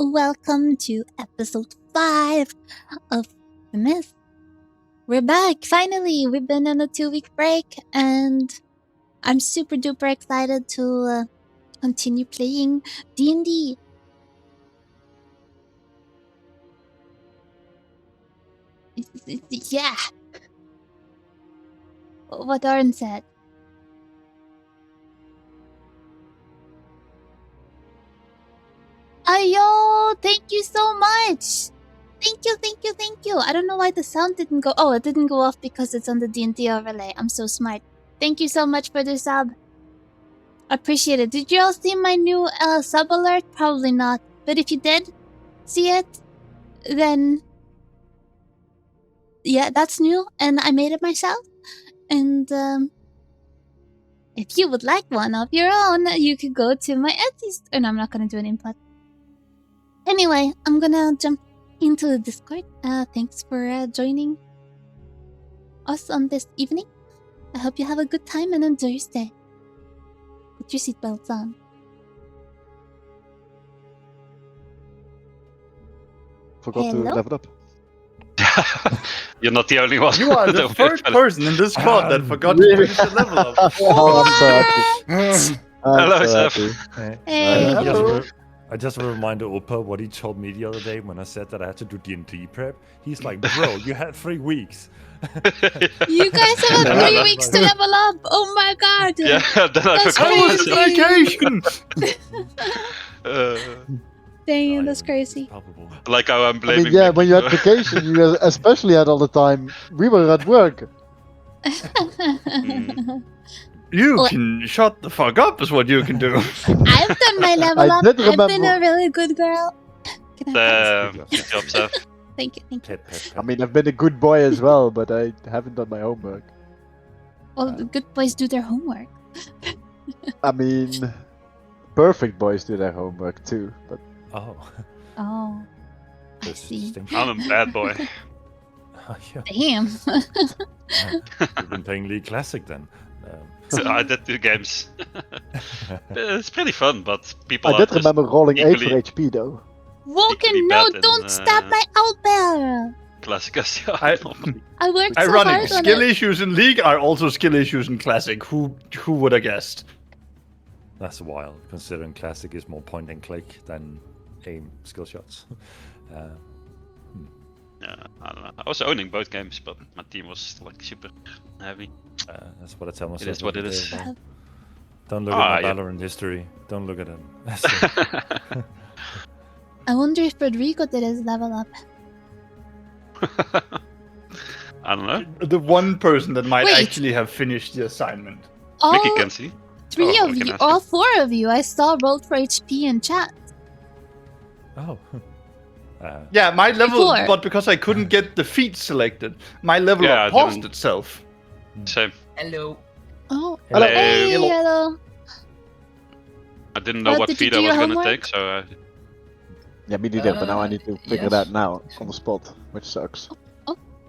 welcome to episode 5 of The Myth. We're back, finally! We've been on a 2-week break, and I'm super duper excited to continue playing D&D. Yeah! What Oren said. Ayo! Thank you so much! Thank you. I don't know why the sound didn't go. Oh, it didn't go off because it's on the D&D overlay. I'm so smart. Thank you so much for the sub. Appreciate it. Did you all see my new sub alert? Probably not. But if you did see it, then yeah, that's new, and I made it myself. And if you would like one of your own, you could go to my Etsy store. No, I'm not gonna do an input. Anyway, I'm gonna jump into the Discord. Thanks for joining us on this evening. I hope you have a good time and enjoy your stay. Put your seatbelts on. Forgot to Hello? level up. You're not the only one. You are the first person in this squad that forgot to Really? finish the level up. Oh, I'm so happy. Hello, I'm so Seth. happy. Hey. Hello. I just reminded Opa what he told me the other day when I said that I had to do D&D prep. He's like, bro, you had 3 weeks. You guys have had 3 weeks to level up! Oh my god! Yeah, then I That's forgot. I was on crazy. vacation! Dang, that's crazy. Palpable. Like how I'm I blaming. mean, yeah, when you had people. vacation, you especially had all the time. We were at work. You What? can shut the fuck up is what you can do. I've done my level I up. did I've been remember- a really good girl. Can I have Good job, Seth. that? Thank you. Pet, pet, I pet. mean, I've been a good boy as well, but I haven't done my homework. Well, the good boys do their homework. I mean, perfect boys do their homework too. But Oh, Oh, I that's see. interesting. I'm a bad boy. Yeah, Damn. you've been playing League Classic then. So I did 2 games. It's pretty fun, but people I are did just remember rolling 8 for equally- HP though. Vulcan, no, bad in, don't stab my owlbear. classicers. Yeah, I worked so Ironic, hard on skill it. issues in League are also skill issues in Classic. Who would have guessed? That's wild, considering Classic is more point and click than aim skill shots. yeah, I don't know. I was owning both games, but my team was like super heavy. That's what I tell myself. is what every it is. day, man. Don't look Ah, at my yeah. Valorant history. Don't look at it. I wonder if Rodrigo did his level up. I don't know. The one person that might Wait. actually have finished the assignment. All Mickey can see. 3 Oh, of we can you, ask all him. 4 of you, I saw rolled for HP in chat. Oh. Yeah, my level, Before. but because I couldn't get the feat selected, my level Yeah, up I paused didn't- itself. Same. Hello. Oh, Hello. hey, Hello. hello. I didn't know Well, what did you feed do I was your gonna homework? take, so I Yeah, me neither. But now I need to figure yes. that now on the spot, which sucks.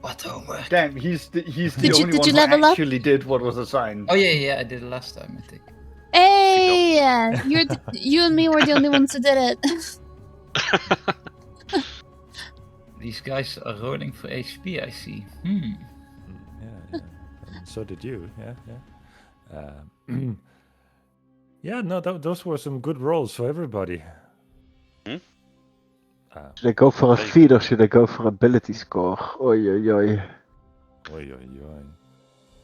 What homework? Damn, he's the Did you- only did one you who level up? actually did what was assigned. Oh yeah, I did it last time, I think. Hey, you and me were the only ones who did it. These guys are rolling for HP, I see. Yeah. And so did you. Yeah. Yeah, no, those were some good rolls for everybody. Should I go for a Thank- feed or should I go for ability score? Oi, oi, oi. Oi, oi, oi.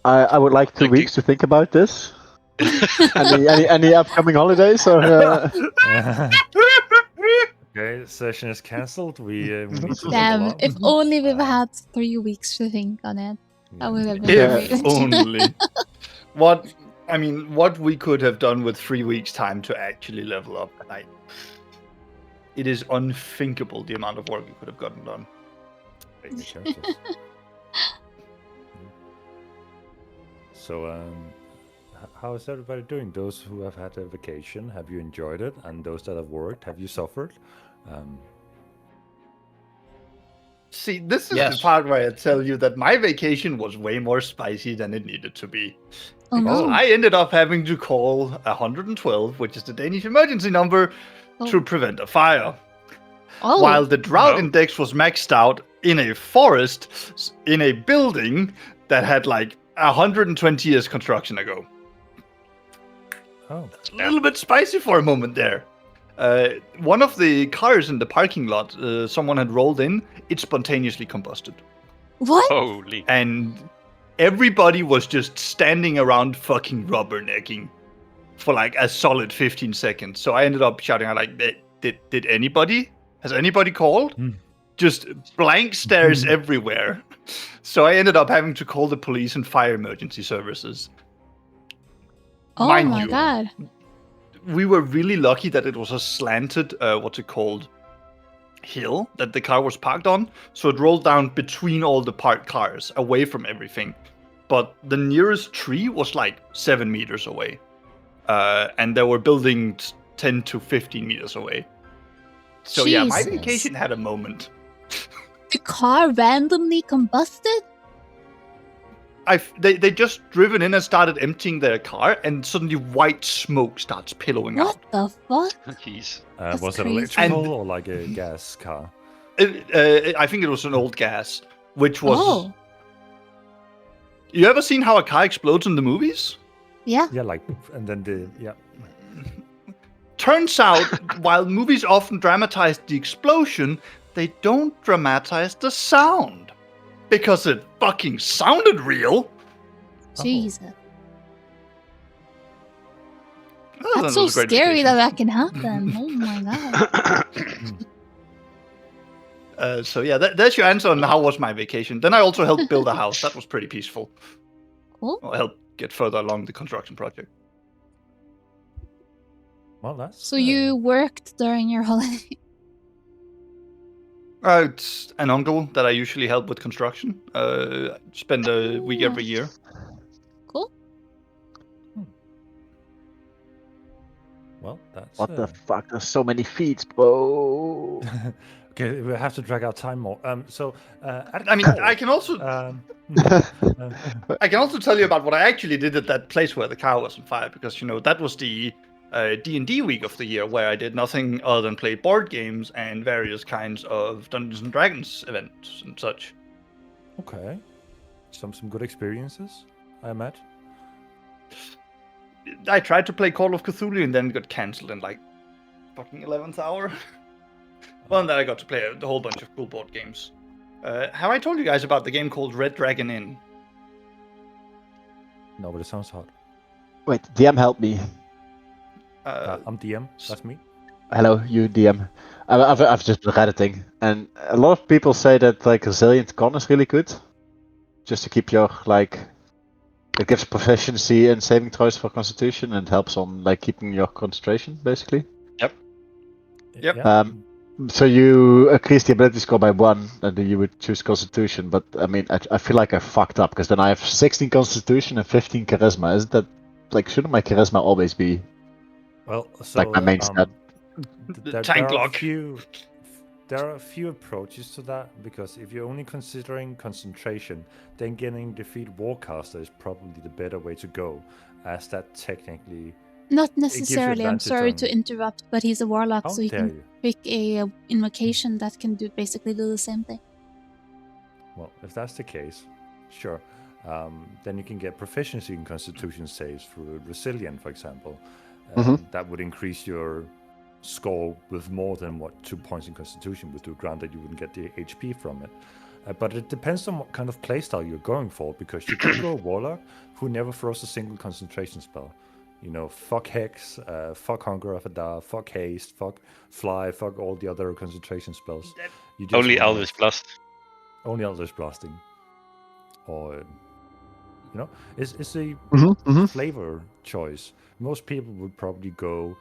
I would like 2 Thank you. weeks to think about this. any upcoming holidays or? Okay, session is cancelled. We need to Damn, level up. if only we've had 3 weeks to think on it. That would have been If great. only. What we could have done with 3 weeks' time to actually level up. It is unthinkable the amount of work we could have gotten done. Baby characters. So, how is everybody doing? Those who have had a vacation, have you enjoyed it? And those that have worked, have you suffered? See, this is Yes. the part where I tell you that my vacation was way more spicy than it needed to be. Oh Because no. I ended up having to call 112, which is the Danish emergency number, Oh. to prevent a fire. Oh, while the drought Oh. index was maxed out in a forest in a building that had like 120 years construction ago. Oh, A little bit spicy for a moment there. One of the cars in the parking lot, someone had rolled in, it spontaneously combusted. what? Holy. And everybody was just standing around fucking rubbernecking for like a solid 15 seconds. So I ended up shouting out like, did anybody? Has anybody called? Hmm. Just blank stares everywhere. So I ended up having to call the police and fire emergency services. Oh Mind my you, god. we were really lucky that it was a slanted, what's it called, hill that the car was parked on. So it rolled down between all the parked cars, away from everything. But the nearest tree was like 7 meters away. And there were buildings 10 to 15 meters away. So yeah, my Jesus. vacation had a moment. The car randomly combusted? They just driven in and started emptying their car, and suddenly white smoke starts billowing What out. the fuck? Jeez. That's was it crazy. electrical And- or like a gas car? I think it was an old gas, which was. Oh, You ever seen how a car explodes in the movies? yeah. Yeah, like, and then Turns out, while movies often dramatize the explosion, they don't dramatize the sound. Because it fucking sounded real. Jesus. Oh, That's that so was a great scary vacation. that can happen. Oh my god. So yeah, there's your answer on how was my vacation. Then I also helped build a house. That was pretty peaceful. Cool. I helped get further along the construction project. well, that's So you worked during your holiday? It's an uncle that I usually help with construction. Spend a week every year. Cool. well, that's What the fuck? There's so many feeds, bro. okay, we have to drag our time more. So, I mean, I can also I can also tell you about what I actually did at that place where the car was on fire, because that was the D&D week of the year where I did nothing other than play board games and various kinds of Dungeons and Dragons events and such. okay, some good experiences, I imagine. I tried to play Call of Cthulhu and then got cancelled in like fucking 11th hour. Well, and then I got to play a whole bunch of cool board games. Have I told you guys about the game called Red Dragon Inn? No, but it sounds hot. Wait, DM, help me. I'm DM. That's me. Hello, you DM. I've just been editing, and a lot of people say that like Resilient Con is really good, just to keep your like. It gives proficiency in saving throws for Constitution and helps on like keeping your concentration, basically. Yep. Yeah. So you increase the ability score by 1, and then you would choose Constitution. But I mean, I feel like I fucked up because then I have 16 Constitution and 15 Charisma. Isn't that like shouldn't my Charisma always be Well, so like my main stat? Tank lock. There are a few approaches to that, because if you're only considering concentration, then getting defeat Warcaster is probably the better way to go, as that technically. Not you necessarily. I'm advantage sorry to on- interrupt, but he's a warlock, How so he dare can you? pick a invocation that can basically do the same thing. Well, if that's the case, sure. Then you can get proficiency in Constitution saves through Resilient, for example. That would increase your score with more than what 2 points in Constitution would do. Granted, you wouldn't get the HP from it. But it depends on what kind of playstyle you're going for, because you could go a Warlock who never throws a single concentration spell. Fuck Hex, fuck Hunger of Adar, fuck Haste, fuck Fly, fuck all the other concentration spells. You just Only wanna- Eldritch Blast. Only Eldritch Blasting. Or, it's a flavor choice. Most people would probably go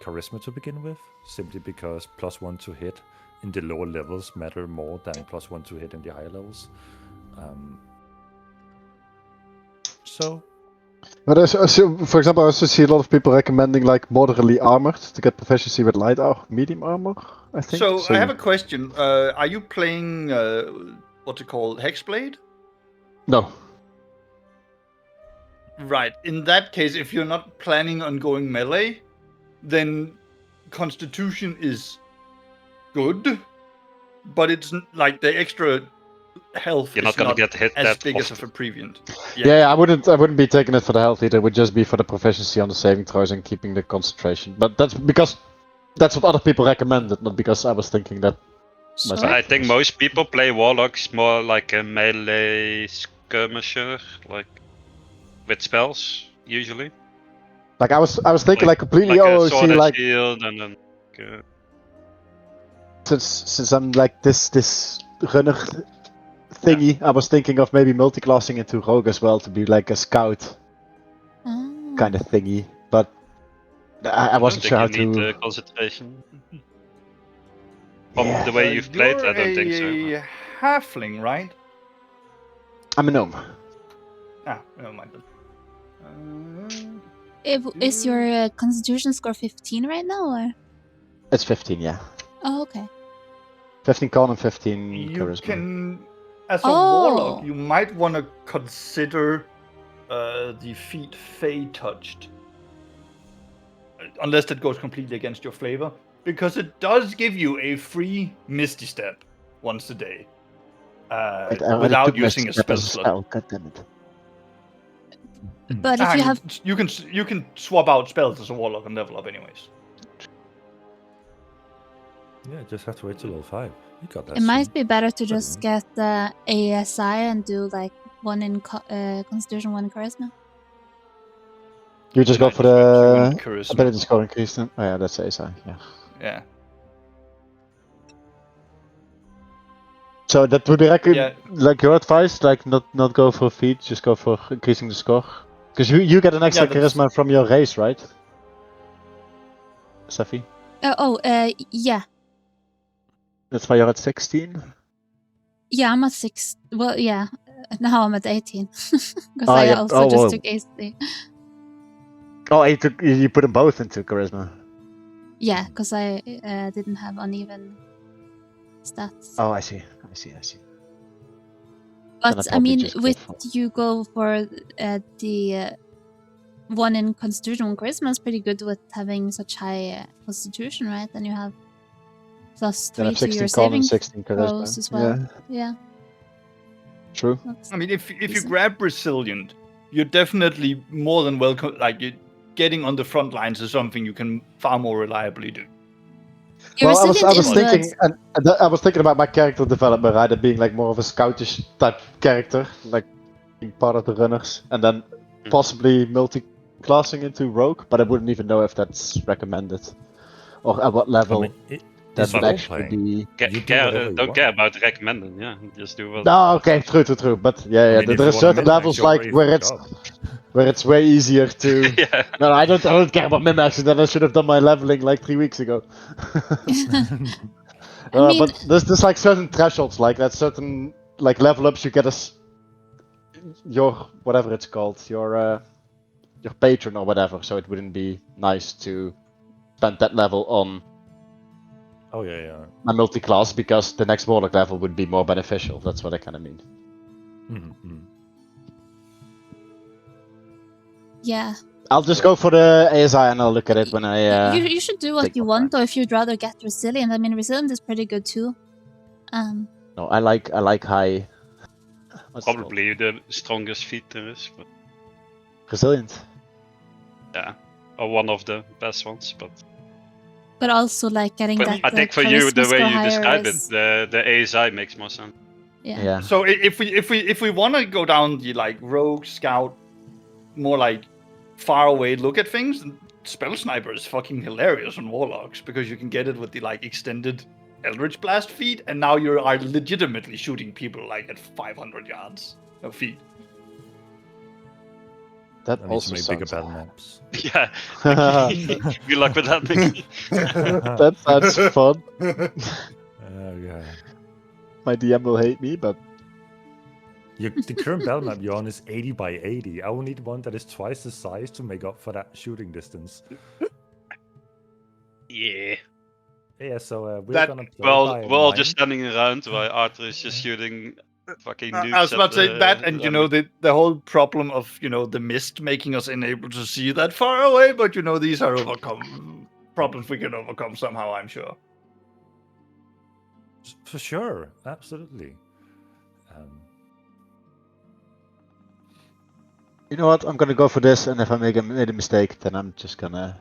Charisma to begin with, simply because +1 to hit in the lower levels matter more than +1 to hit in the higher levels. So, But for example, I also see a lot of people recommending like moderately armored to get proficiency with light armor, medium armor. I think. So I have a question. Are you playing what's it called, Hexblade? No. Right. In that case, if you're not planning on going melee, then Constitution is good, but it's like the extra health You're is not gonna not get hit as that big as often. of a previous. Yeah, I wouldn't be taking it for the health either. It would just be for the proficiency on the saving throws and keeping the concentration. But that's because that's what other people recommended, not because I was thinking that. Sure. I think most people play Warlocks more like a melee skirmisher, like with spells usually. Like I was thinking like completely. Like a Oh, sword see, and like shield, and then since I'm like this runner thingy, I was thinking of maybe multi-classing into rogue as well to be like a scout Oh. kind of thingy. But I wasn't sure how I don't think you to. need concentration. From Yeah. the way you've played, You're I don't think so. a halfling, right? I'm a gnome. Ah, never mind. Is your constitution score 15 right now, or? It's 15, yeah. Oh, okay. 15 con and 15 You charisma. can, as a Oh. warlock, you might want to consider the feat Fey touched, unless that goes completely against your flavor, because it does give you a free Misty Step once a day, Wait, I already without took my using a step spell as slot. spell, God damn it. But if you have, you can swap out spells as a warlock and level up anyways. Yeah, just have to wait till level 5. You got that. it might soon. be better to Pretty just much. get the ASI and do like one in constitution, one in charisma. You just go for Might just be Q and the charisma. ability score increase then? Oh yeah, that's ASI, yeah. Yeah. So that would be Yeah. like your advice, like not go for feat, just go for increasing the score? Because you get an extra that's- charisma from your race, right? Safi? Yeah. That's why you're at 16? Yeah, I'm at 6. Well, yeah. Now I'm at 18. Because Oh, I yeah. also Oh, just whoa. took AC. Oh, you put them both into charisma. Yeah, because I didn't have uneven stats. Oh, I see. Then I But I probably mean, just go with for- you go for the one in Constitution, one charisma is pretty good with having such high Constitution, right? Then you have plus Then I 3 have to your 16 con saving and 16 throws charisma. as well. Yeah, Yeah. true. That's I mean, if you decent. grab Resilient, you're definitely more than welcome. Like, getting on the front lines is something you can far more reliably do. Your Well, I was resilient is good. thinking, I was thinking about my character development, right? It being like more of a scoutish type character, like being part of the runners, and then possibly multi-classing into rogue. But I wouldn't even know if that's recommended, or at what I level mean, that it's would role actually playing. be. You do whatever you Don't want. care about recommending, yeah. Just do what. No, okay, true. But yeah, mean, if there you are wanna certain min-max, levels you're like brave, where good it's job. where it's way easier to. Yeah. No, I don't care about min-maxing. Then I should have done my leveling like 3 weeks ago. I mean, But there's like certain thresholds, like that certain like level ups you get as your whatever it's called, your patron or whatever. So it wouldn't be nice to spend that level on Oh yeah. a multi-class because the next warlock level would be more beneficial. That's what I kind of mean. Mm-hmm. yeah. I'll just go for the ASI and I'll look at it when I. You should do what take you my want, or if you'd rather get resilient. I mean, resilient is pretty good too. No, I like high. What's it called? Probably the strongest feat there is, but Resilient. yeah. Or one of the best ones, but also like getting But that. I think for you, the charisma way score you higher describe is- it, the ASI makes more sense. Yeah. So if we want to go down the like rogue scout, more like far away look at things, Spell Sniper is fucking hilarious on warlocks because you can get it with the like extended Eldritch Blast feat, and now you are legitimately shooting people like at 500 yards of feet. That I need to also make bigger sounds. battle maps. Yeah. that Good luck with that, Mickey. sounds fun. Oh yeah. My DM will hate me, but The current battle map you're on is 80 by 80. I will need one that is twice the size to make up for that shooting distance. Yeah. Yeah, so we're That- gonna play Well, by we're all line. just standing around while Arthur is just shooting fucking nukes. I was about to say at that, the and you enemy. know the whole problem of the mist making us unable to see that far away. But these are problems we can overcome somehow. I'm sure. For sure, absolutely. You know what? I'm gonna go for this, and if I made a mistake, then I'm just gonna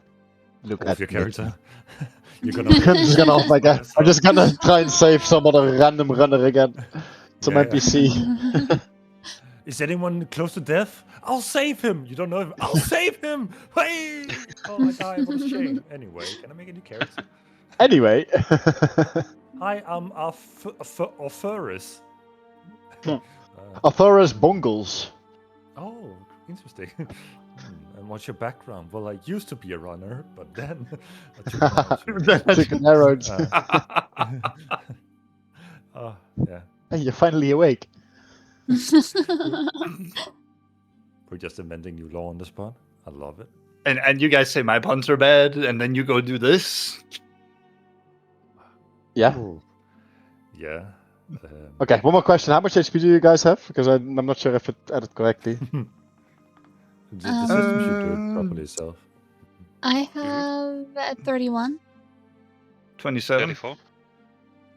look Off at your it. character. You're I'm gonna. just gonna off my guy. I'm just gonna try and save some other random runner again. Some Yeah, NPC. Is anyone close to death? I'll save him. You don't know him. I'll save him. Hey! Oh my god, what a shame. Anyway, can I make a new character? Anyway. Hi, I'm Arthurus. Arthurus Bongles. Oh, interesting. And what's your background? Well, I used to be a runner, but then I Took an arrow. Oh, yeah. Hey, you're finally awake. We're just inventing new law on the spot. I love it. And you guys say my puns are bad, and then you go do this. Yeah. Ooh. Yeah. Okay, one more question. How much HP do you guys have? Because I'm not sure if it added correctly. The system should do it properly itself. I have 31. 27. 34.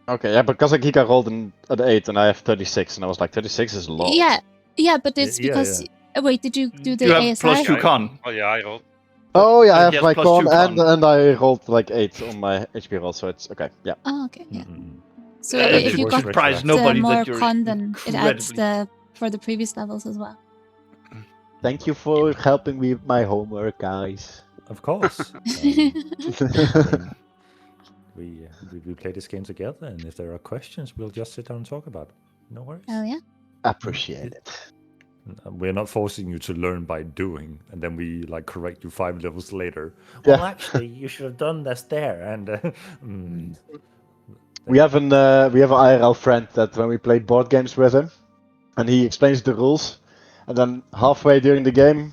Okay, yeah, because Giga rolled an 8 and I have 36, and I was like, 36 is low. Yeah, but it's Yeah, because. Wait, did you do the You have ASI? +2 con. Oh yeah, I rolled. Oh yeah, I And have he has my +2 con, con. and I rolled like 8 on my HP roll, so it's okay. Yeah. Oh, okay, yeah. Mm-mm. So Yeah, if it you should got surprise the nobody more that you're con, then it adds incredibly- for the previous levels as well. Thank you for helping me with my homework, guys. Of course. I mean, we play this game together, and if there are questions, we'll just sit down and talk about it. No worries. Oh yeah. Appreciate it. We're not forcing you to learn by doing, and then we like correct you 5 levels later. Yeah. Well, actually, you should have done this there, and We have an IRL friend that when we play board games with him, and he explains the rules, and then halfway during the game,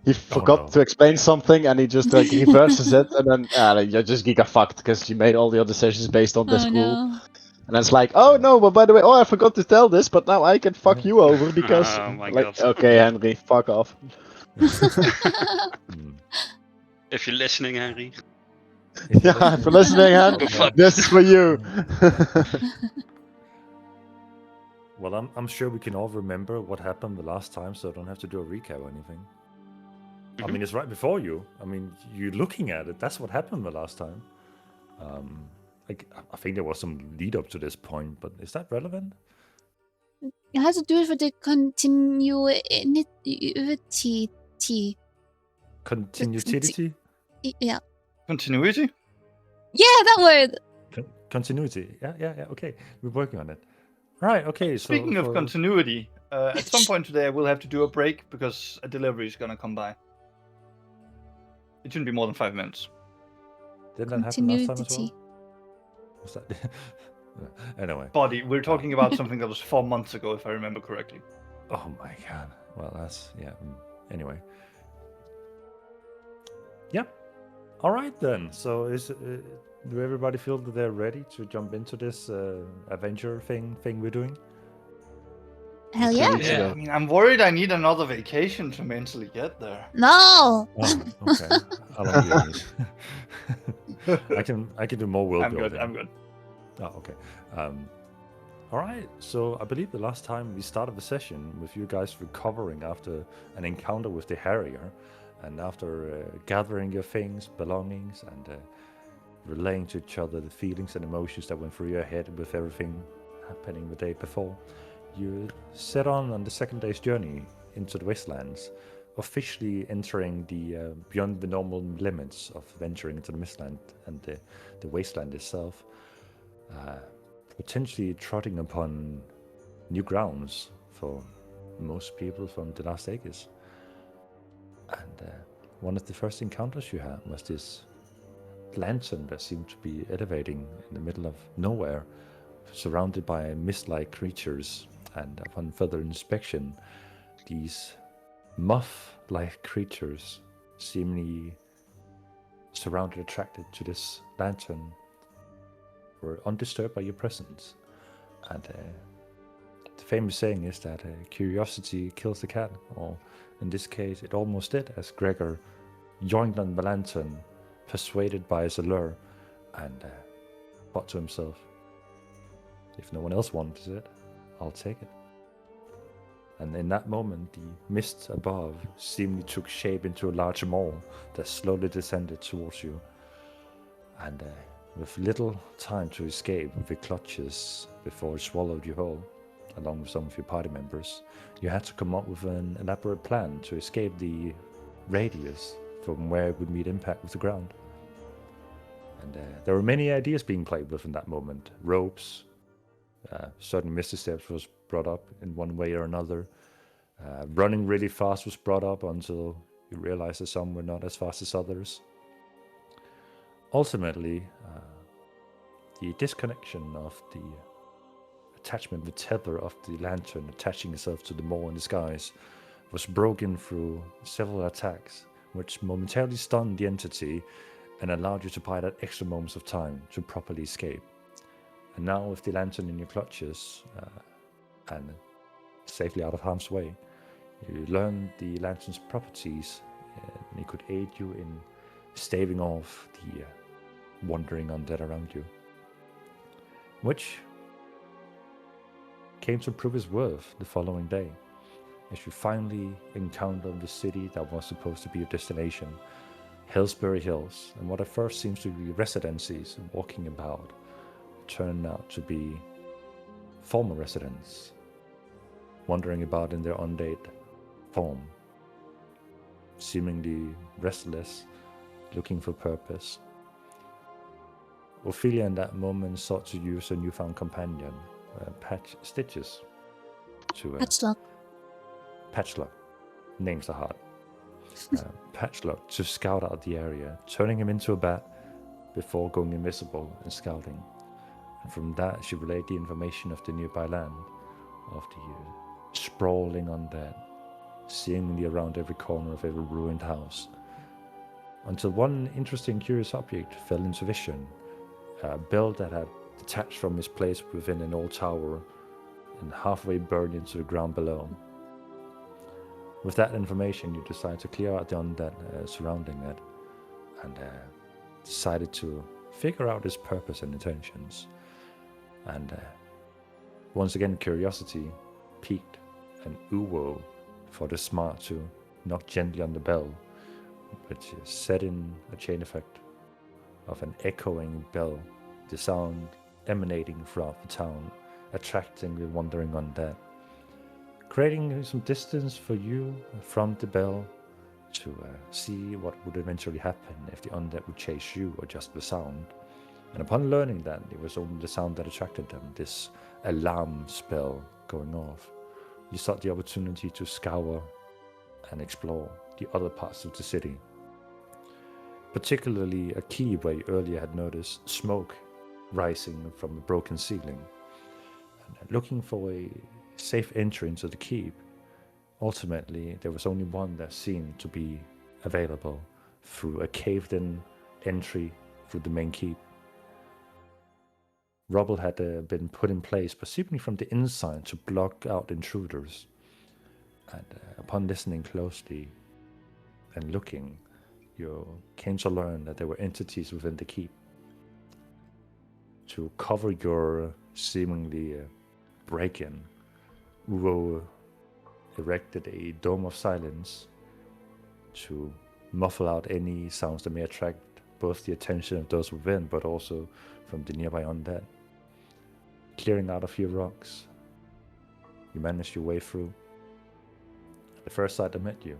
he forgot no. to explain something, and he just like reverses it, and then you're just giga fucked because you made all your decisions based on this Oh rule. no. And it's like, oh no, but by the way, I forgot to tell this, but now I can fuck you over because, Oh my like, God. okay, Henry, fuck off. If you're listening, Henry. Yeah, for listening, Han, Fuck. this is for you. Well, I'm sure we can all remember what happened the last time, so I don't have to do a recap or anything. I mean, it's right before you. I mean, you're looking at it. That's what happened the last time. I think there was some lead up to this point, but is that relevant? You have to do it for the continuity. Continuity? Yeah. Continuity? Yeah, that word. Continuity. Yeah. Okay, we're working on it. Right. Okay. Speaking so of continuity, at some point today I will have to do a break because a delivery is gonna come by. It shouldn't be more than 5 minutes. didn't that happen last time as well? Continuity. Was that? Anyway. Buddy, we're talking about something that was 4 months ago, if I remember correctly. Oh my god. Well, that's yeah. Anyway. Yep. All right then. So do everybody feel that they're ready to jump into this adventure thing we're doing? Hell yeah. Yeah, I mean, I'm worried I need another vacation to mentally get there. No. Oh, okay. How long do you need? I can do more world I'm good. building. I'm good. Oh, okay. All right. So I believe the last time we started the session with you guys recovering after an encounter with the Harrier, and after gathering your things, belongings, and relaying to each other the feelings and emotions that went through your head with everything happening the day before, you set on the second day's journey into the Wastelands, officially entering the beyond the normal limits of venturing into the Mistland and the Wasteland itself. Potentially trotting upon new grounds for most people from the Last Aegis. And one of the first encounters you had was this lantern that seemed to be elevating in the middle of nowhere, surrounded by mist-like creatures. And upon further inspection, these moth-like creatures seemingly surrounded, attracted to this lantern, were undisturbed by your presence. And the famous saying is that curiosity kills the cat, or in this case it almost did, as Gregor joined on the lantern, persuaded by his allure, and thought to himself, If no one else wants it, I'll take it. And in that moment, the mist above seemingly took shape into a large maw that slowly descended towards you. And with little time to escape with your clutches before it swallowed you whole, along with some of your party members, you had to come up with an elaborate plan to escape the radius from where it would meet impact with the ground. And there were many ideas being played with in that moment. Ropes, certain misty steps was brought up in one way or another. Running really fast was brought up until you realized that some were not as fast as others. Ultimately, the disconnection of the attachment, the tether of the lantern attaching itself to the maw in the skies, was broken through several attacks, which momentarily stunned the entity and allowed you to buy that extra moments of time to properly escape. And now with the lantern in your clutches and safely out of harm's way, you learned the lantern's properties and it could aid you in staving off the wandering undead around you. Which came to prove its worth the following day, as you finally encountered the city that was supposed to be your destination, Hillsbury Hills, and what at first seems to be residencies walking about turned out to be former residents, wandering about in their undead form, seemingly restless, looking for purpose. Ophelia in that moment sought to use her newfound companion, Stitches, to Patchlock. Patchlock, names are hard. Patchlock to scout out the area, turning him into a bat before going invisible and scouting. And from that, she relayed the information of the nearby land, of the sprawling undead, seemingly around every corner of every ruined house. Until one interesting, curious object fell into vision, a bell that had detached from its place within an old tower and halfway burned into the ground below. With that information, you decided to clear out the undead surrounding it and decided to figure out its purpose and intentions. And once again, curiosity piqued and Uwo thought it smart to knock gently on the bell, which set in a chain effect of an echoing bell, the sound emanating throughout the town, attracting the wandering undead, creating some distance for you from the bell to see what would eventually happen if the undead would chase you or just the sound. And upon learning that it was only the sound that attracted them, this alarm spell going off, you sought the opportunity to scour and explore the other parts of the city. Particularly a key where you earlier had noticed smoke rising from a broken ceiling. And looking for a safe entry into the keep, ultimately there was only one that seemed to be available through a caved-in entry through the main keep. Rubble had been put in place, but seemingly from the inside to block out intruders. And upon listening closely and looking, you came to learn that there were entities within the keep. To cover your seemingly break-in, Uwo erected a dome of silence to muffle out any sounds that may attract both the attention of those within, but also from the nearby undead. Clearing out a few rocks, you managed your way through. The first sight that met you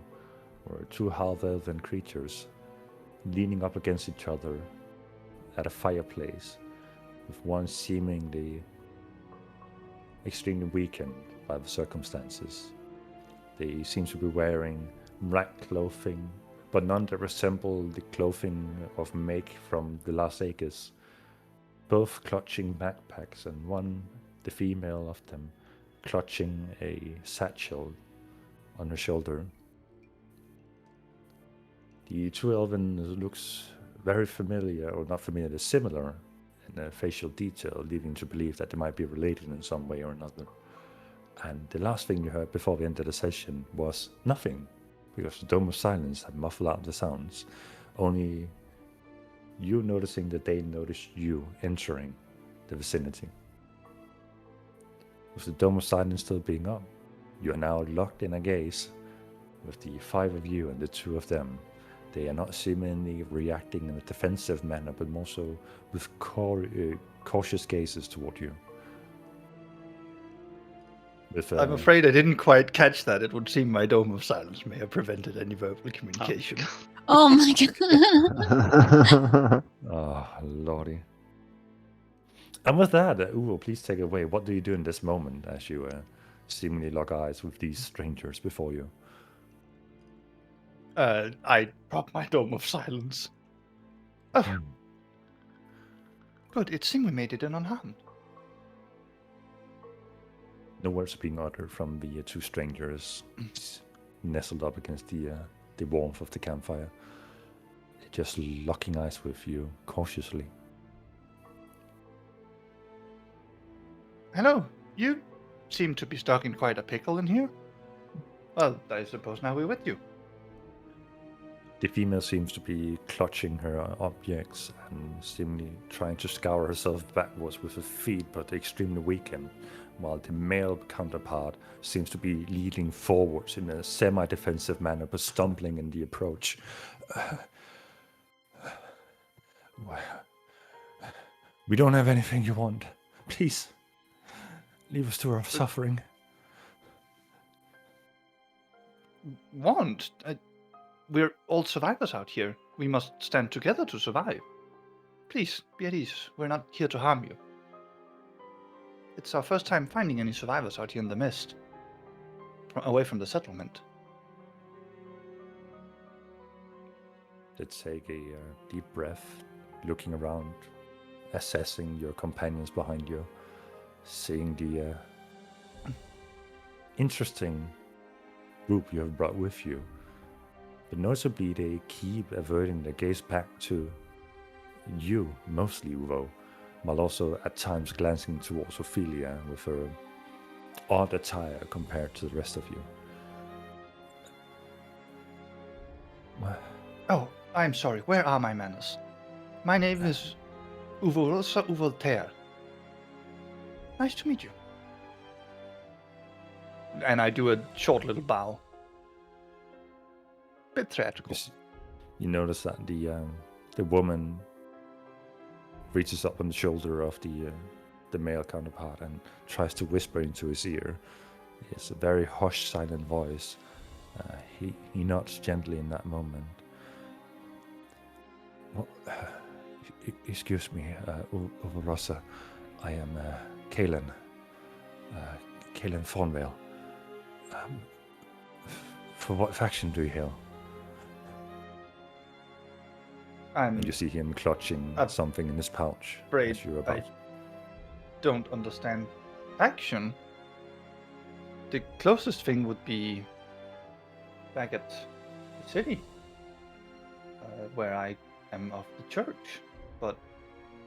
were two half-elven creatures leaning up against each other at a fireplace, with one seemingly extremely weakened by the circumstances. They seem to be wearing ragged clothing, but none that resemble the clothing of make from the Las Acres, both clutching backpacks, and one, the female of them, clutching a satchel on her shoulder. The two elven looks very familiar, or not familiar, they're similar in a facial detail, leading to believe that they might be related in some way or another. And the last thing you heard before we ended the session was nothing, because the dome of silence had muffled out the sounds, only you noticing that they noticed you entering the vicinity. With the Dome of Silence still being up, you are now locked in a gaze with the 5 of you and the 2 of them. They are not seemingly reacting in a defensive manner, but more so with cautious gazes toward you. With, I'm afraid I didn't quite catch that. It would seem my Dome of Silence may have prevented any verbal communication. Oh my god. Oh, lordy. And with that, Uvo, please take it away. What do you do in this moment as you seemingly lock eyes with these strangers before you? I drop my Dome of Silence. Oh, good. It seemed we made it in unharmed. No words are being uttered from the 2 strangers nestled up against the warmth of the campfire. They're just locking eyes with you cautiously. Hello. You seem to be stuck in quite a pickle in here. Well, I suppose now we're with you. The female seems to be clutching her objects and seemingly trying to scour herself backwards with her feet, but extremely weakened, while the male counterpart seems to be leaning forwards in a semi-defensive manner, but stumbling in the approach. We don't have anything you want. Please, leave us to our suffering. Want? We're all survivors out here. We must stand together to survive. Please, be at ease. We're not here to harm you. It's our first time finding any survivors out here in the mist. Away from the settlement. Let's take a deep breath, looking around, assessing your companions behind you, seeing the interesting group you have brought with you. But noticeably they keep averting their gaze back to you, mostly Uvo, while also at times glancing towards Ophelia with her odd attire compared to the rest of you. Oh, I'm sorry. Where are my manners? My name is Uvo Uvoltaire. Nice to meet you. And I do a short little bow. Bit theatrical. You notice that the woman reaches up on the shoulder of the male counterpart and tries to whisper into his ear. It's a very hushed, silent voice. He nods gently in that moment. Well, excuse me, Uvarosa. I am Kalen. Kalen Thornvale. For what faction do you hail? And you see him clutching something in his pouch. Afraid as you're about. I don't understand faction. The closest thing would be back at the city, where I am of the church. But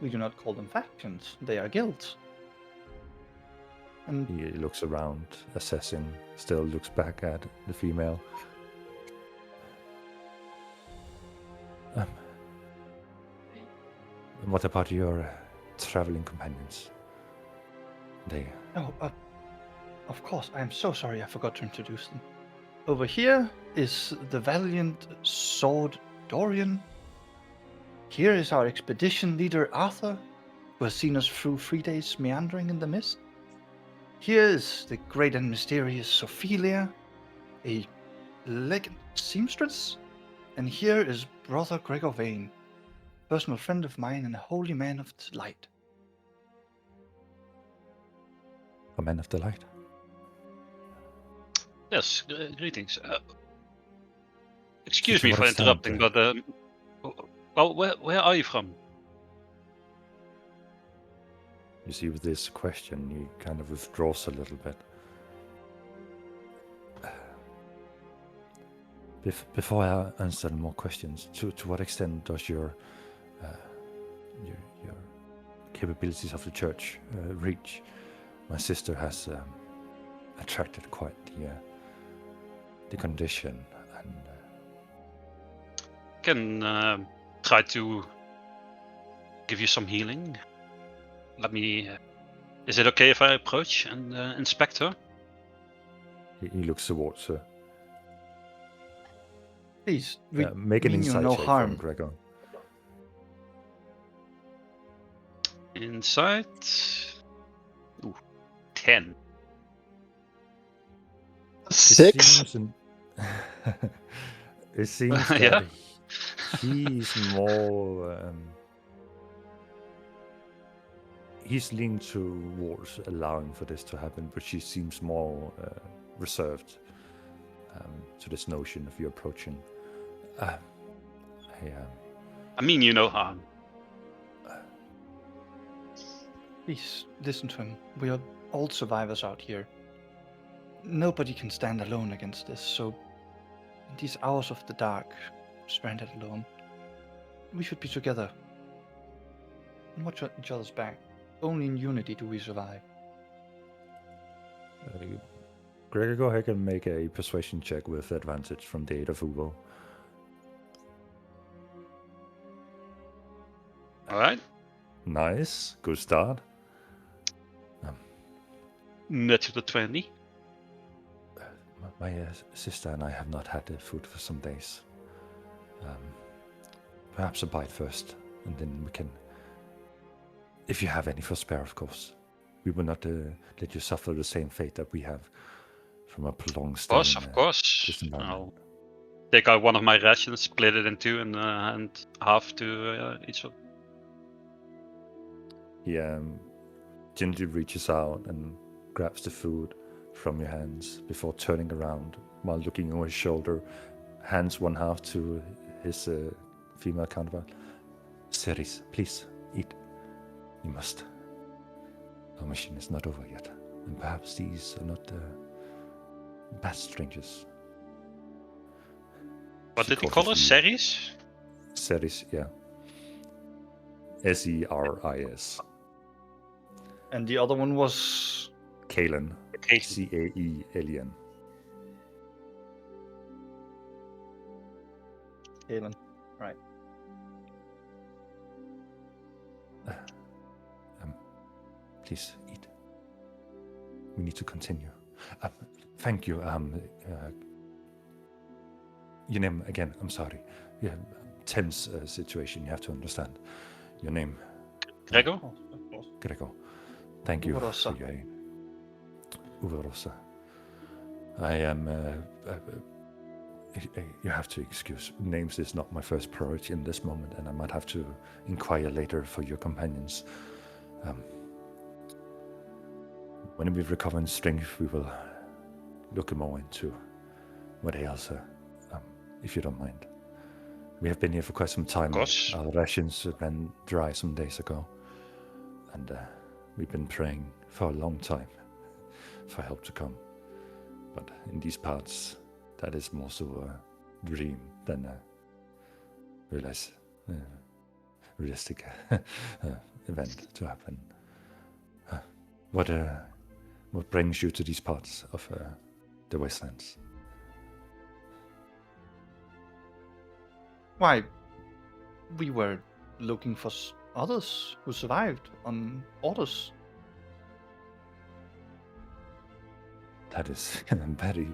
we do not call them factions; they are guilds. And he looks around, assessing. Still looks back at the female. What about your traveling companions? They... Oh, of course. I am so sorry I forgot to introduce them. Over here is the valiant sword Dorian. Here is our expedition leader Arthur, who has seen us through 3 days meandering in the mist. Here is the great and mysterious Ophelia, a legend seamstress. And here is Brother Gregor Vane, personal friend of mine and a holy man of the light. A man of the light? Yes, greetings. Excuse me for interrupting, but well, where are you from? You see, with this question, he kind of withdraws a little bit. Before I answer more questions, to what extent does your capabilities of the church reach? My sister has attracted quite the condition, and Can try to give you some healing. Let me Is it okay if I approach and inspect her? He looks towards her. Please, we Make an mean you insight no check harm. from Gregor. Insight. Ooh, 10. 6. It seems that Yeah. he's more. He's leaning towards allowing for this to happen, but she seems more reserved to this notion of you approaching. I mean you no harm. Please, listen to him. We are all survivors out here. Nobody can stand alone against this, so in these hours of the dark, stranded alone, we should be together and watch each other's back. Only in unity do we survive. Gregor, go ahead and make a persuasion check with advantage from the aid of Uvo. Alright. Nice, good start. Natural 20. My sister and I have not had food for some days. Perhaps a bite first, and then we can... If you have any for spare, of course. We will not let you suffer the same fate that we have from a prolonged stay. Of course. this environment. I'll take out one of my rations, split it in two, and hand half to each of them. He gently reaches out and grabs the food from your hands before turning around while looking over his shoulder, hands one half to his female counterpart. Ceres, please, eat. You must. Our mission is not over yet, and perhaps these are not bad strangers. What She did he call her? cautiously- Ceres? Ceres, yeah. Seris. And the other one was... Kalen. Okay. Caelien. Kalen. Right. Please eat. We need to continue. Thank you. Your name again. I'm sorry. Yeah, tense situation. You have to understand. Your name, Gregor? Oh, of course. Gregor. Thank you Uvarosa. for your aid. Uvarosa. I am. You have to excuse. Names is not my first priority in this moment, and I might have to inquire later for your companions. When we recover in strength, we will look more into what ails her, if you don't mind. We have been here for quite some time. Of course. Our rations ran dry some days ago, and we've been praying for a long time for help to come. But in these parts, that is more so a dream than a realistic event to happen. What brings you to these parts of the Wastelands? Why, we were looking for others who survived on orders. That is a very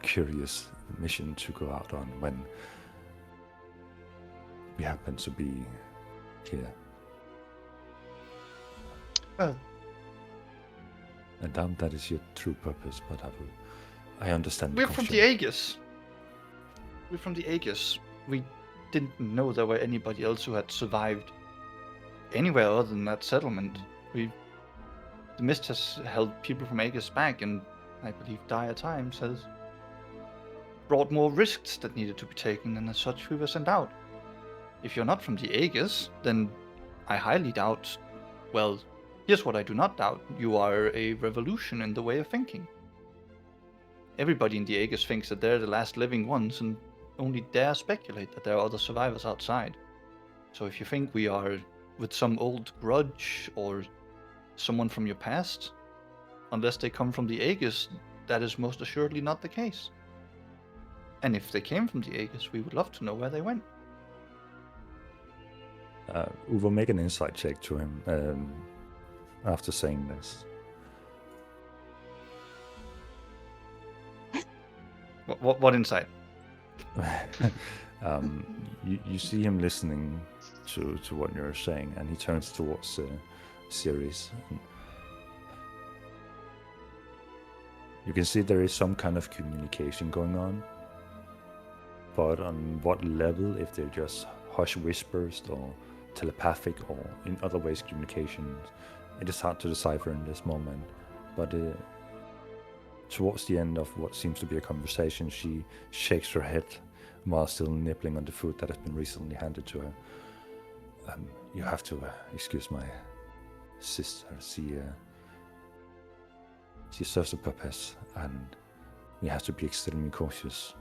curious mission to go out on when we happen to be here. Well, I doubt that is your true purpose, but I understand. we're from the Aegis. We're from the Aegis. We didn't know there were anybody else who had survived anywhere other than that settlement. The mist has held people from Aegis back, and I believe dire times has brought more risks that needed to be taken, and as such we were sent out. If you're not from the Aegis, then I highly doubt, well, here's what I do not doubt: you are a revolution in the way of thinking. Everybody in the Aegis thinks that they're the last living ones and only dare speculate that there are other survivors outside. So if you think we are with some old grudge or someone from your past, unless they come from the Aegis, that is most assuredly not the case. And if they came from the Aegis, we would love to know where they went. Uvo, make an insight check to him. after saying this. What insight? You see him listening to what you're saying, and he turns towards Ceres. You can see there is some kind of communication going on, but on what level, if they're just hush whispers or telepathic or in other ways communications, it is hard to decipher in this moment. But towards the end of what seems to be a conversation, she shakes her head while still nibbling on the food that has been recently handed to her. You have to excuse my sister. She serves a purpose, and we have to be extremely cautious.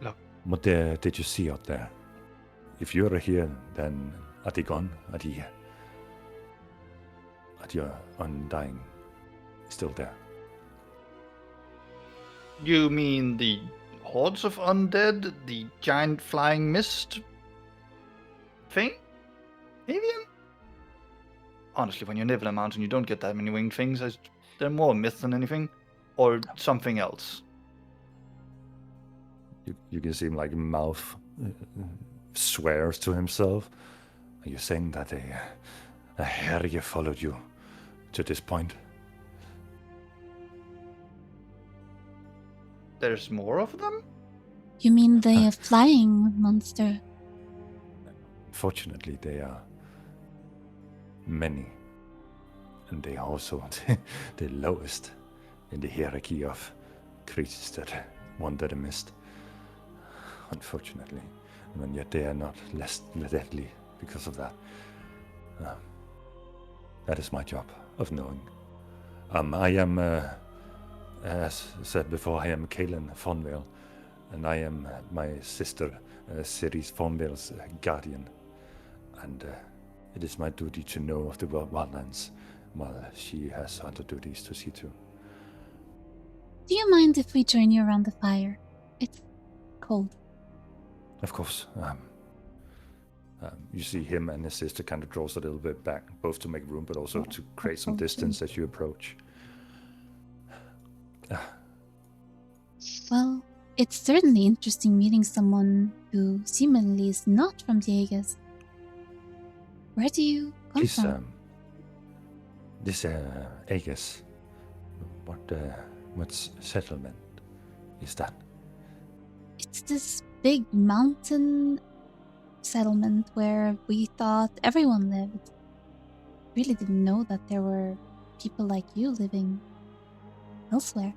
Look. What did you see out there? If you're here, then are they gone? Are your undying still there? You mean the hordes of undead? The giant flying mist thing? Avian? Honestly, when you live in a mountain, you don't get that many winged things. They're more a myth than anything. Or something else. You can see him like mouth swears to himself. Are you saying that a Herge followed you to this point? There's more of them? You mean the flying monster? Fortunately, they are many. And they are also the lowest in the hierarchy of creatures that wander the mist. Unfortunately. And yet they are not less deadly because of that. That is my job of knowing. I am, as said before, I am Kaelin Fonvale, and I am my sister, Ceres Fonvale's guardian. And it is my duty to know of the wildlands, while she has other duties to see to. Do you mind if we join you around the fire? It's cold. Of course. You see him and his sister kind of draws a little bit back, both to make room, but also to create some distance as you approach. Well, it's certainly interesting meeting someone who seemingly is not from the Aegis. Where do you come from? This Aegis, what settlement is that? It's this big mountain settlement where we thought everyone lived. Really didn't know that there were people like you living elsewhere.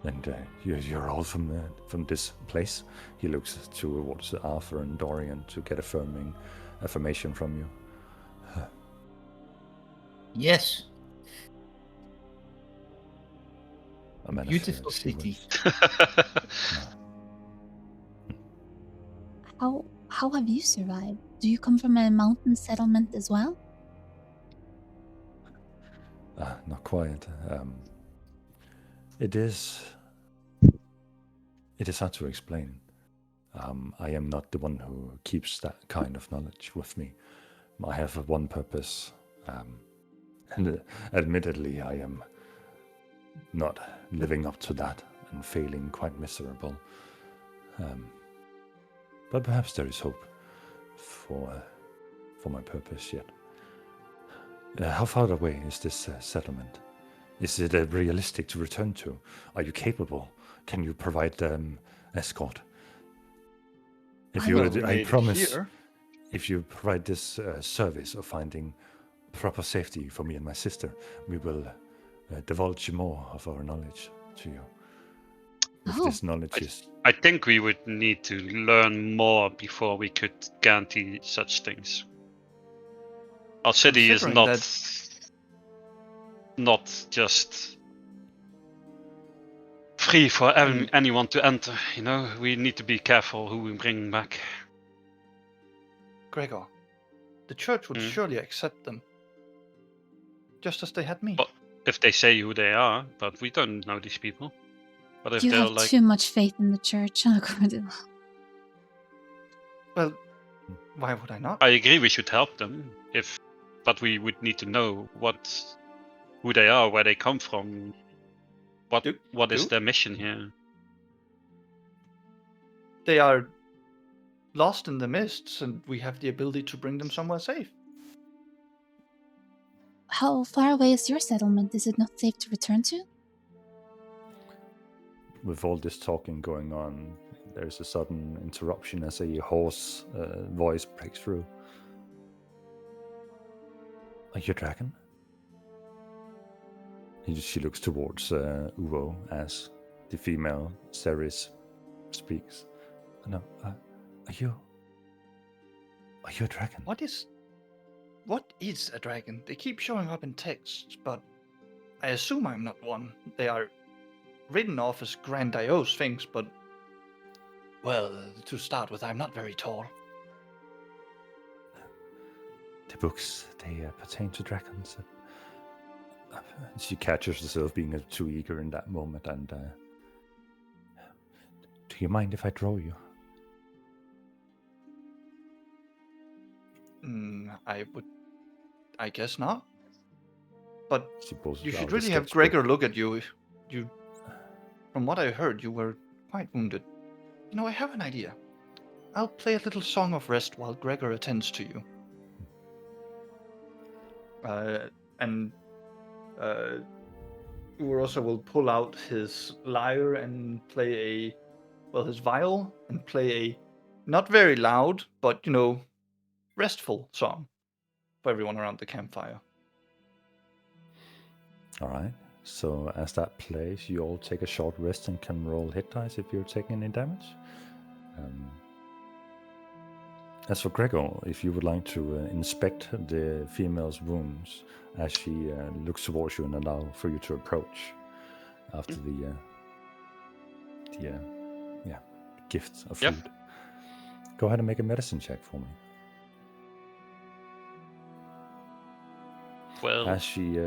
And you're all from this place? He looks towards Arthur and Dorian to get affirmation from you. Yes. A man of Beautiful sea city. How have you survived? Do you come from a mountain settlement as well? Not quite. It is hard to explain. I am not the one who keeps that kind of knowledge with me. I have one purpose, and admittedly, I am not living up to that and feeling quite miserable. But perhaps there is hope for my purpose yet. How far away is this settlement? Is it realistic to return to? Are you capable? Can you provide escort? I promise, here. if you provide this service of finding proper safety for me and my sister, we will divulge more of our knowledge to you. If this knowledge is... I think we would need to learn more before we could guarantee such things. Our city is not just free for anyone to enter. You know, we need to be careful who we bring back. Gregor, the church would surely accept them. Just as they had me. But if they say who they are, but we don't know these people. But if You they're have like... too much faith in the church, Cordula. Well, Why would I not? I agree we should help them, but we would need to know who they are, where they come from, what is their mission here. They are lost in the mists, and we have the ability to bring them somewhere safe. How far away is your settlement? Is it not safe to return to? With all this talking going on, there's a sudden interruption as a hoarse voice breaks through. Are you a dragon? She looks towards Uvo as the female Ceres speaks. No, are you a dragon? What is a dragon? They keep showing up in texts, but I assume I'm not one. They are written off as grandiose things, but well, to start with, I'm not very tall. The books, they pertain to dragons. She catches herself being too eager in that moment, and do you mind if I draw you? I guess not. But you should out really a have sketchbook. Gregor look at you. From what I heard, you were quite wounded. You know, I have an idea. I'll play a little song of rest while Gregor attends to you. Urosa will pull out his lyre and play his viol, and play a not very loud, but, restful song for everyone around the campfire. All right. So as that plays, you all take a short rest and can roll hit dice if you're taking any damage. As for Gregor, if you would like to inspect the female's wounds as she looks towards you and allow for you to approach after the gift of food. Go ahead and make a medicine check for me. Well, As she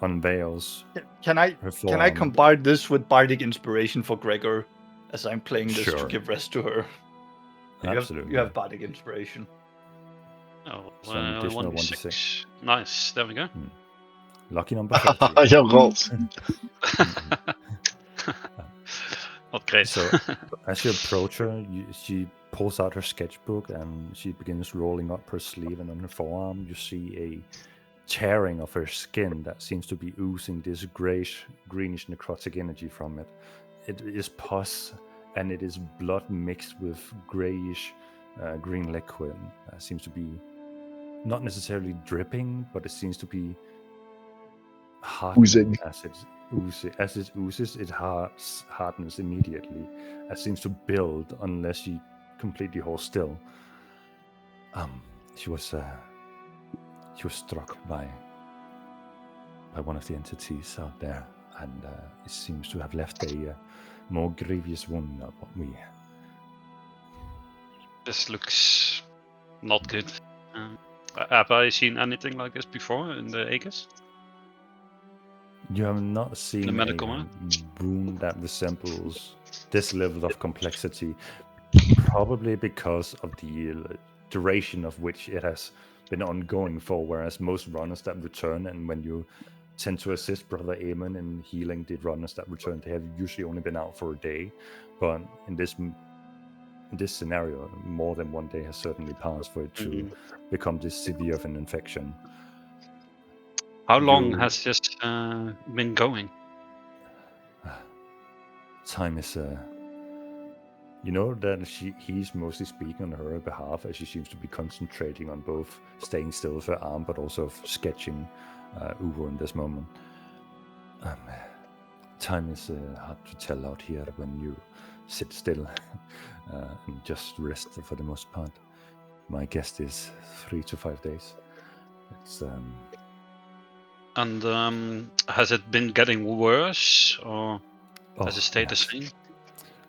unveils Can I her forearm. combine this with bardic inspiration for Gregor as I'm playing this to Sure. give rest to her? Absolutely. You have bardic inspiration. Some additional 1d6. Nice, there we go. Lucky number 30. Your rolls. Not great. So as you approach her, she pulls out her sketchbook and she begins rolling up her sleeve, and on her forearm you see a tearing of her skin that seems to be oozing this greenish necrotic energy from it. It is pus, and it is blood mixed with grayish green liquid. Seems to be not necessarily dripping, but it seems to be hardening. Oozing. As it oozes, it hardens immediately. It seems to build unless she completely holds still. She was struck by one of the entities out there, and it seems to have left a more grievous wound than what we. This looks not good. Have I seen anything like this before in the Aegis? You have not seen The a medical man? wound that resembles this level of complexity, probably because of the duration of which it has been ongoing for, whereas most runners that return, and when you tend to assist Brother Aemon in healing the runners that return, they have usually only been out for a day, but in this scenario, more than one day has certainly passed for it to become this severe of an infection. How long has this been going? Time is you know that he's mostly speaking on her behalf, as she seems to be concentrating on both staying still with her arm but also sketching Uvo in this moment. Time is hard to tell out here when you sit still and just rest for the most part. My guess is 3 to 5 days. It's And has it been getting worse, or has it stayed the same?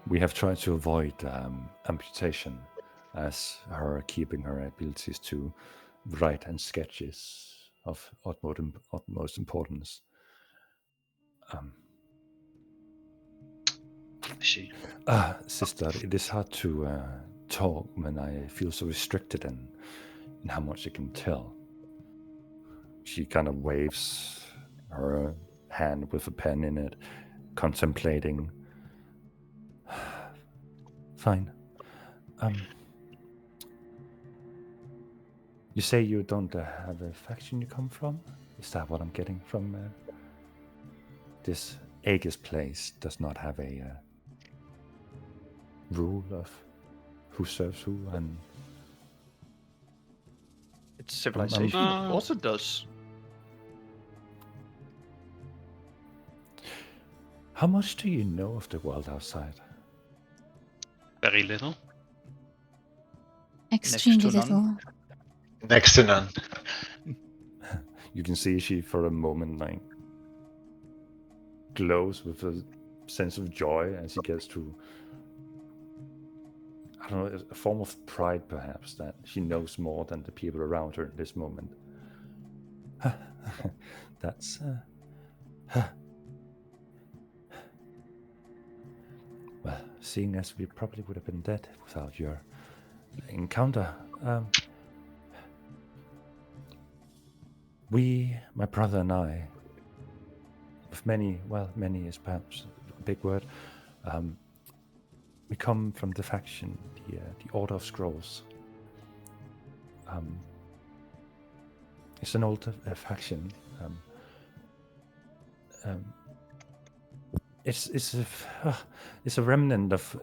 We have tried to avoid amputation, as her keeping her abilities to write and sketches of utmost importance. I see. Sister, it is hard to talk when I feel so restricted in how much I can tell. She kind of waves her hand with a pen in it, contemplating. Fine. You say you don't have a faction you come from? Is that what I'm getting from this Aegis place? Does not have a rule of who serves who, and It's civilization. Of course it does. how much do you know of the world outside? Very little. Extremely to none. little. Next to none. You can see she, for a moment, glows with a sense of joy as she gets to, I don't know, a form of pride, perhaps, that she knows more than the people around her in this moment. That's, well, seeing as we probably would have been dead without your encounter, we, my brother and I, with many is perhaps a big word, we come from the faction, the Order of Scrolls. It's an old faction. It's a remnant of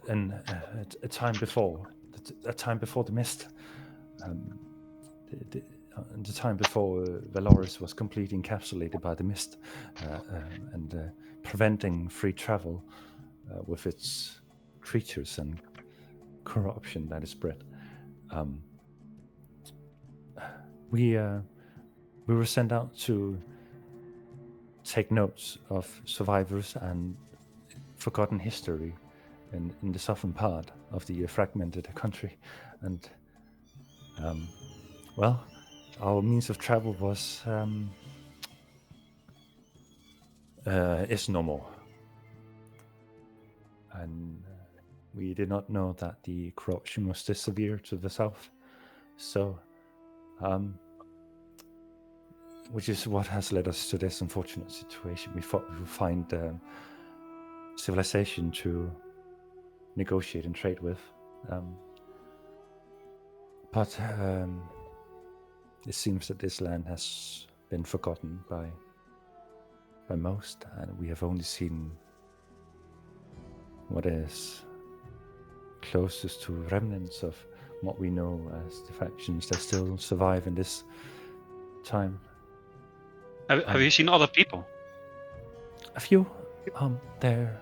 a time before the mist. The time before Valoris was completely encapsulated by the mist and preventing free travel with its creatures and corruption that is spread. We were sent out to take notes of survivors and forgotten history in the southern part of the fragmented country, and well, our means of travel was is no more, and we did not know that the corruption was this severe to the south. So, which is what has led us to this unfortunate situation. We thought we would find civilization to negotiate and trade with, but it seems that this land has been forgotten by most, and we have only seen what is closest to remnants of what we know as the factions that still survive in this time. Have you seen other people? A few. They're...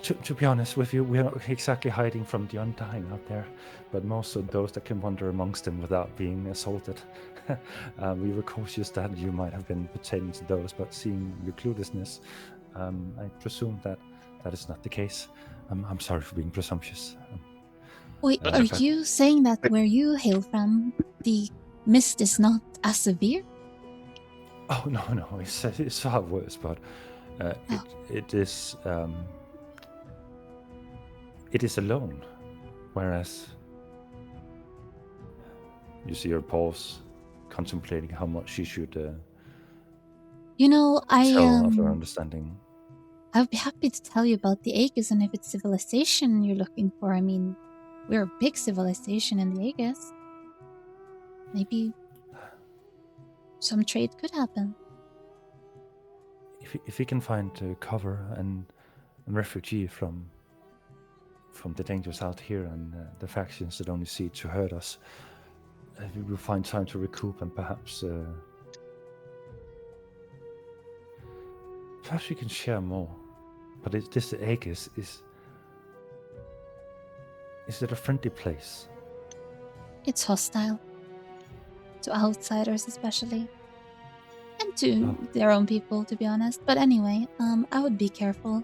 To be honest with you, we are not exactly hiding from the Undying out there, but most of those that can wander amongst them without being assaulted. We were cautious that you might have been pertaining to those, but seeing your cluelessness, I presume that is not the case. I'm sorry for being presumptuous. Wait, are you saying that where you hail from, the mist is not as severe? Oh, no, it's far worse, but it is alone, whereas you see her pause, contemplating how much she should tell of her understanding. I would be happy to tell you about the Aegis, and if it's civilization you're looking for, I mean, we're a big civilization in the Aegis. Maybe some trade could happen. If we can find cover and refugee from the dangers out here and the factions that only seek to hurt us, we will find time to recoup and perhaps we can share more. But this Aegis is it a friendly place? It's hostile. To outsiders especially. And to their own people, to be honest. But anyway, I would be careful.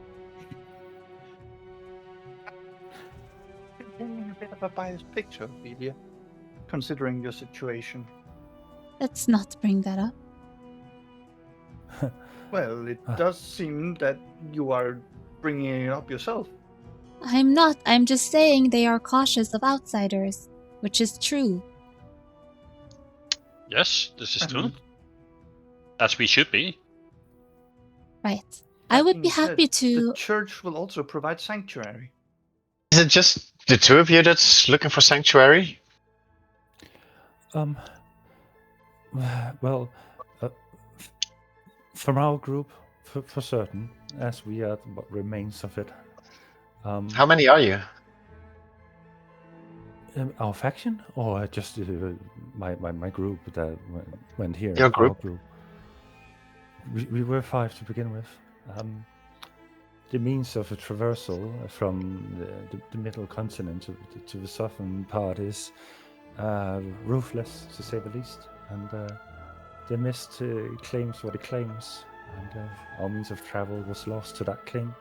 Painting a bit of a biased picture, Ophelia, considering your situation. Let's not bring that up. Well, it does seem that you are bringing it up yourself. I'm not. I'm just saying they are cautious of outsiders, which is true. Yes, this is true. And As we should be. Right. I that would being be said, happy The to. church will also provide sanctuary. Is it just the two of you that's looking for sanctuary? Well, from our group, for certain, as we are what remains of it. How many are you? Our faction, or just my group that went here? Your group? Our group. We were 5 to begin with. The means of a traversal from the middle continent to the southern part is ruthless, to say the least. And the mist claims what it claims, and our means of travel was lost to that claim.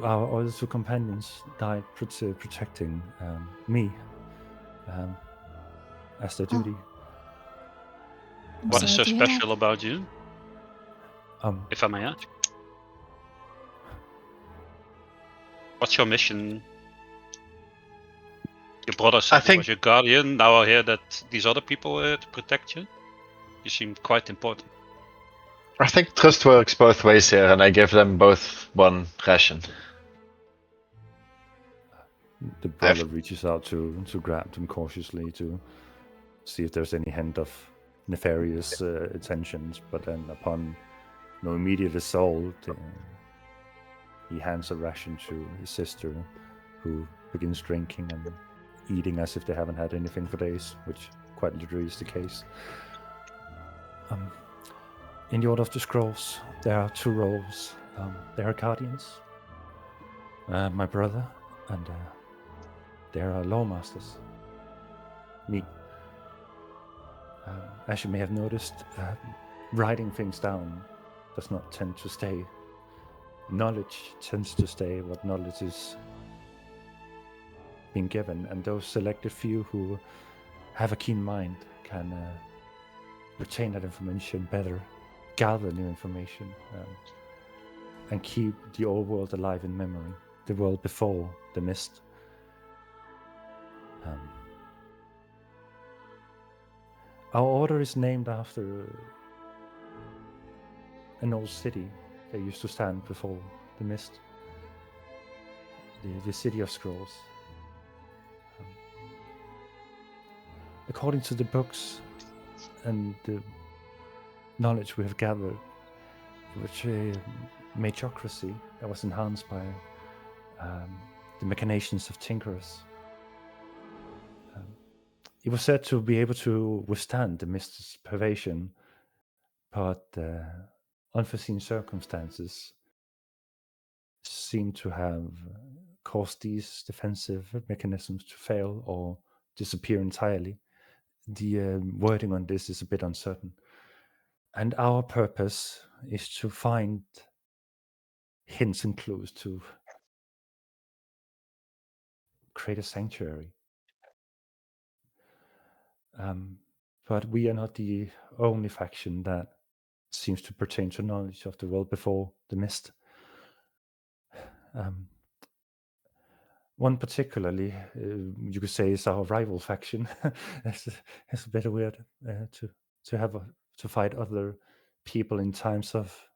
Our other 2 companions died protecting me as their duty. I'm What is so sorry to hear that. special about you, if I may ask? What's your mission? Your brother said he was your guardian. Now I hear that these other people are to protect you. You seem quite important. I think trust works both ways here, and I give them both 1 ration. The brother reaches out to grab them cautiously to see if there's any hint of nefarious intentions, but then upon no immediate assault, he hands a ration to his sister, who begins drinking and eating as if they haven't had anything for days, which quite literally is the case. In the Order of the Scrolls, there are 2 roles. There are guardians, my brother, and there are lawmasters, me. As you may have noticed, writing things down does not tend to stay. Knowledge tends to stay what knowledge is being given, and those selected few who have a keen mind can retain that information better, gather new information, and keep the old world alive in memory, the world before the mist. Our order is named after an old city that used to stand before the mist, the City of Scrolls. According to the books and the knowledge we have gathered, which a magocracy that was enhanced by the machinations of tinkerers. It was said to be able to withstand the mist's pervasion, but unforeseen circumstances seem to have caused these defensive mechanisms to fail or disappear entirely. The wording on this is a bit uncertain. And our purpose is to find hints and clues to create a sanctuary. But we are not the only faction that seems to pertain to knowledge of the world before the mist. One particularly, you could say, is our rival faction. It's a bit weird to fight other people in times of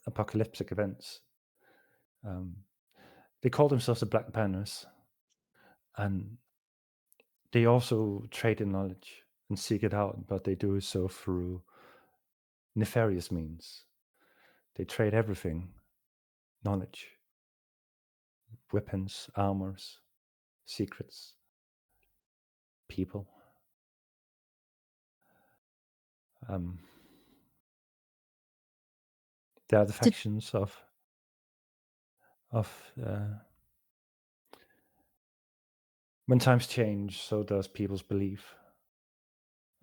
apocalyptic events. They call themselves the Black Banners, and they also trade in knowledge and seek it out, but they do so through nefarious means. They trade everything: knowledge, weapons, armors, secrets, people. They are the factions of when times change, so does people's belief.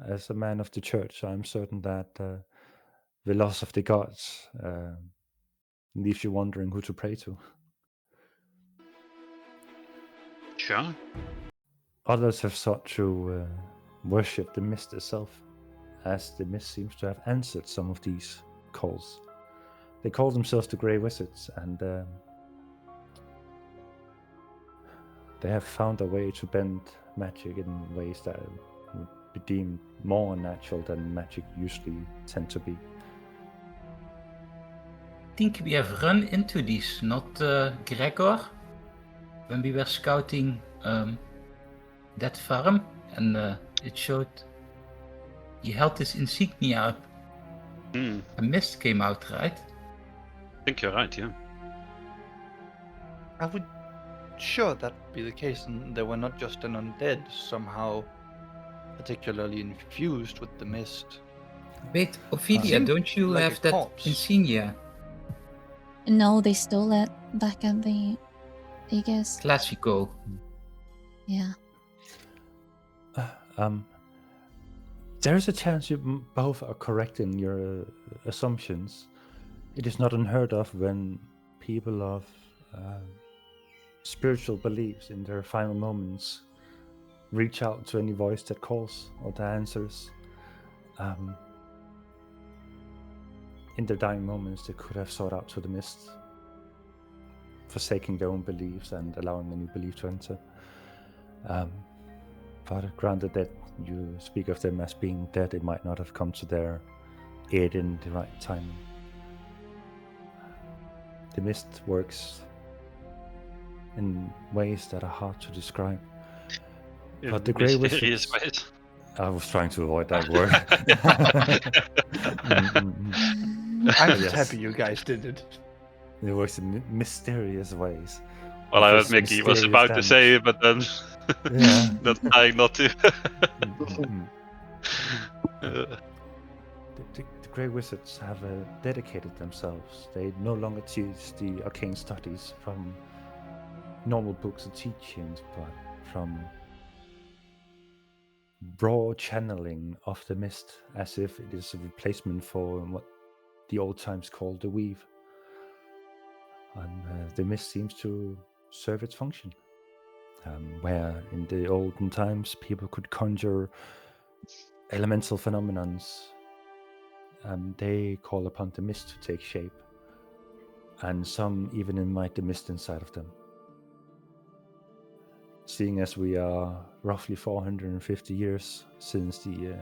As a man of the church, I'm certain that the loss of the gods leaves you wondering who to pray to. Sure. Others have sought to worship the mist itself, as the mist seems to have answered some of these calls. They call themselves the Grey Wizards, and they have found a way to bend magic in ways that would be deemed more unnatural than magic usually tend to be. I think we have run into this, not Gregor, when we were scouting that farm, and it showed he held his insignia up. A mist came out, right? I think you're right, yeah. I would sure that be the case, and they were not just an undead, somehow particularly infused with the mist. Wait, Ophelia, Seemed don't you like a have that corpse. insignia? No, they stole it back at the Aegis. Classico. Yeah. There is a chance you both are correct in your assumptions. It is not unheard of when people of spiritual beliefs in their final moments reach out to any voice that calls or that answers. In their dying moments, they could have sought out to the mist, forsaking their own beliefs and allowing a new belief to enter. But granted that you speak of them as being dead, it might not have come to their aid in the right time. The mist works in ways that are hard to describe. But the Grey Mysterious Wizards... ways. I was trying to avoid that word. I'm just Yes. happy you guys did it. It works in mysterious ways. Well, I Offers admit he was mysterious about to say it, but then Yeah. not trying not to. The Grey Wizards have dedicated themselves. They no longer teach the arcane studies from normal books and teachings, but from raw channeling of the mist, as if it is a replacement for what the old times called the weave. And the mist seems to serve its function. Where in the olden times people could conjure elemental phenomenons, they call upon the mist to take shape, and some even invite the mist inside of them. Seeing as we are roughly 450 years since the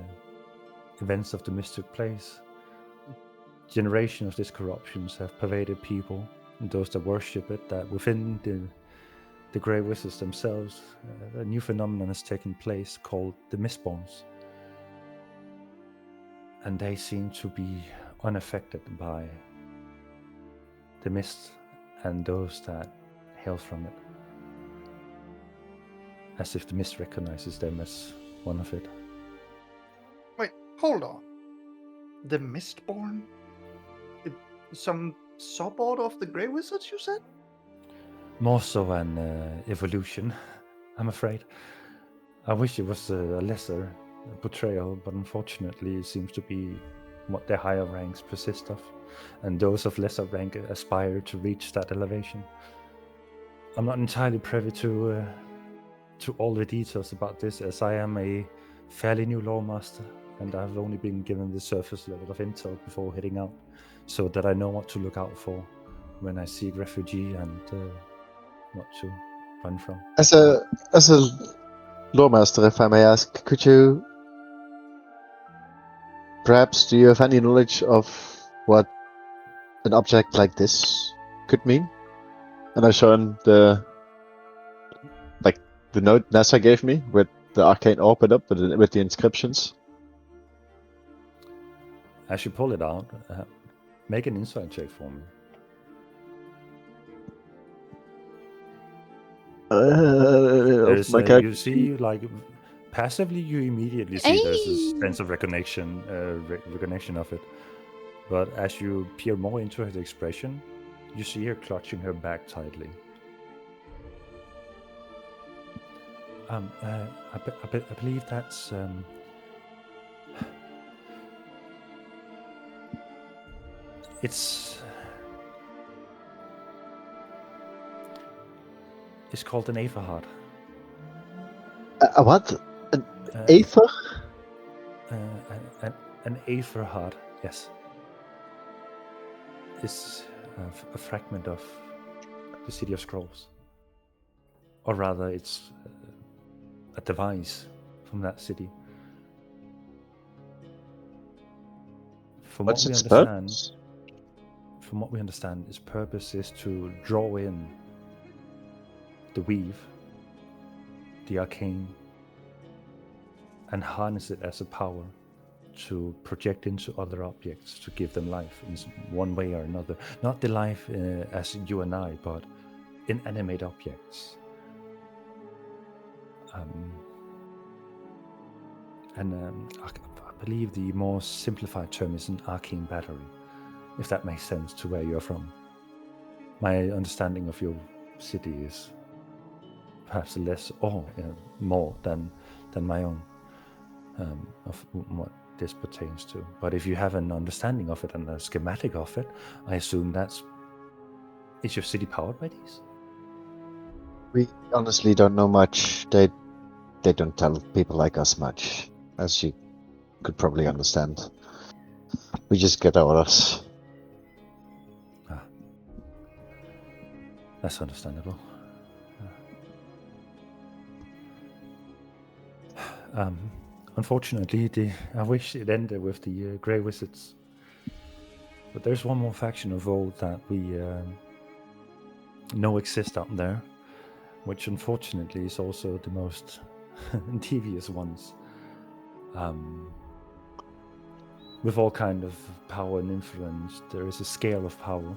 events of the mist took place, generations of these corruptions have pervaded people, and those that worship it, that within the Grey Wizards themselves, a new phenomenon has taken place called the Mistborns. And they seem to be unaffected by the mist and those that hail from it, as if the mist recognizes them as one of it. Wait, hold on. The Mistborn? Some suborder of the Grey Wizards, you said? More so an evolution, I'm afraid. I wish it was a lesser portrayal, but unfortunately it seems to be what their higher ranks persist of, and those of lesser rank aspire to reach that elevation. I'm not entirely privy to all the details about this, as I am a fairly new lore master, and I've only been given the surface level of intel before heading out, so that I know what to look out for when I seek refugee and what to run from. As a lore master, if I may ask, could you perhaps, do you have any knowledge of what an object like this could mean? And I shown the note Nessa gave me with the arcane open up with the inscriptions. As you pull it out, make an insight check for me. There's you see, like, passively you immediately see there's a sense of recognition of it, but as you peer more into her expression, you see her clutching her bag tightly. I believe that's it's called an Aetherheart. A what? An Aether? An Aetherheart, yes. It's a fragment of the City of Scrolls. or rather, it's a device from that city. From What's what we its understand, purpose? its purpose is to draw in the weave, the arcane, and harness it as a power to project into other objects to give them life in one way or another. Not the life as you and I, but inanimate objects. I believe the more simplified term is an arcane battery, if that makes sense to where you're from. My understanding of your city is perhaps less or more than my own of what this pertains to. But if you have an understanding of it and a schematic of it, I assume is your city powered by these? We honestly don't know much. They don't tell people like us much, as you could probably understand. We just get orders. That's understandable. Unfortunately, I wish it ended with the Grey Wizards. But there's one more faction of old that we know exists up there, which unfortunately is also the most devious ones. With all kind of power and influence, there is a scale of power,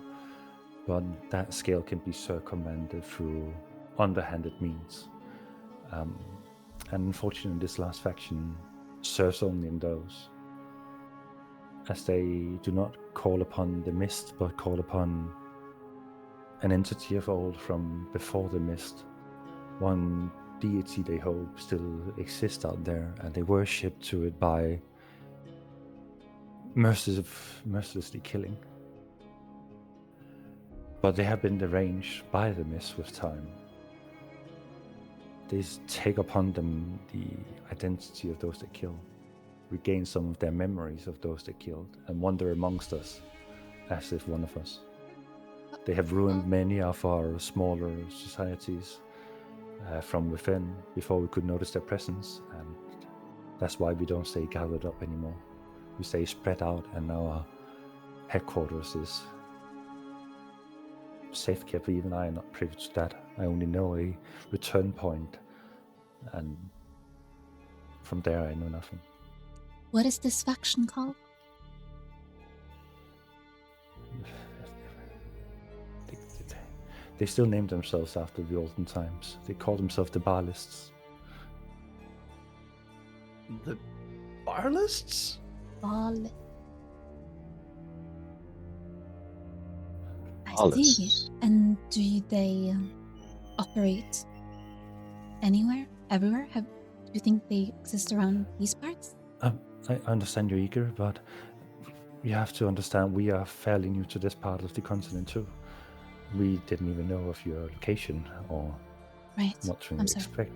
but that scale can be circumvented through underhanded means. And unfortunately, this last faction serves only in those, as they do not call upon the mist, but call upon an entity of old from before the mist, one deity they hope still exists out there, and they worship to it by mercilessly killing. But they have been deranged by the mist with time. They take upon them the identity of those they kill, regain some of their memories of those they killed, and wander amongst us as if one of us. They have ruined many of our smaller societies from within before we could notice their presence, and that's why we don't stay gathered up anymore. We stay spread out, and our headquarters is safe kept. Even I am not privy to that. I only know a return point, and from there I know nothing. What is this faction called? They still name themselves after the olden times. They call themselves the Barlists. The Barlists? Ball. I see. Barlists. And do they operate anywhere, everywhere? Do you think they exist around these parts? I understand you're eager, but you have to understand we are fairly new to this part of the continent too. We didn't even know of your location or what to expect.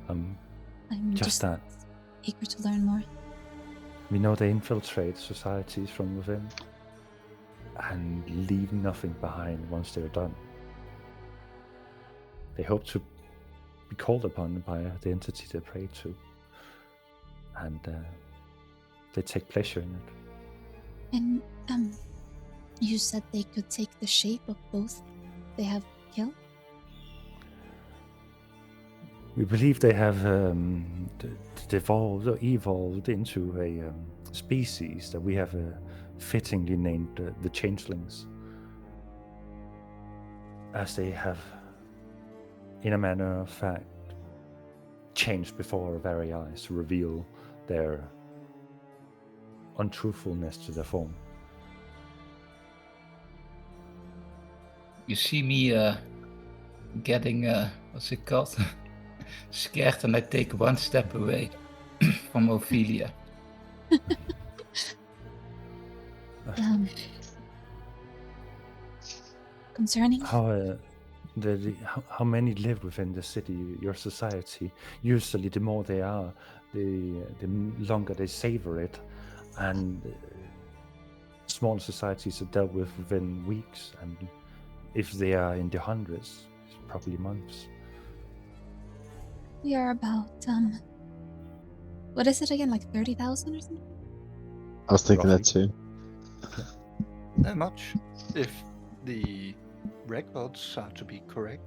I'm just that. Eager to learn more. We know they infiltrate societies from within and leave nothing behind once they're done. They hope to be called upon by the entity they pray to, and they take pleasure in it. And you said they could take the shape of both they have killed? We believe they have evolved into a species that we have fittingly named the Changelings, as they have, in a manner of fact, changed before our very eyes to reveal their untruthfulness to their form. You see me getting, what's it called? Scared, and I take one step away from Ophelia. Concerning how many live within the city, your society? Usually, the more they are, the longer they savor it, and small societies are dealt with within weeks, and if they are in the hundreds, probably months. We are about what is it again? Like 30,000 or something? I was thinking that Roughly. too. Not much, if the records are to be correct.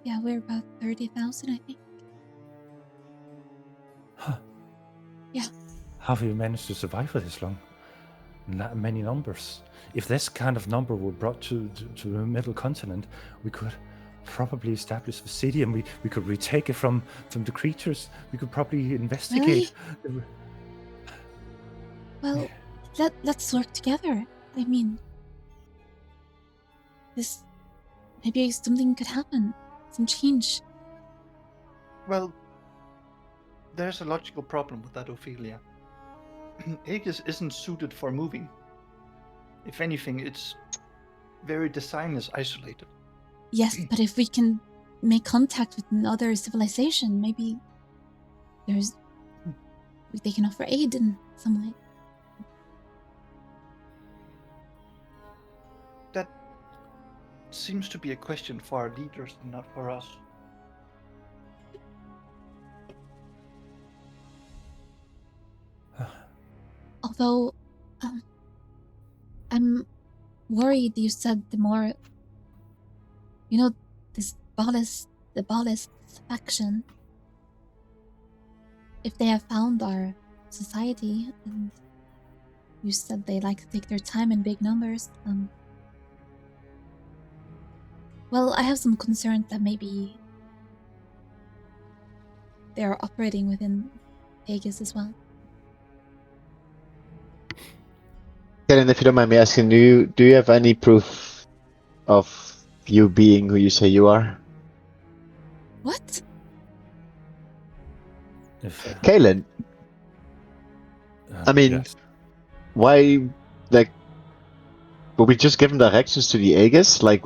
Yeah, we're about 30,000, I think. Huh. Yeah. How have you managed to survive for this long? That many numbers. If this kind of number were brought to the middle continent, we could probably establish a city, and we could retake it from the creatures. We could probably investigate. Well, let's work together. I mean, maybe something could happen. Some change. Well, there's a logical problem with that, Ophelia. Aegis isn't suited for moving. If anything, its very design is isolated. Yes, but if we can make contact with another civilization, maybe they can offer aid in some way. That seems to be a question for our leaders and not for us. Although, I'm worried you said the more... You know, the Ballast faction, if they have found our society, and you said they like to take their time in big numbers, well, I have some concerns that maybe they are operating within Aegis as well. Karen, if you don't mind me asking, do you have any proof of you being who you say you are? What? Kaelin, I mean, yes. why, like, would we just give them directions to the Aegis? Like,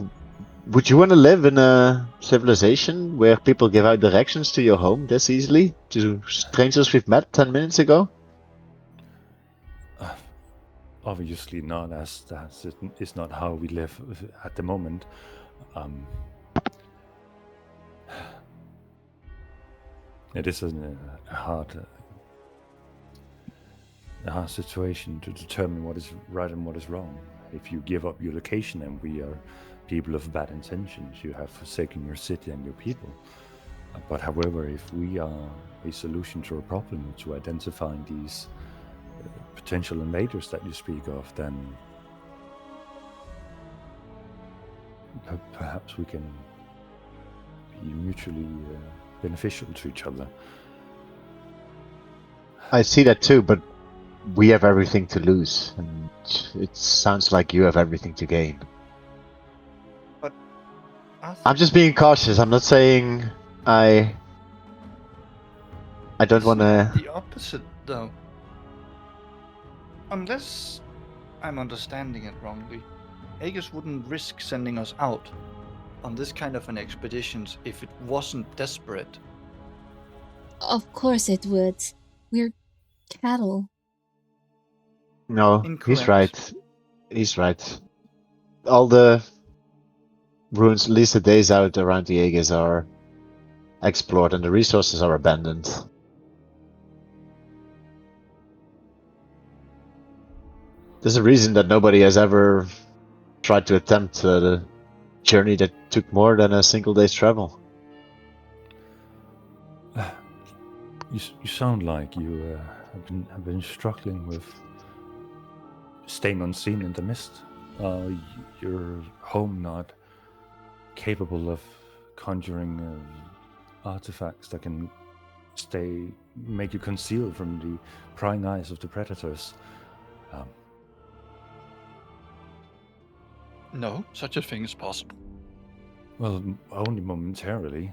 would you want to live in a civilization where people give out directions to your home this easily? To strangers we've met 10 minutes ago? Obviously not, as that is not how we live at the moment. It is a hard situation to determine what is right and what is wrong. If you give up your location and we are people of bad intentions, you have forsaken your city and your people. But however, if we are a solution to a problem, to identifying these potential invaders that you speak of, then perhaps we can be mutually beneficial to each other. I see that too, but we have everything to lose, and it sounds like you have everything to gain. But I'm just being cautious. I'm not saying I don't want to... The opposite, though. Unless I'm understanding it wrongly, Aegis wouldn't risk sending us out on this kind of an expedition if it wasn't desperate. Of course it would. We're cattle. No, he's Incorrect. right. He's right. All the ruins, at least the days out around the Aegis, are explored and the resources are abandoned. There's a reason that nobody has ever tried to attempt the journey that took more than a single day's travel. You sound like you have been struggling with staying unseen in the mist. Your home not capable of conjuring artifacts that can make you concealed from the prying eyes of the predators. No, such a thing is possible. Well, only momentarily.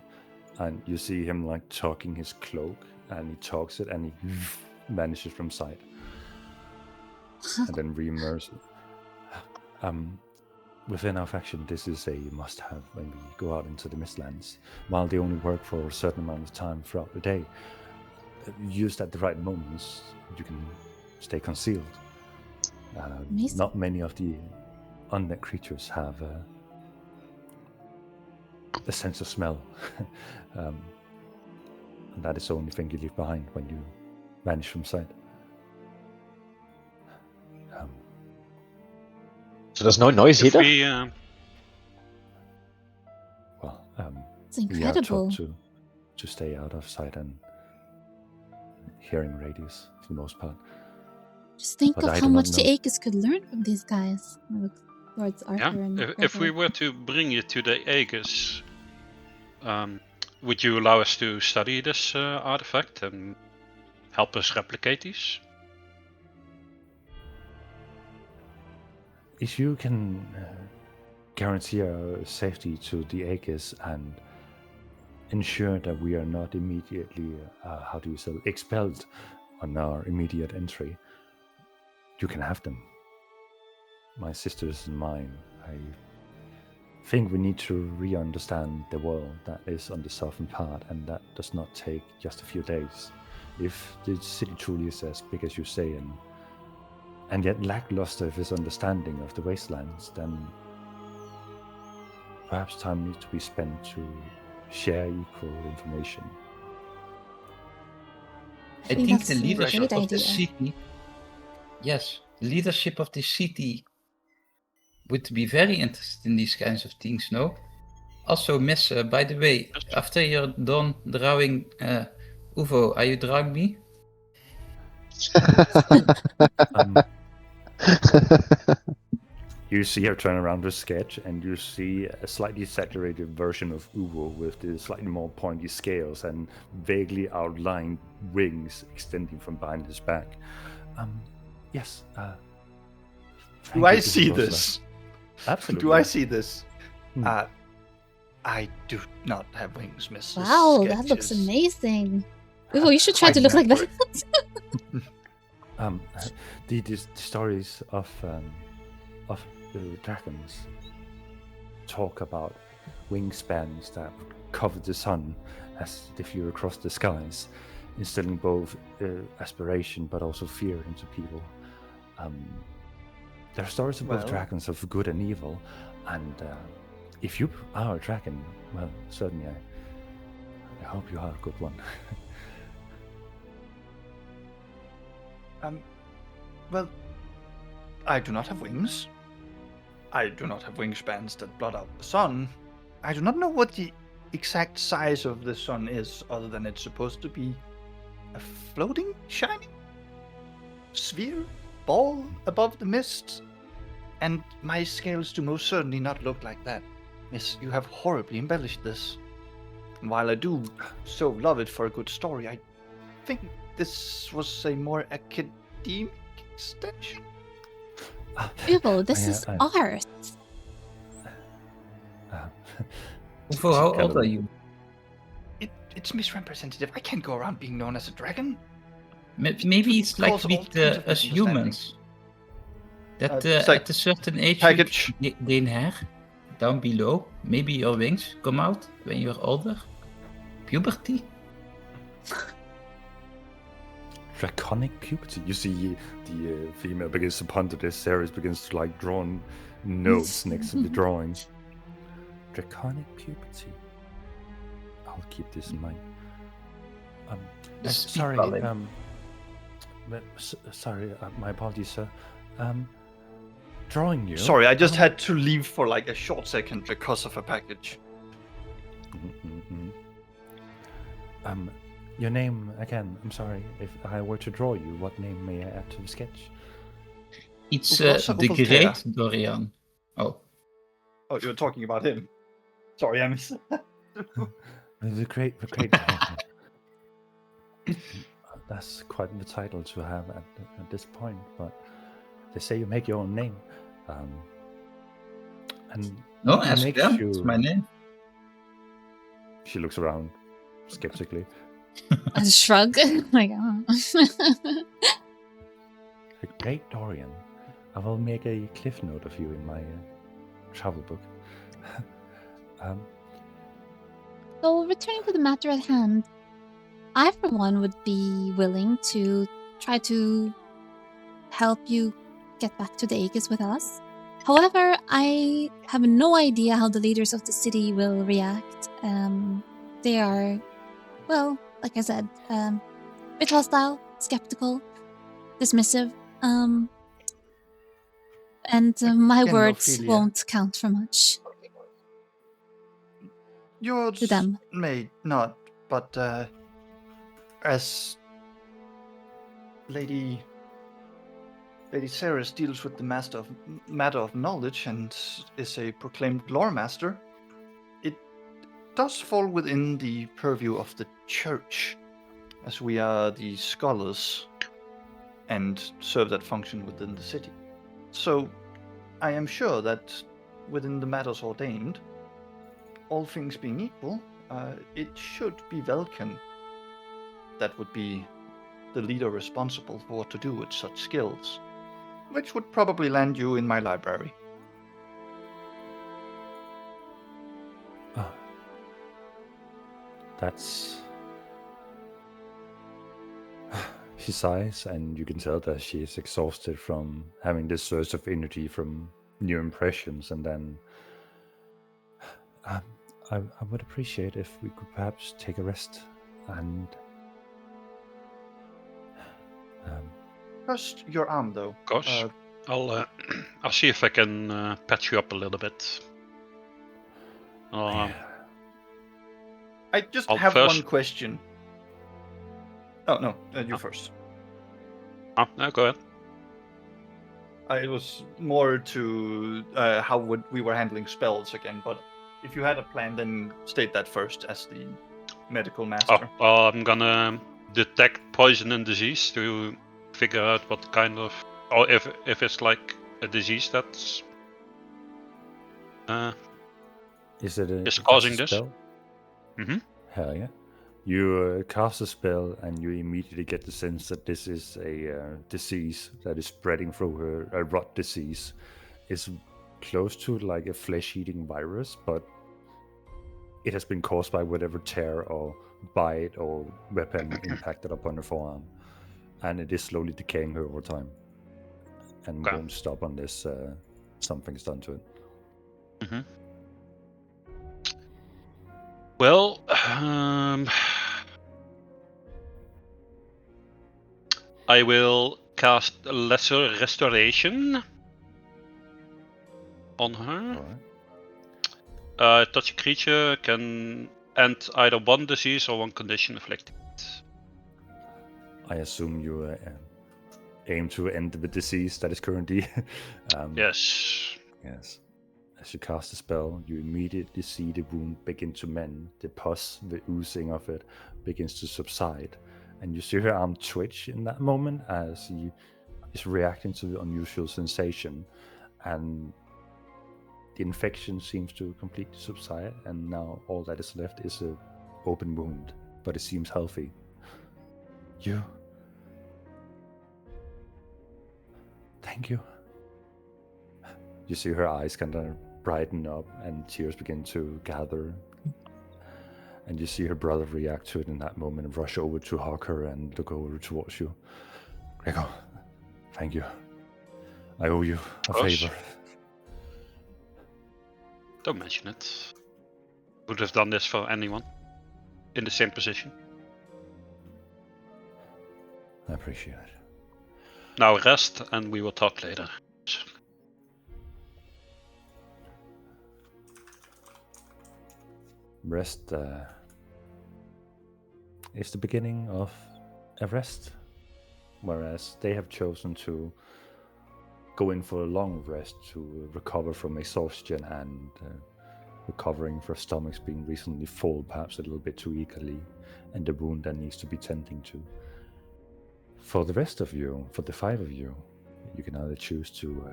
And you see him like talking his cloak, and he talks it, and he vanishes from sight. And then reemerges. Within our faction, this is a must-have when we go out into the Mistlands. While they only work for a certain amount of time throughout the day, used at the right moments, you can stay concealed. Not many of the undead creatures have the sense of smell. And that is the only thing you leave behind when you vanish from sight. So there's no noise If either? we, It's we are incredible. taught to stay out of sight and hearing radius for the most part. Just think But of I how do not much the know. Aegis could learn from these guys. I look towards Arthur yeah, and if we Gregor. were to bring you to the Aegis, would you allow us to study this artifact and help us replicate these? If you can guarantee our safety to the Aegis and ensure that we are not immediately, expelled on our immediate entry, you can have them. My sisters and mine, I think we need to re-understand the world that is on the southern part, and that does not take just a few days. If the city truly is as big as you say, and yet lackluster of his understanding of the wastelands, then perhaps time needs to be spent to share equal information. I think think that's the a leadership great of the idea. city, yes, the leadership of the city would be very interested in these kinds of things, no? Also, Miss, by the way, after you're done drawing Uvo, are you drawing me? You see her turn around the sketch, and you see a slightly saturated version of Uvo with the slightly more pointy scales and vaguely outlined wings extending from behind his back. Yes. Do I see this? Absolutely. Do I see this? Hmm. I do not have wings, Mrs. Wow, that looks Sketches. amazing. Ooh, you should try I to look like never- that. The stories of dragons talk about wingspans that cover the sun as they flew across the skies, instilling both aspiration but also fear into people. There are stories of both Well- dragons of good and evil, and if you are a dragon, well, certainly I hope you are a good one. Well, I do not have wings. I do not have wingspans that blot out the sun. I do not know what the exact size of the sun is, other than it's supposed to be a floating, shining sphere, ball above the mist. And my scales do most certainly not look like that. Miss, you have horribly embellished this. And while I do so love it for a good story, I think this was a more academic extension. Uvo, this is I- art. Uvo, how old are you? It's misrepresentative. I can't go around being known as a dragon. Maybe it's like Cause all with kinds of us humans. That It's like at a certain age package. you gain hair down below. Maybe your wings come out when you're older. Puberty. Draconic puberty. You see the female begins to ponder this. Sarah begins to draw notes next to the drawings. Draconic puberty. I'll keep this in mind. The Sorry. speed Sorry. My apologies, sir. Drawing you. Sorry, I just had to leave for like a short second because of a package. Your name again. I'm sorry. If I were to draw you, what name may I add to the sketch? It's Uvo the Volterra. Great Dorian. Oh, Oh, you're talking about him. Sorry, I missed. The great. That's quite the title to have at this point, but they say you make your own name. And no, to ask make them. sure- It's my name. She looks around skeptically. A shrug. Like, oh. The Great Dorian. I will make a cliff note of you in my travel book. So, returning to the matter at hand, I, for one, would be willing to try to help you get back to the Aegis with us. However, I have no idea how the leaders of the city will react. They are, well, like I said, a bit hostile, skeptical, dismissive. And my Again, words Ophelia. won't count for much Yours to them. may not, but as Lady Ceres deals with the matter of knowledge and is a proclaimed lore master, it does fall within the purview of the church, as we are the scholars and serve that function within the city. So I am sure that within the matters ordained, all things being equal, it should be Velkin that would be the leader responsible for what to do with such skills, which would probably land you in my library. That's... She sighs, and you can tell that she is exhausted from having this surge of energy from new impressions, and then I would appreciate if we could perhaps take a rest and First, your arm, though. Of course. I'll see if I can patch you up a little bit. I just I'll have first- one question. Oh, no, you first. No, go ahead. It was more to how we were handling spells again, but if you had a plan, then state that first as the medical master. I'm gonna detect poison and disease to figure out what kind of, or if it's like a disease that's is it is that's causing a this? spell? Mm-hmm. Hell yeah. You cast a spell, and you immediately get the sense that this is a disease that is spreading through her. A rot disease is close to like a flesh-eating virus, but it has been caused by whatever tear or bite or weapon impacted upon her forearm, and it is slowly decaying her over time, and Okay. won't stop unless something's done to it. Mm-hmm. Well, I will cast Lesser Restoration on her. All right. Touch a creature can end either one disease or one condition afflicted. I assume you aim to end the disease that is currently. Yes. Yes. As you cast the spell, you immediately see the wound begin to mend. The pus, the oozing of it, begins to subside. And you see her arm twitch in that moment as he is reacting to the unusual sensation. And the infection seems to completely subside. And now all that is left is an open wound. But it seems healthy. Thank you. You see her eyes kind of brighten up and tears begin to gather. And you see her brother react to it in that moment and rush over to hug her and look over towards you. Gregor, thank you. I owe you a course. favor. Don't mention it. Would have done this for anyone in the same position. I appreciate it. Now rest, and we will talk later. Rest is the beginning of a rest, whereas they have chosen to go in for a long rest to recover from exhaustion and recovering from stomachs being recently full, perhaps a little bit too eagerly, and the wound that needs to be tending to. For the rest of you, for the 5 of you, you can either choose to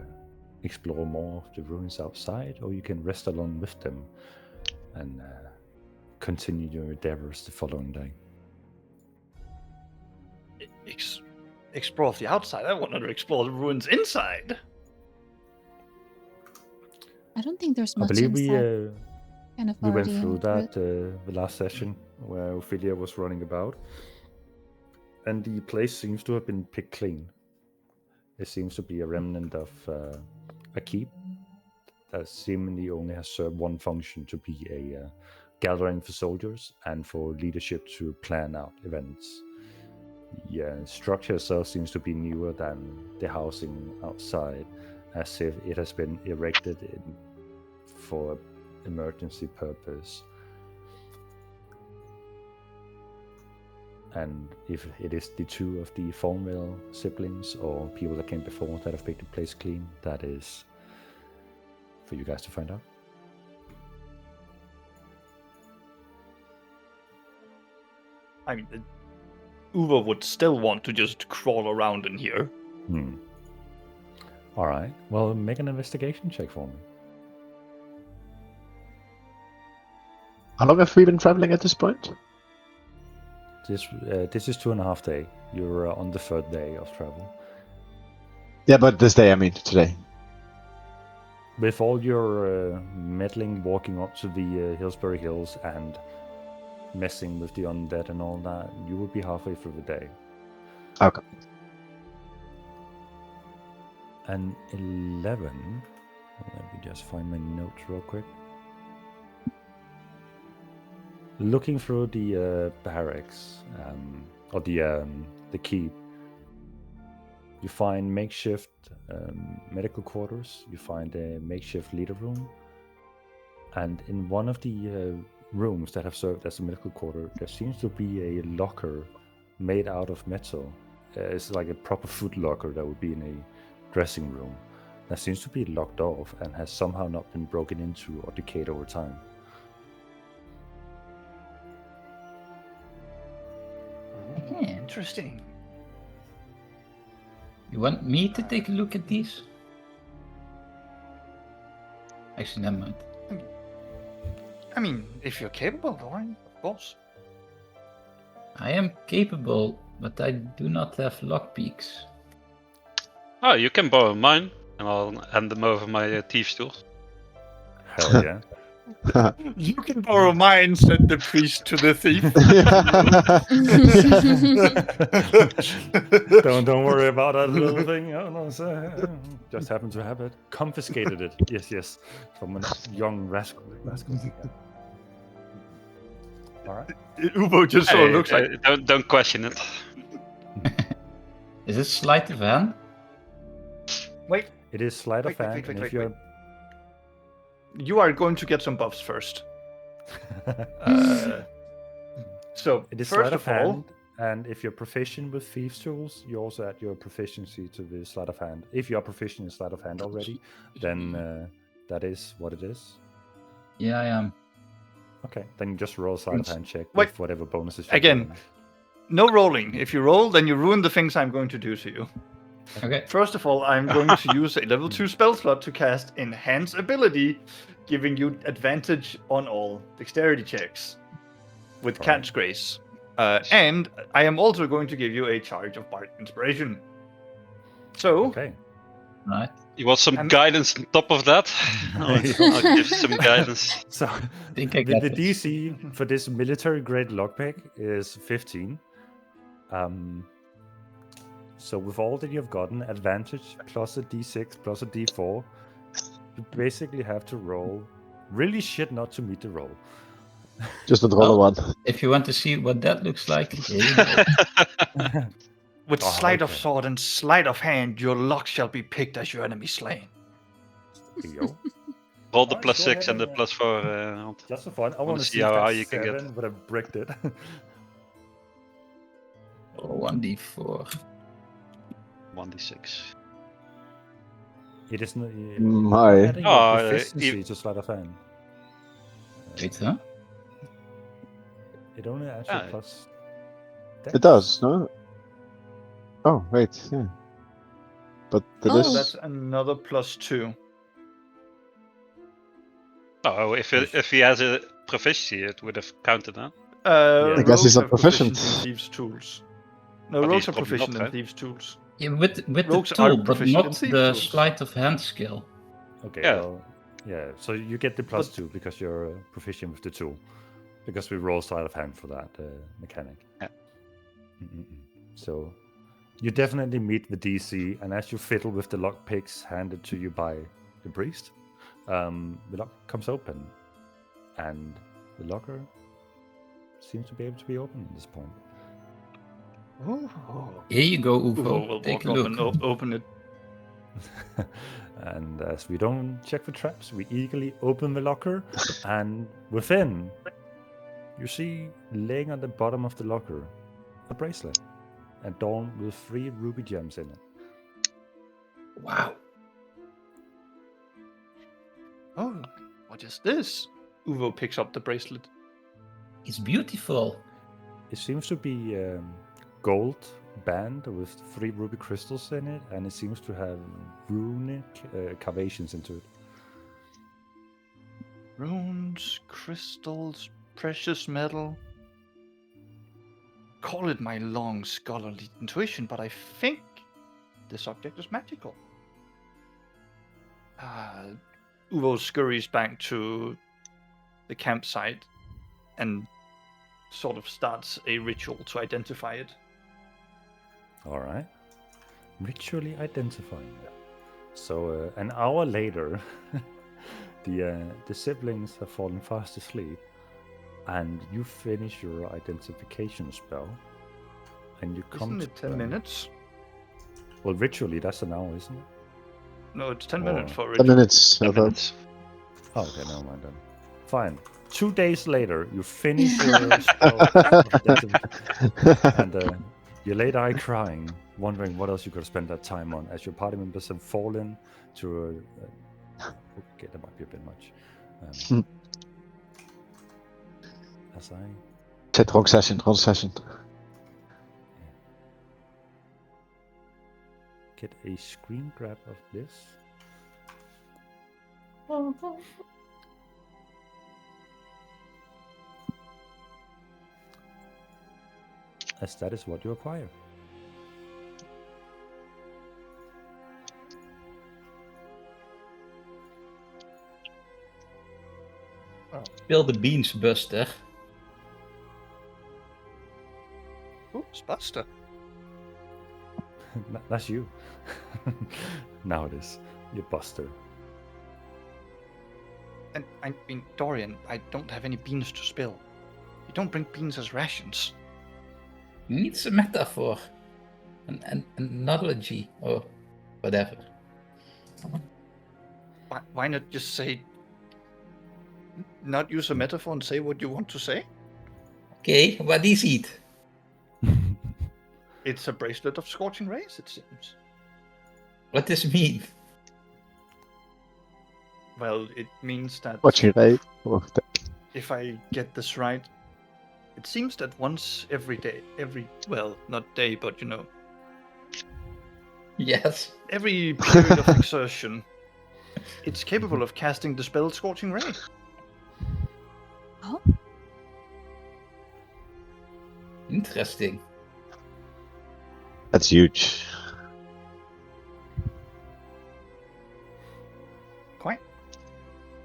explore more of the ruins outside, or you can rest along with them and continue your endeavors the following day. Explore the outside. I wanted to explore the ruins inside. I don't think there's I much believe inside. we went already through into that it. the last session where Ophelia was running about, and the place seems to have been picked clean. It seems to be a remnant of a keep that seemingly only has served one function, to be a gathering for soldiers and for leadership to plan out events. The structure itself seems to be newer than the housing outside, as if it has been erected for emergency purpose. And if it is the two of the Thornvale siblings or people that came before that have made the place clean, that is for you guys to find out. I mean, Uwe would still want to just crawl around in here. All right. Well, make an investigation check for me. How long have we been traveling at this point? This is 2.5 days. You're on the 3rd day of travel. Yeah, but this day, I mean today. With all your meddling, walking up to the Hillsbury Hills and messing with the undead and all that, you would be halfway through the day. Okay. And 11. Let me just find my notes real quick. Looking through the barracks or the keep, you find makeshift medical quarters. You find a makeshift leader room, and in one of the rooms that have served as a medical quarter, there seems to be a locker made out of metal. It's like a proper foot locker that would be in a dressing room. That seems to be locked off and has somehow not been broken into or decayed over time. Interesting. You want me to take a look at these? Actually, never mind. I mean, if you're capable, Lauren, of course. I am capable, but I do not have lockpicks. Oh, you can borrow mine, and I'll hand them over my thieves' tools. Hell yeah. You can borrow mine, said the priest to the thief. Don't worry about that little thing. Oh, no, just happened to have it. Confiscated it. Yes. From a young rascal. All right. Ubo just sort of looks like... Don't question it. Is it sleight of hand? Wait, It is sleight of hand. wait, and if wait, you're... you are going to get some buffs first. So, It is first sleight of of all, hand, and if you're proficient with thieves' tools, you also add your proficiency to the sleight of hand. If you are proficient in sleight of hand already, then that is what it is. Yeah, I am. Okay, then you just roll a sleight of hand check Wait. with whatever bonuses you Again. No rolling. If you roll, then you ruin the things I'm going to do to you. Okay. First of all, I'm going to use a level 2 spell slot to cast Enhance Ability, giving you advantage on all dexterity checks with Cat's Grace. And I am also going to give you a charge of Bardic Inspiration. So, Okay. Right. You want some And- guidance on top of that? I'll give some guidance. So I think I the got it. DC for this military grade lockpick is 15. So with all that you've gotten, advantage plus a D6 plus a D4, you basically have to roll really shit not to meet the roll. Just don't roll a Oh. one. If you want to see what that looks like, here you go. with Oh, Sleight of okay. Sword and Sleight of Hand, your luck shall be picked as your enemy slain. Here you go. Roll the Nice, plus go 6 ahead and the and, plus 4. Just for fun, I Wanna want to see see if how that high you can get. 7 would have bricked it. Oh, 1d4. 1d6. It is not. Hi. Adding Oh, your proficiency to sleight of hand. Wait, huh? It only adds your Ah. plus. It does, no? Oh, wait, yeah. But that Oh. is... That's another plus 2. Oh, if he has a proficiency, it would have counted, huh? I guess he's rogues not have proficient. proficiency in thieves' tools. No, But rogues he's are probably proficient not, in right? thieves' tools. Yeah, with the Rogues are tool, but proficient in not thieves' the tools. sleight of hand skill. Okay, Yeah. well, yeah. So you get the plus But- 2 because you're proficient with the tool. Because we roll sleight of hand for that mechanic. Yeah. Mm-mm-mm. So you definitely meet the DC, and as you fiddle with the lockpicks handed to you by the priest, the lock comes open, and the locker seems to be able to be opened at this point. Here you go, Uvo Uvo. will Take walk a up look. and open it. And as we don't check for traps, we eagerly open the locker, and within, you see laying at the bottom of the locker a bracelet adorned with 3 ruby gems in it. Wow. Oh, what is this? Uvo picks up the bracelet. It's beautiful. It seems to be gold band with 3 ruby crystals in it, and it seems to have runic carvations into it. Runes, crystals, precious metal. Call it my long scholarly intuition, but I think this object is magical. Uvo scurries back to the campsite and sort of starts a ritual to identify it. All right. Ritually identifying it. So an hour later, the siblings have fallen fast asleep, and you finish your identification spell, and you come Isn't it to 10 minutes? Well, ritually, that's an hour, isn't it? No, it's 10 Oh. minutes for a 10 ritual. minutes. I 10 thought. minutes. Oh, okay, never mind then. Fine. 2 days later, you finish your spell of identification, and you lay there crying, wondering what else you could spend that time on, as your party members have fallen to okay, that might be a bit much. As I Shit, wrong session. get a screen grab of this. As that is what you acquire. Spill the beans, Buster. Oops, Buster. That's you. Now it is. You're Buster. And I mean, Dorian, I don't have any beans to spill. You don't bring beans as rations. Needs a metaphor. An analogy or whatever. Why not just say... Not use a metaphor and say what you want to say? Okay, what is it? It's a bracelet of scorching rays, it seems. What does it mean? Well, it means that What you right? if I get this right, it seems that once every day, well, not day, but you know, Yes. every period of exertion, it's capable of casting the spell Scorching Ray. Oh, Interesting. That's huge. Quite.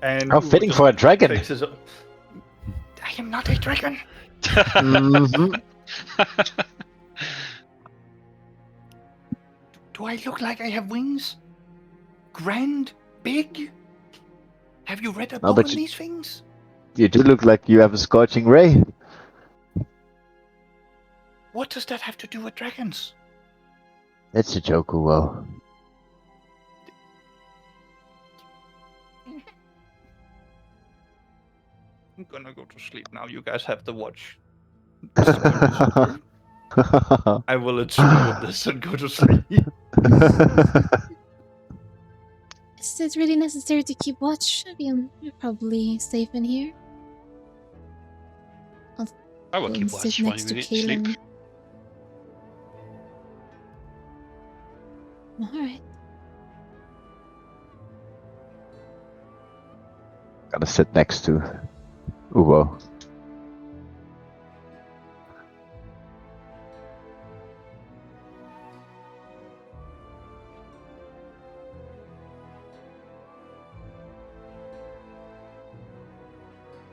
And How Uvo fitting just for a dragon. fixes up. I am not a dragon. Mhm. Do I look like I have wings? Grand? Big? Have you read up No, on but you- these things? You do look like you have a scorching ray. What does that have to do with dragons? It's a joke, Uwo. I'm gonna go to sleep now. You guys have to watch. I will attune with this and go to sleep. is it really necessary to keep watch? I mean, you're probably safe in here. I will Go keep and watch sit while next you to sleep. Kaelin. Alright. Gotta sit next to Uwo.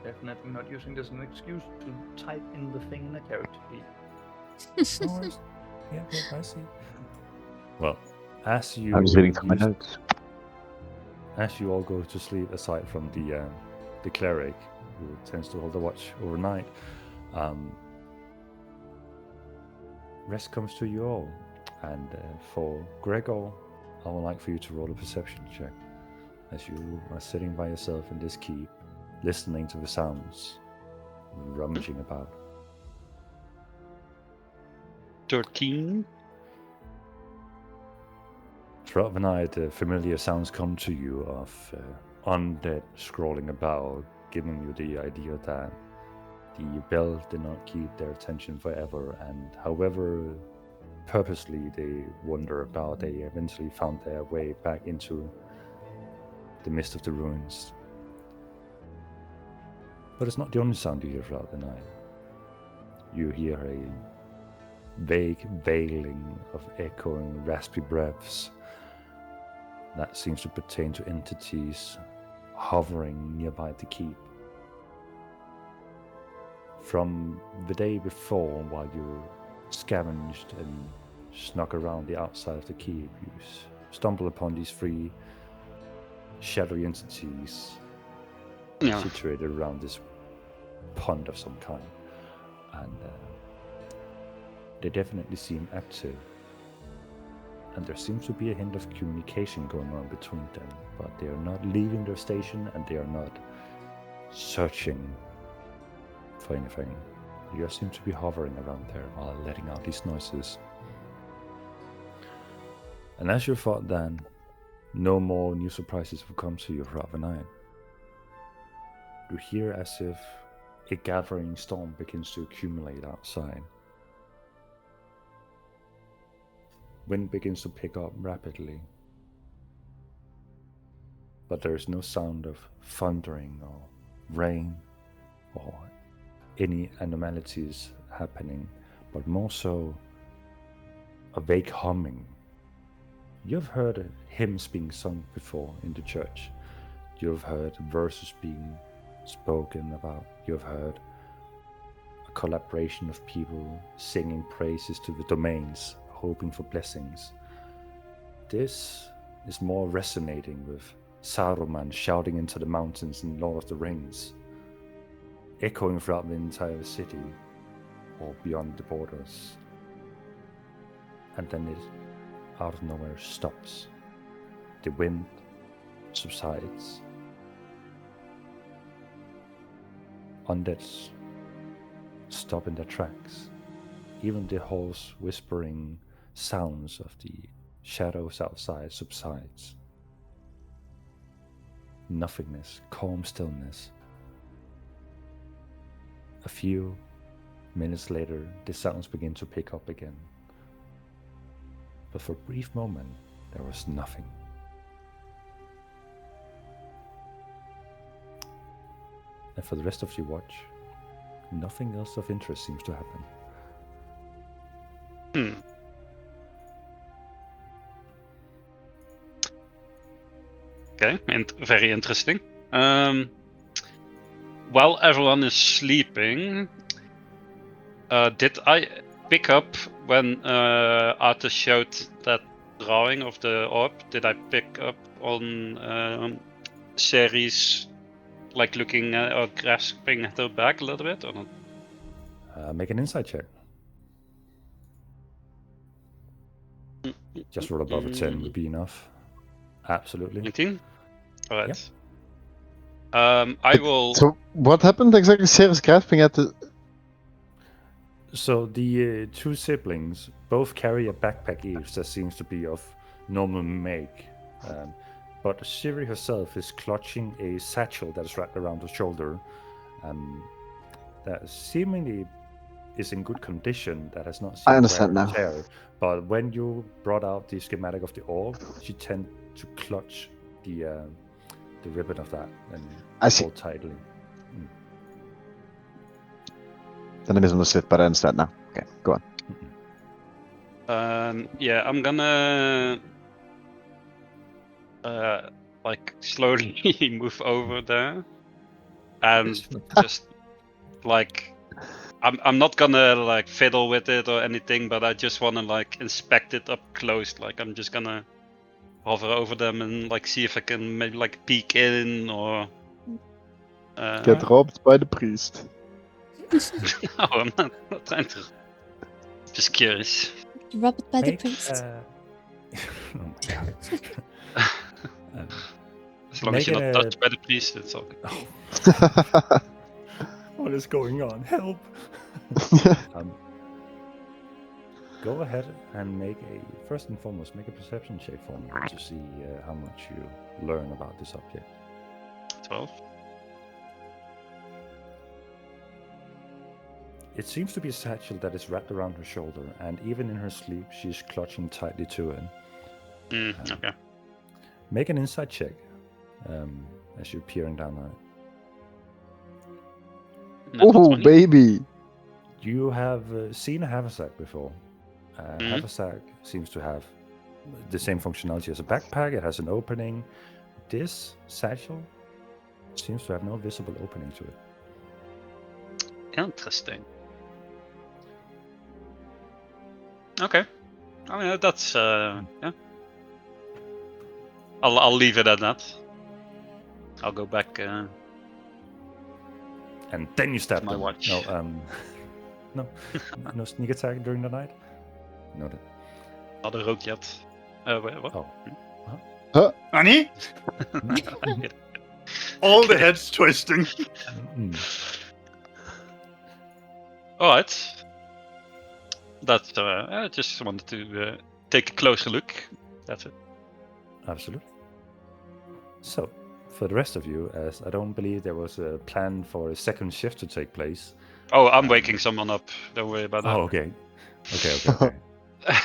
Definitely not using this as an excuse to type in the thing in a character sheet. No worries. Yeah, I see. Well, as you I was reading from my use- notes. as you all go to sleep, aside from the cleric who tends to hold the watch overnight, rest comes to you all. And for Gregor, I would like for you to roll a perception check as you are sitting by yourself in this keep, listening to the sounds, rummaging about. 13. Throughout the night, familiar sounds come to you of undead scrolling about, giving you the idea that the bell did not keep their attention forever, and however purposely they wander about, they eventually found their way back into the midst of the ruins. But it's not the only sound you hear throughout the night. You hear a vague veiling of echoing raspy breaths that seems to pertain to entities hovering nearby the keep. From the day before, while you scavenged and snuck around the outside of the keep, you stumble upon these three shadowy entities situated around this pond of some kind, and they definitely seem active, and there seems to be a hint of communication going on between them, but they are not leaving their station and they are not searching for anything. They just seem to be hovering around there while letting out these noises. And as you thought then, no more new surprises will come to you throughout the night. You hear as if a gathering storm begins to accumulate outside. Wind begins to pick up rapidly, but there is no sound of thundering or rain or any anomalies happening, but more so a vague humming. You've heard hymns being sung before in the church. You've heard verses being spoken about. You've heard a collaboration of people singing praises to the domains, hoping for blessings. This is more resonating with Saruman shouting into the mountains in Lord of the Rings, echoing throughout the entire city or beyond the borders. And then it, out of nowhere, stops. The wind subsides. Undeads stop in their tracks. Even the hoarse whispering sounds of the shadows outside subsides. Nothingness, calm stillness. A few minutes later, the sounds begin to pick up again. But for a brief moment, there was nothing. And for the rest of your watch, nothing else of interest seems to happen. Okay, very interesting. While everyone is sleeping, did I pick up when Arthur showed that drawing of the orb? Did I pick up on Ceres, like looking or grasping at her back a little bit, or not? Make an insight check. Just roll above a 10 would be enough. Absolutely. 19? Alright. Yep. I will... So, what happened exactly? Ceres grasping at the... So, the two siblings both carry a backpack each that seems to be of normal make. But Siri herself is clutching a satchel that is wrapped around her shoulder. That seemingly is in good condition, that has not seen I understand wear and now. tear. But when you brought out the schematic of the orb, she tended to clutch the ribbon of that and I see. hold tightly. Then I misunderstood, but I understand now. Okay, go on. Yeah, I'm gonna like slowly move over there and just like I'm not gonna like fiddle with it or anything, but I just wanna like inspect it up close. Like I'm just gonna hover over them and like see if I can maybe like peek in or. Get robbed by the priest. No, I'm not trying to. Just curious. Robbed by the Make, priest. oh my god. As long as Make you're it not a- touched by the priest, it's okay. What is going on? Help! Go ahead and first and foremost, make a perception check for me to see how much you learn about this object. 12. It seems to be a satchel that is wrapped around her shoulder, and even in her sleep, she's clutching tightly to it. Okay. Make an insight check as you're peering down on it. Natural Oh, 20. baby! You have seen a haversack before. Haversack seems to have the same functionality as a backpack. It has an opening. This satchel seems to have no visible opening to it. Interesting. Okay. I mean, that's yeah. I'll leave it at that. I'll go back. And then you stab My them. watch. No, no sneak attack during the night. Noted. Not a rook yet. Wait, what? Oh, Annie? All the heads twisting. Alright. That's. I just wanted to take a closer look. That's it. Absolutely. So, for the rest of you, as I don't believe there was a plan for a second shift to take place. Oh, I'm waking someone up. Don't worry about that. Oh, okay. Okay.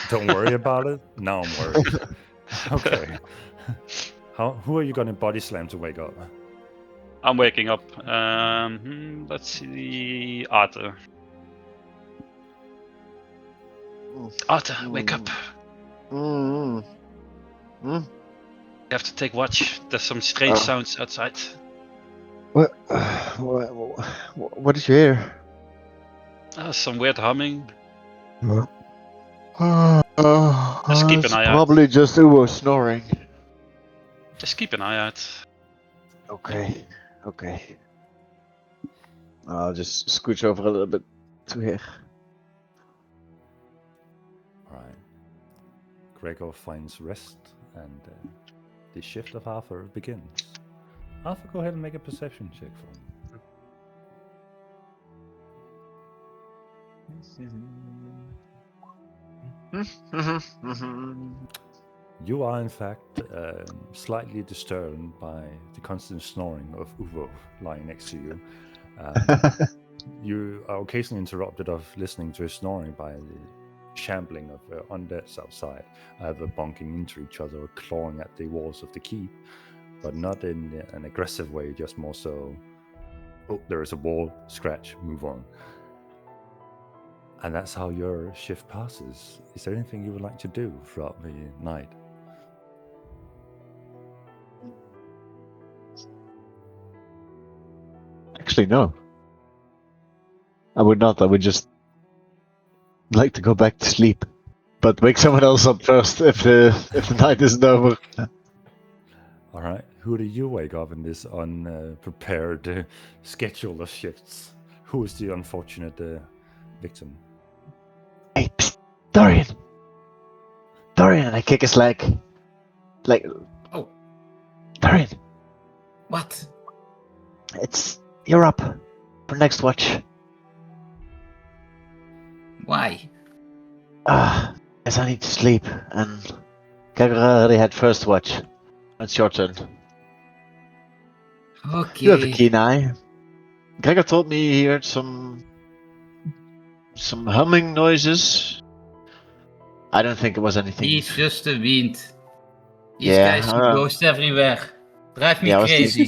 Don't worry about it. Now I'm worried. Okay. Who are you gonna body slam to wake up? I'm waking up. Let's see. Arthur. Arthur, wake up. Mm. You have to take watch. There's some strange sounds outside. What did you hear? Some weird humming. Just keep an eye out. Probably just Uwo snoring. Just keep an eye out. Okay. I'll just scooch over a little bit to here. Alright. Gregor finds rest, and the shift of Arthur begins. Arthur, go ahead and make a perception check for me. You are, in fact, slightly disturbed by the constant snoring of Uvo lying next to you. You are occasionally interrupted of listening to his snoring by the shambling of undeads outside, either bonking into each other or clawing at the walls of the keep, but not in an aggressive way, just more so, oh, there is a wall, scratch, move on. And that's how your shift passes. Is there anything you would like to do throughout the night? Actually, no. I would not. I would just like to go back to sleep, but wake someone else up first if the night isn't over. All right. Who do you wake up in this unprepared schedule of shifts? Who is the unfortunate victim? Hey, psst, Dorian! Dorian! I kick his leg. Oh. Dorian! What? You're up for next watch. Why? Guess I need to sleep, and Gregor already had first watch. It's your turn. Okay. You have a keen eye. Gregor told me he heard some humming noises. I don't think it was anything. It's just the wind. These Yeah, guys are ghosts everywhere. Drive me Yeah, I was crazy.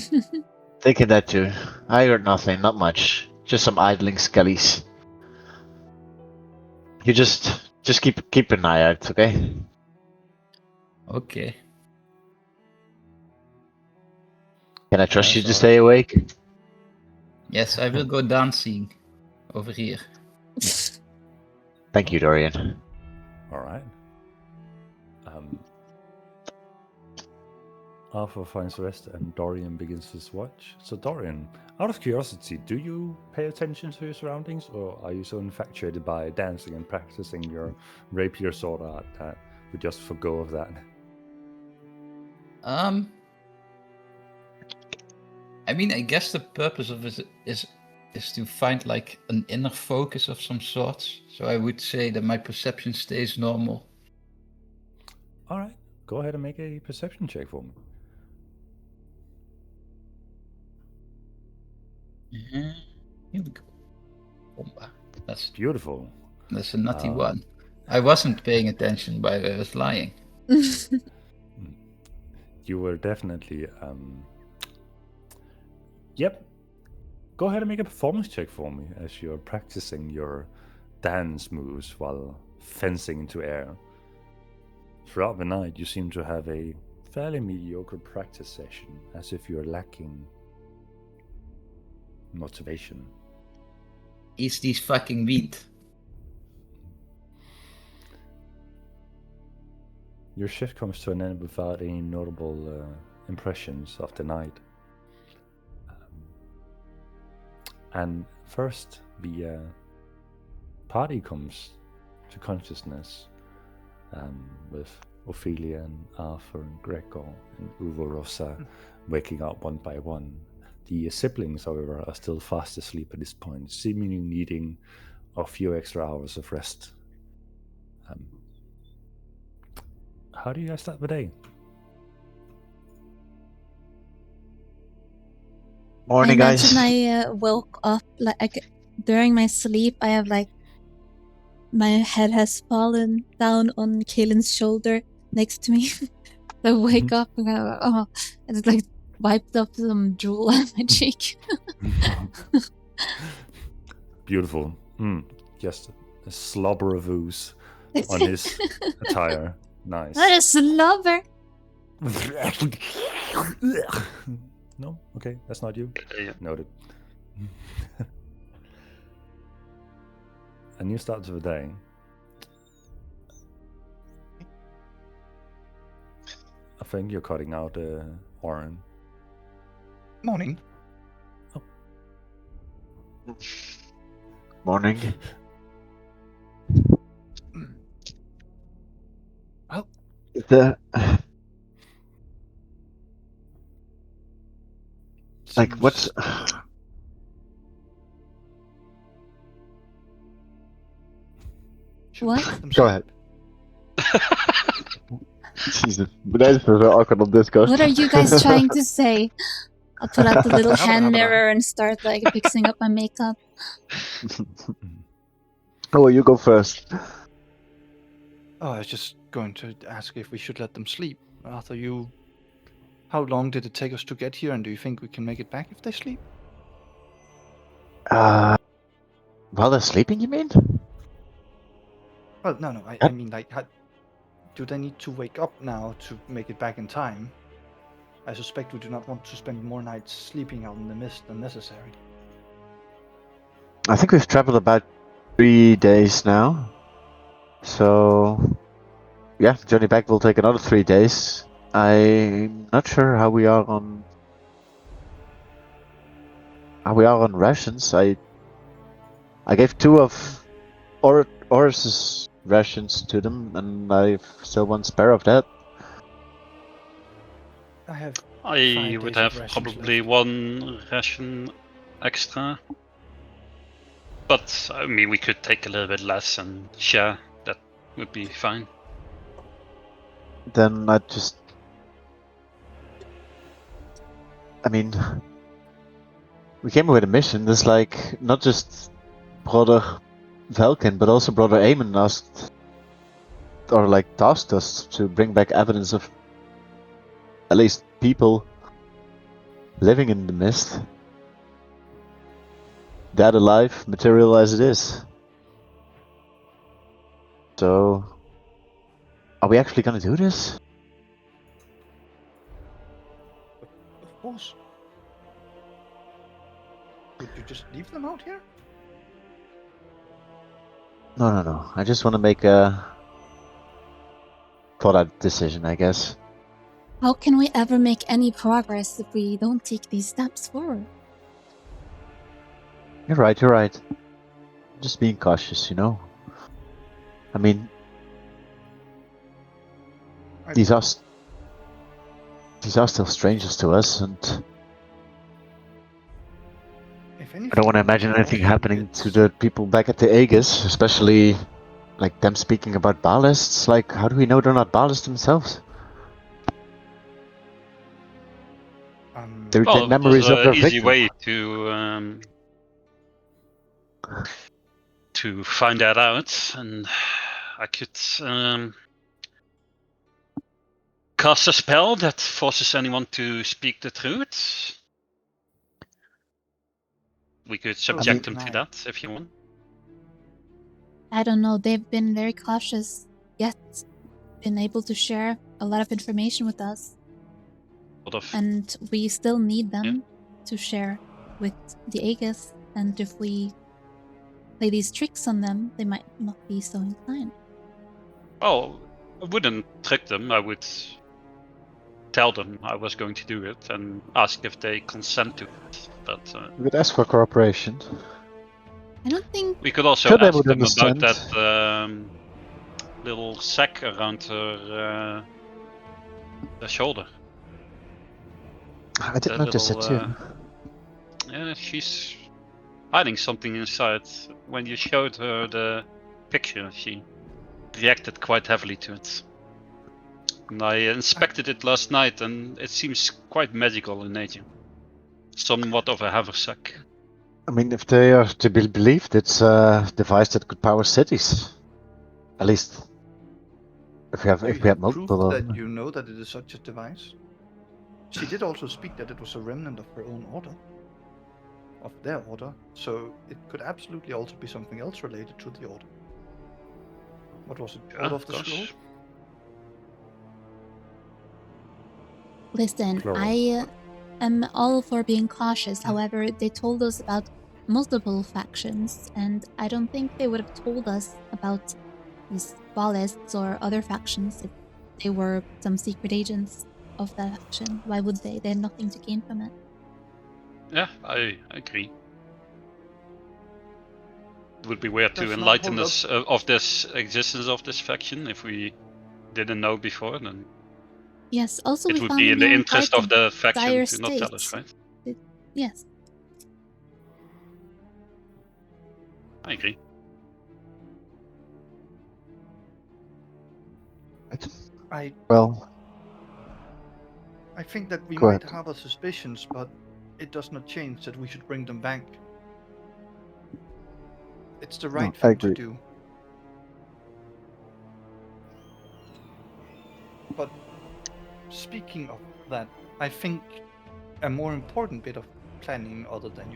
Thinking that too. I heard nothing, not much. Just some idling skellies. You just keep an eye out, okay? Okay. Can I trust you to That's stay awake? Yes, I will go dancing over here. Thank you, Dorian. All right. Arthur finds rest and Dorian begins his watch. So Dorian, out of curiosity, do you pay attention to your surroundings, or are you so infatuated by dancing and practicing your rapier sword art that we just forgo of that? I mean, I guess the purpose of it is to find like an inner focus of some sorts. So I would say that my perception stays normal. All right, go ahead and make a perception check for me. Here we go. Bomba. That's Beautiful. a nutty one. I wasn't paying attention, but I was lying. You were definitely. Yep. Go ahead and make a performance check for me as you're practicing your dance moves while fencing into air. Throughout the night, you seem to have a fairly mediocre practice session, as if you're lacking motivation. Is this fucking weed? Your shift comes to an end without any notable impressions of the night. And first, the party comes to consciousness with Ophelia and Arthur and Gregor and Uvo Rosa waking up one by one. The siblings, however, are still fast asleep at this point, seemingly needing a few extra hours of rest. How do you guys start the day? Morning, I guys. imagine I woke up during my sleep. I have my head has fallen down on Kaylin's shoulder next to me. I wake up and I just wiped up some drool on my cheek. Beautiful. Just a slobber of ooze on his attire. Nice. What a slobber! No? Okay, that's not you. Yeah. Noted. A new start to the day. I think you're cutting out Oren. Morning. Morning. Well, what's should we What? let them Go sleep? ahead. Jesus, but that is very awkward on Discord. What are you guys trying to say? I'll pull out the little hand Habba. mirror and start fixing up my makeup. Oh, you go first. Oh, I was just going to ask if we should let them sleep. Arthur, how long did it take us to get here, and do you think we can make it back if they sleep? While they're sleeping, you mean? Well, no. I mean, do they need to wake up now to make it back in time? I suspect we do not want to spend more nights sleeping out in the mist than necessary. I think we've traveled about 3 days now. So, yeah, journey back will take another 3 days. I'm not sure how we are on rations. I gave 2 of Oris's rations to them, and I've still 1 spare of that. I have. I 5 would days of have rations probably left. 1 ration extra. But, I mean, we could take a little bit less and share. That would be fine. Then we came with a mission. There's not just Brother Velkin, but also Brother Eamon tasked us to bring back evidence of at least people living in the mist. Dead alive, material as it is. So, are we actually gonna do this? Of course. Would you just leave them out here? No. I just want to make a thought-out decision, I guess. How can we ever make any progress if we don't take these steps forward? You're right. Just being cautious, you know? I mean, these are still strangers to us, and If anything, I don't want to imagine anything happening to the people back at the Aegis, especially like them speaking about ballists. Like, how do we know they're not ballists themselves? They Well, retain memories of there's their an easy victim. way to find that out, and I could cast a spell that forces anyone to speak the truth. We could subject them to that if you want. I don't know. They've been very cautious, yet been able to share a lot of information with us. And we still need them to share with the Aegis. And if we play these tricks on them, they might not be so inclined. Oh, I wouldn't trick them. I would tell them I was going to do it and ask if they consent to it. But We could ask for cooperation. I don't think we could also Sure, they ask would them about understand. that little sack around her shoulder. I did That notice it little, too. Yeah, she's hiding something inside. When you showed her the picture, she reacted quite heavily to it. And I inspected it last night, and it seems quite magical in nature. Somewhat of a haversack. I mean, if they are to be believed, it's a device that could power cities. At least, if we have proof multiple of that them. you know that it is such a device. She did also speak that it was a remnant of her own order, of their order, so it could absolutely also be something else related to the order. What was it? Yeah, Order of the of course. Scroll? Listen, Plural. I am all for being cautious. However, they told us about multiple factions, and I don't think they would have told us about these ballists or other factions if they were some secret agents of that faction. Why would they? They had nothing to gain from it. Yeah, I agree. It would be weird to Does not enlighten hold us of this existence of this faction if we didn't know before. Then Yes, also it we would found be in the them in interest quite of the faction dire to not tell us, state. right? Yes. I agree. Well, I think that we Go might ahead. have our suspicions, but it does not change that we should bring them back. It's the right I thing to agree. do. But speaking of that, I think a more important bit of planning, other than,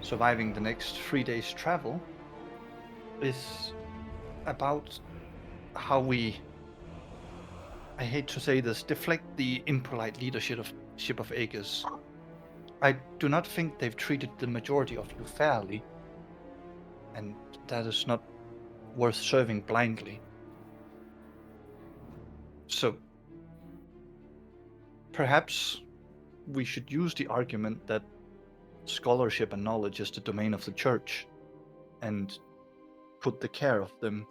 surviving the next 3 days' travel, is about how we, I hate to say this, deflect the impolite leadership of Aegis. I do not think they've treated the majority of you fairly, and that is not worth serving blindly. So, perhaps we should use the argument that scholarship and knowledge is the domain of the church, and put the care of them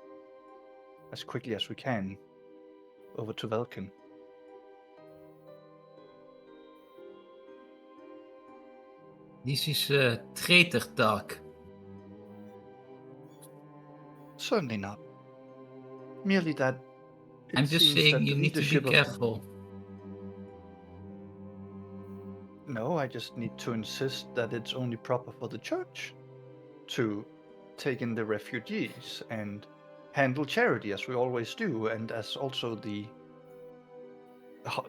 as quickly as we can over to Velkin. This is a traitor talk. Certainly not. Merely that it I'm just seems that saying the you need to be leadership of- careful. No, I just need to insist that it's only proper for the church to take in the refugees and handle charity as we always do, and as also the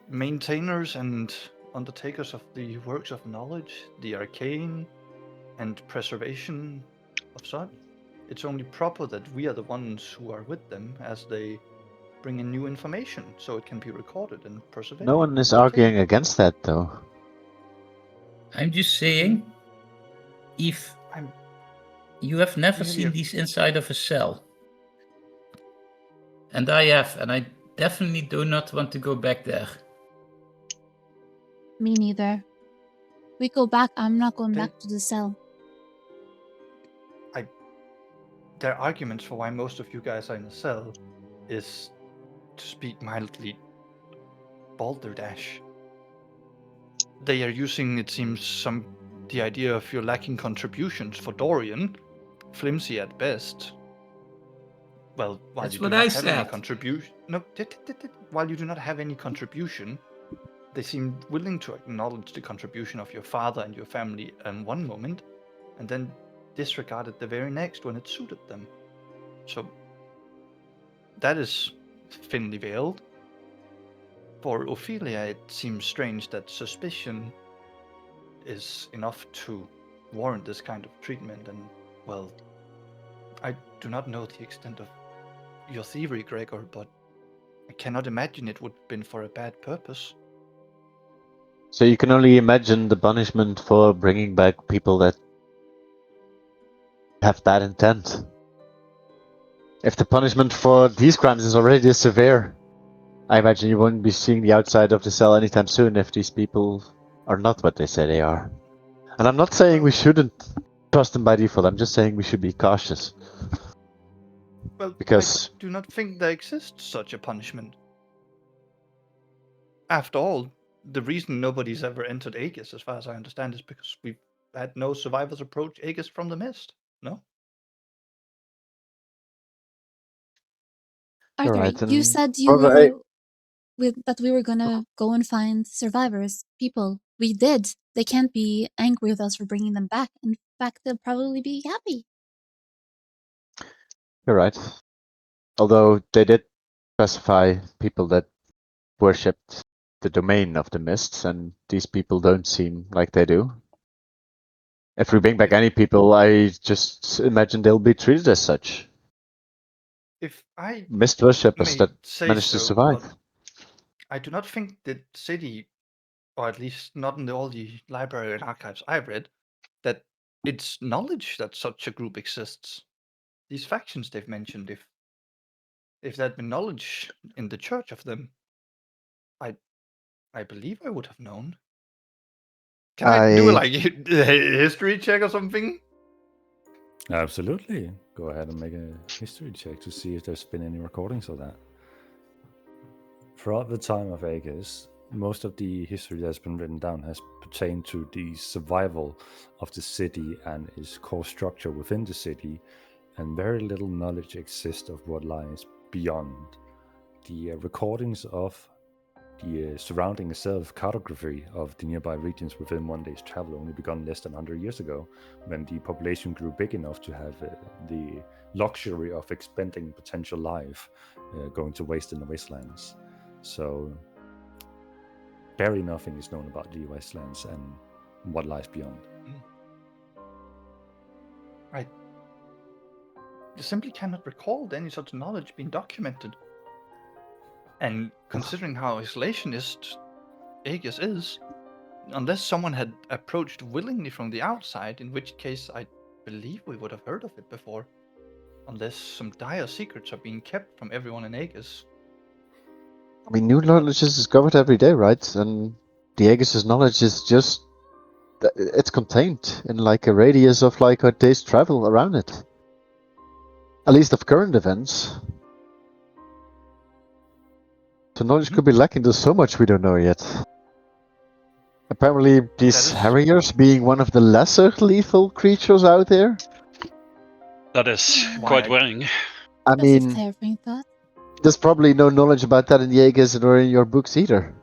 maintainers and undertakers of the works of knowledge, the arcane, and preservation of such. It's only proper that we are the ones who are with them as they bring in new information, so it can be recorded and preserved. No one is arguing against that, though. I'm just saying, if I'm you have never really seen these inside of a cell, and I have, and I definitely do not want to go back there. Me neither. We go back, I'm not going back to the cell. Their arguments for why most of you guys are in the cell is, to speak mildly, balderdash. They are using, it seems, the idea of you lacking contributions for Dorian, flimsy at best. Well, while That's you do what not I have any said. contribution, while you do not have any contribution, they seem willing to acknowledge the contribution of your father and your family in one moment, and then disregard it the very next when it suited them. So that is thinly veiled. For Ophelia, it seems strange that suspicion is enough to warrant this kind of treatment, and, well, I do not know the extent of your theory, Gregor, but I cannot imagine it would have been for a bad purpose. So you can only imagine the punishment for bringing back people that have that intent. If the punishment for these crimes is already this severe, I imagine you won't be seeing the outside of the cell anytime soon if these people are not what they say they are. And I'm not saying we shouldn't trust them by default, I'm just saying we should be cautious. Well, Because I do not think there exists such a punishment. After all, the reason nobody's ever entered Aegis, as far as I understand, is because we've had no survivors approach Aegis from the mist, no? Arthur, Alright, you then said probably- that we were gonna go and find survivors, people. We did. They can't be angry with us for bringing them back. In fact, they'll probably be happy. You're right. Although they did specify people that worshipped the domain of the mists, and these people don't seem like they do. If we bring back any people, I just imagine they'll be treated as such. If I Mist worshippers may that say managed to so, survive. but I do not think the city, or at least not in all the library and archives I've read, that it's knowledge that such a group exists. These factions they've mentioned, if there'd been knowledge in the church of them, I believe I would have known. Can I do a history check or something? Absolutely. Go ahead and make a history check to see if there's been any recordings of that. Throughout the time of Aegis, most of the history that's been written down has pertained to the survival of the city and its core structure within the city, and very little knowledge exists of what lies beyond. The recordings of the surrounding itself cartography of the nearby regions within one day's travel only begun less than 100 years ago, when the population grew big enough to have the luxury of expending potential life going to waste in the wastelands. So barely nothing is known about the wastelands and what lies beyond. I simply cannot recall any such knowledge being documented. And considering how isolationist Aegis is, unless someone had approached willingly from the outside, in which case I believe we would have heard of it before. Unless some dire secrets are being kept from everyone in Aegis. I mean, new knowledge is discovered every day, right? And the Aegis' knowledge is just... it's contained in like a radius of like a day's travel around it. At least of current events. So knowledge could be lacking. There's so much we don't know yet. Apparently these Harriers being one of the lesser lethal creatures out there. That is quite worrying. I That's a mean, terrifying thought. there's probably no knowledge about that in the Aegis or in your books either.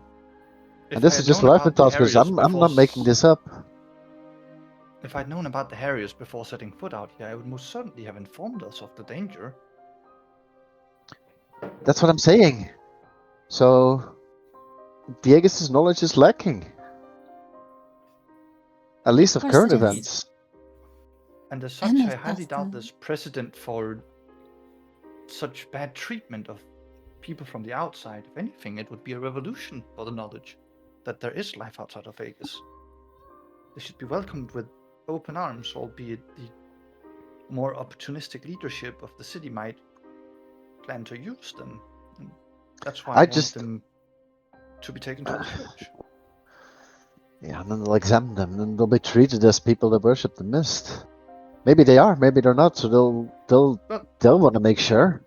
And this is just what I've been taught, because I'm not making this up. If I'd known about the Harriers before setting foot out here, I would most certainly have informed us of the danger. That's what I'm saying. So, the Aegis' knowledge is lacking. At least of current events. And as such, I highly doubt there's precedent for such bad treatment of people from the outside. If anything, it would be a revolution for the knowledge that there is life outside of Aegis. They should be welcomed with open arms, albeit the more opportunistic leadership of the city might plan to use them. And that's why I want them to be taken to the church. Yeah, and then they'll examine them, and they'll be treated as people that worship the mist. Maybe they are, maybe they're not. So they'll want to make sure.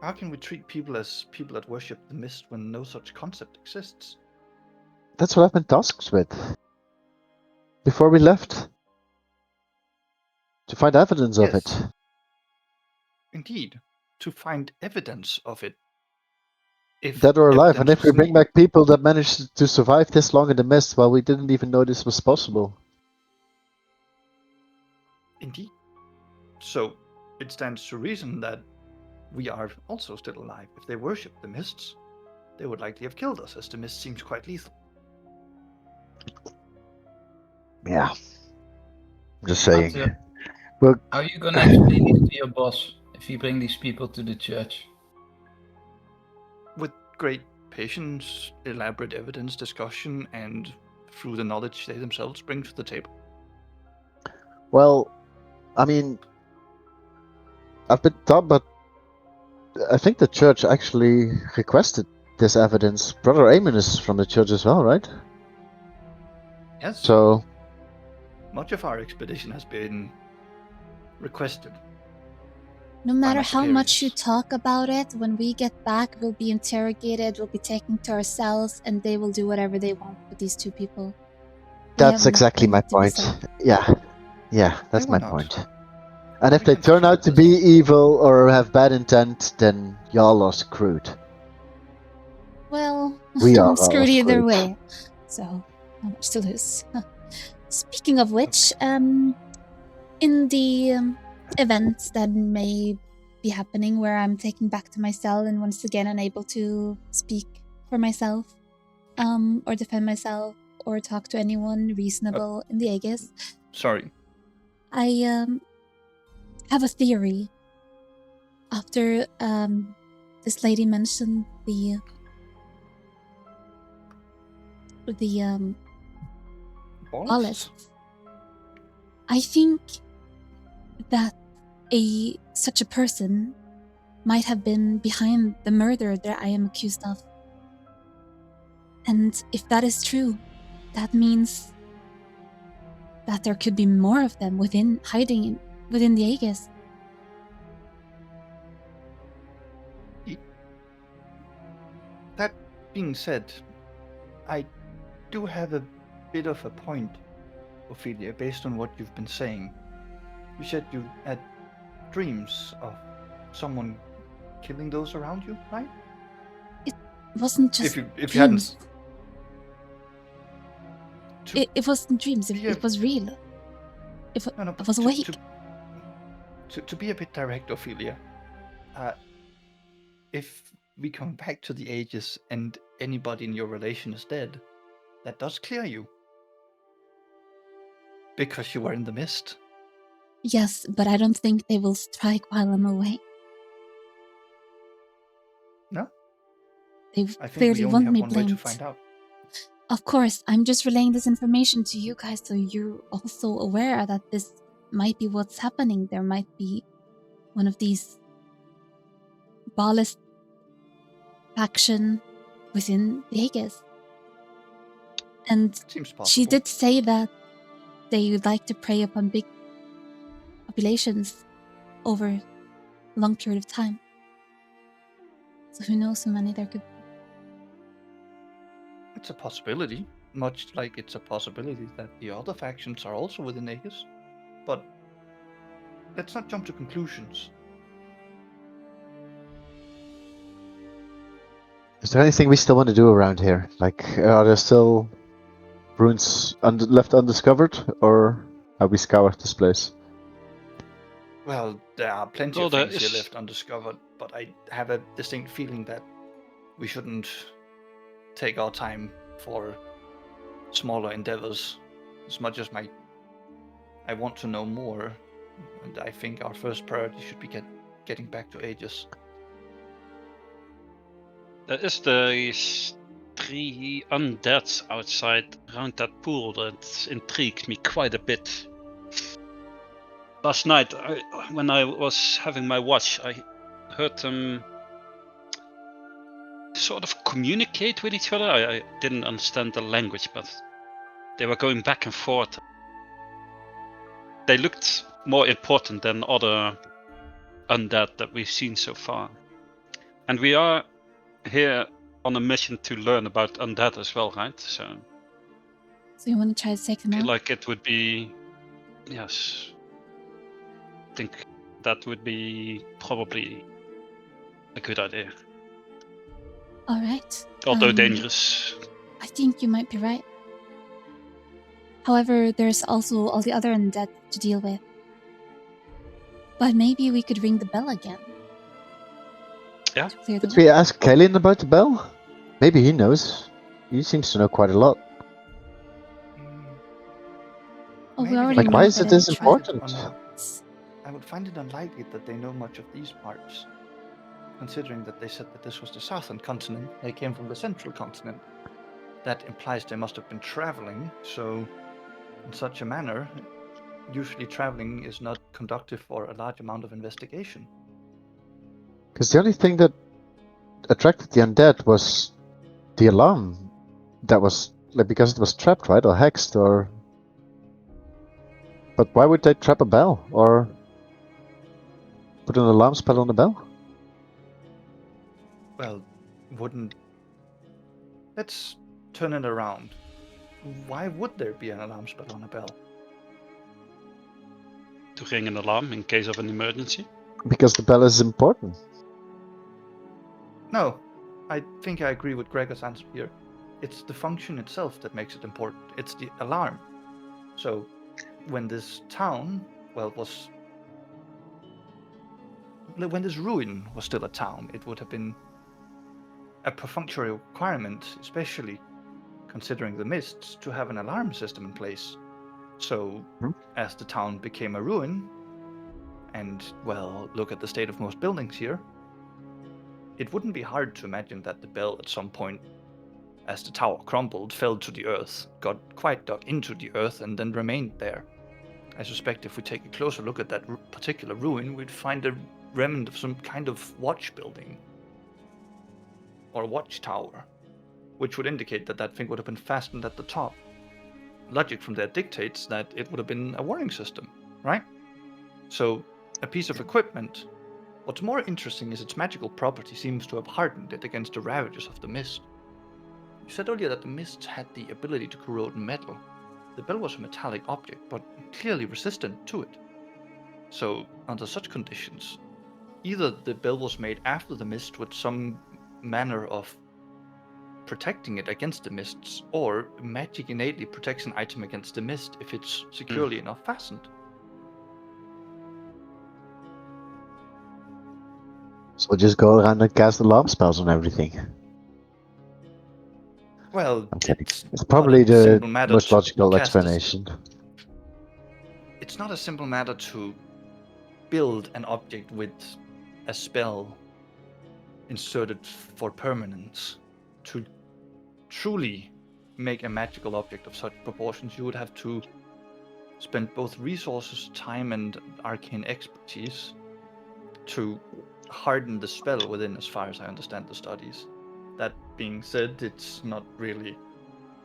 How can we treat people as people that worship the mist when no such concept exists? That's what I've been tasked with before we left, to find evidence of it. Yes. Indeed, to find evidence of it. If Dead or alive, and evidence if we was bring back people that managed to survive this long in the mist, well, we didn't even know this was possible. Indeed. So it stands to reason that we are also still alive. If they worship the mists, they would likely have killed us, as the mist seems quite lethal. Yeah. I'm just saying. But, Well, how are you gonna explain it to your boss if you bring these people to the church? With great patience, elaborate evidence discussion, and through the knowledge they themselves bring to the table. well, I mean, I've been taught, but I think the church actually requested this evidence. Brother Eamon is from the church as well, right? Yes. So, Much of our expedition has been requested. No matter my how much you superiors. talk about it, when we get back, we'll be interrogated, we'll be taken to our cells, and they will do whatever they want with these two people. We that's have exactly nothing my to be point. said. Yeah, that's will my not. point. And if We they can turn discuss out to this. be evil or have bad intent, then y'all are screwed. Well, We are I'm screwed either screwed. way. So, not much to lose. Speaking of which, in the events that may be happening where I'm taken back to my cell and once again unable to speak for myself, or defend myself, or talk to anyone reasonable in the Aegis, Sorry. I have a theory. After this lady mentioned the ballists, I think that such a person might have been behind the murder that I am accused of. And if that is true, that means that there could be more of them hiding within the Aegis. That being said, I do have a bit of a point, Ophelia, based on what you've been saying. You said you had dreams of someone killing those around you, right? It wasn't just If you hadn't dreams. It wasn't dreams. It was real. I was awake. To be a bit direct, Ophelia, if we come back to the Aegis and anybody in your relation is dead, that does clear you. Because you were in the mist. Yes, but I don't think they will strike while I'm away. No? They I think clearly we only want have me one way to blamed. find out. Of course, I'm just relaying this information to you guys so you're also aware that this might be what's happening. There might be one of these ballist faction within the Aegis. And Seems possible. she did say that they would like to prey upon big populations over a long period of time. So who knows how many there could be. It's a possibility, much like it's a possibility that the other factions are also within Aegis. But let's not jump to conclusions. Is there anything we still want to do around here? Like, are there still ruins left undiscovered, or have we scoured this place? Well, there are plenty Well, of there things here is- left undiscovered, but I have a distinct feeling that we shouldn't take our time for smaller endeavors. As much as I want to know more, and I think our first priority should be getting back to Aegis. There is these 3 undeads outside around that pool that intrigued me quite a bit. Last night, when I was having my watch, I heard them sort of communicate with each other. I didn't understand the language, but they were going back and forth. They looked more important than other undead that we've seen so far. And we are here on a mission to learn about undead as well, right? So you want to try to take I them feel out? like it would be, yes, I think that would be probably a good idea. All right. Although dangerous. I think you might be right. However, there's also all the other undead to deal with. But maybe we could ring the bell again. Yeah. To clear the Did way. we ask Kellyn about the bell? Maybe he knows. He seems to know quite a lot. Oh, we Maybe already they Like, know why know, is that it I this tried. important? I would find it unlikely that they know much of these parts, considering that they said that this was the southern continent. They came from the central continent. That implies they must have been traveling, so in such a manner, usually traveling is not conductive for a large amount of investigation. Because the only thing that attracted the undead was the alarm. That was like because it was trapped, right, or hexed, or. But why would they trap a bell or put an alarm spell on the bell? Well, wouldn't. Let's turn it around. Why would there be an alarm spell on a bell? To ring an alarm in case of an emergency. Because the bell is important. No, I think I agree with Gregor's answer here. It's the function itself that makes it important. It's the alarm. So, when this town, when this ruin was still a town, it would have been a perfunctory requirement, especially considering the mists, to have an alarm system in place. So, as the town became a ruin, and, well, look at the state of most buildings here, it wouldn't be hard to imagine that the bell at some point, as the tower crumbled, fell to the earth, got quite dug into the earth, and then remained there. I suspect if we take a closer look at that particular ruin, we'd find a remnant of some kind of watch building. Or watchtower, which would indicate that that thing would have been fastened at the top. Logic from there dictates that it would have been a warning system, right? So, a piece of equipment. What's more interesting is its magical property seems to have hardened it against the ravages of the mist. You said earlier that the mists had the ability to corrode metal. The bell was a metallic object, but clearly resistant to it. So, under such conditions, either the bell was made after the mist with some manner of protecting it against the mists, or magic innately protects an item against the mist if it's securely enough fastened. So we'll just go around and cast alarm spells on everything. Well, I'm kidding. it's It's probably not a the simple matter most to logical cast this- explanation. It's not a simple matter to build an object with a spell inserted for permanence. To truly make a magical object of such proportions, you would have to spend both resources, time, and arcane expertise to harden the spell within, as far as I understand the studies. That being said, it's not really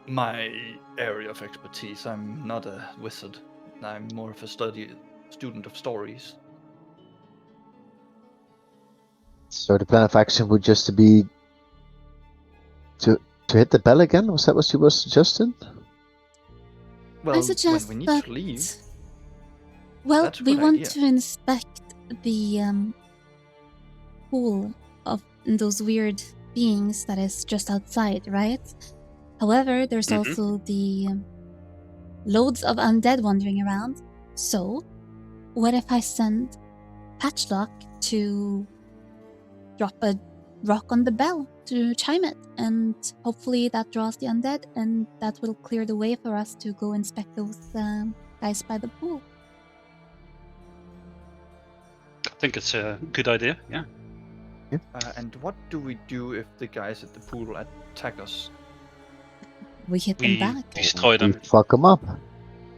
my area of expertise. I'm not a wizard. I'm more of a student of stories. So the plan of action would just to be to hit the bell again? Was that what you were suggesting? Well, I suggest when we need that. to leave, Well, that's a we good want idea. to inspect the pool of those weird beings that is just outside, right? However, there's Mhm. also the loads of undead wandering around. So, what if I send Patchlock to drop a rock on the bell to chime it, and hopefully that draws the undead, and that will clear the way for us to go inspect those guys by the pool. I think it's a good idea, yeah. and what do we do if the guys at the pool attack us? We hit them We back. destroy them. Fuck them up.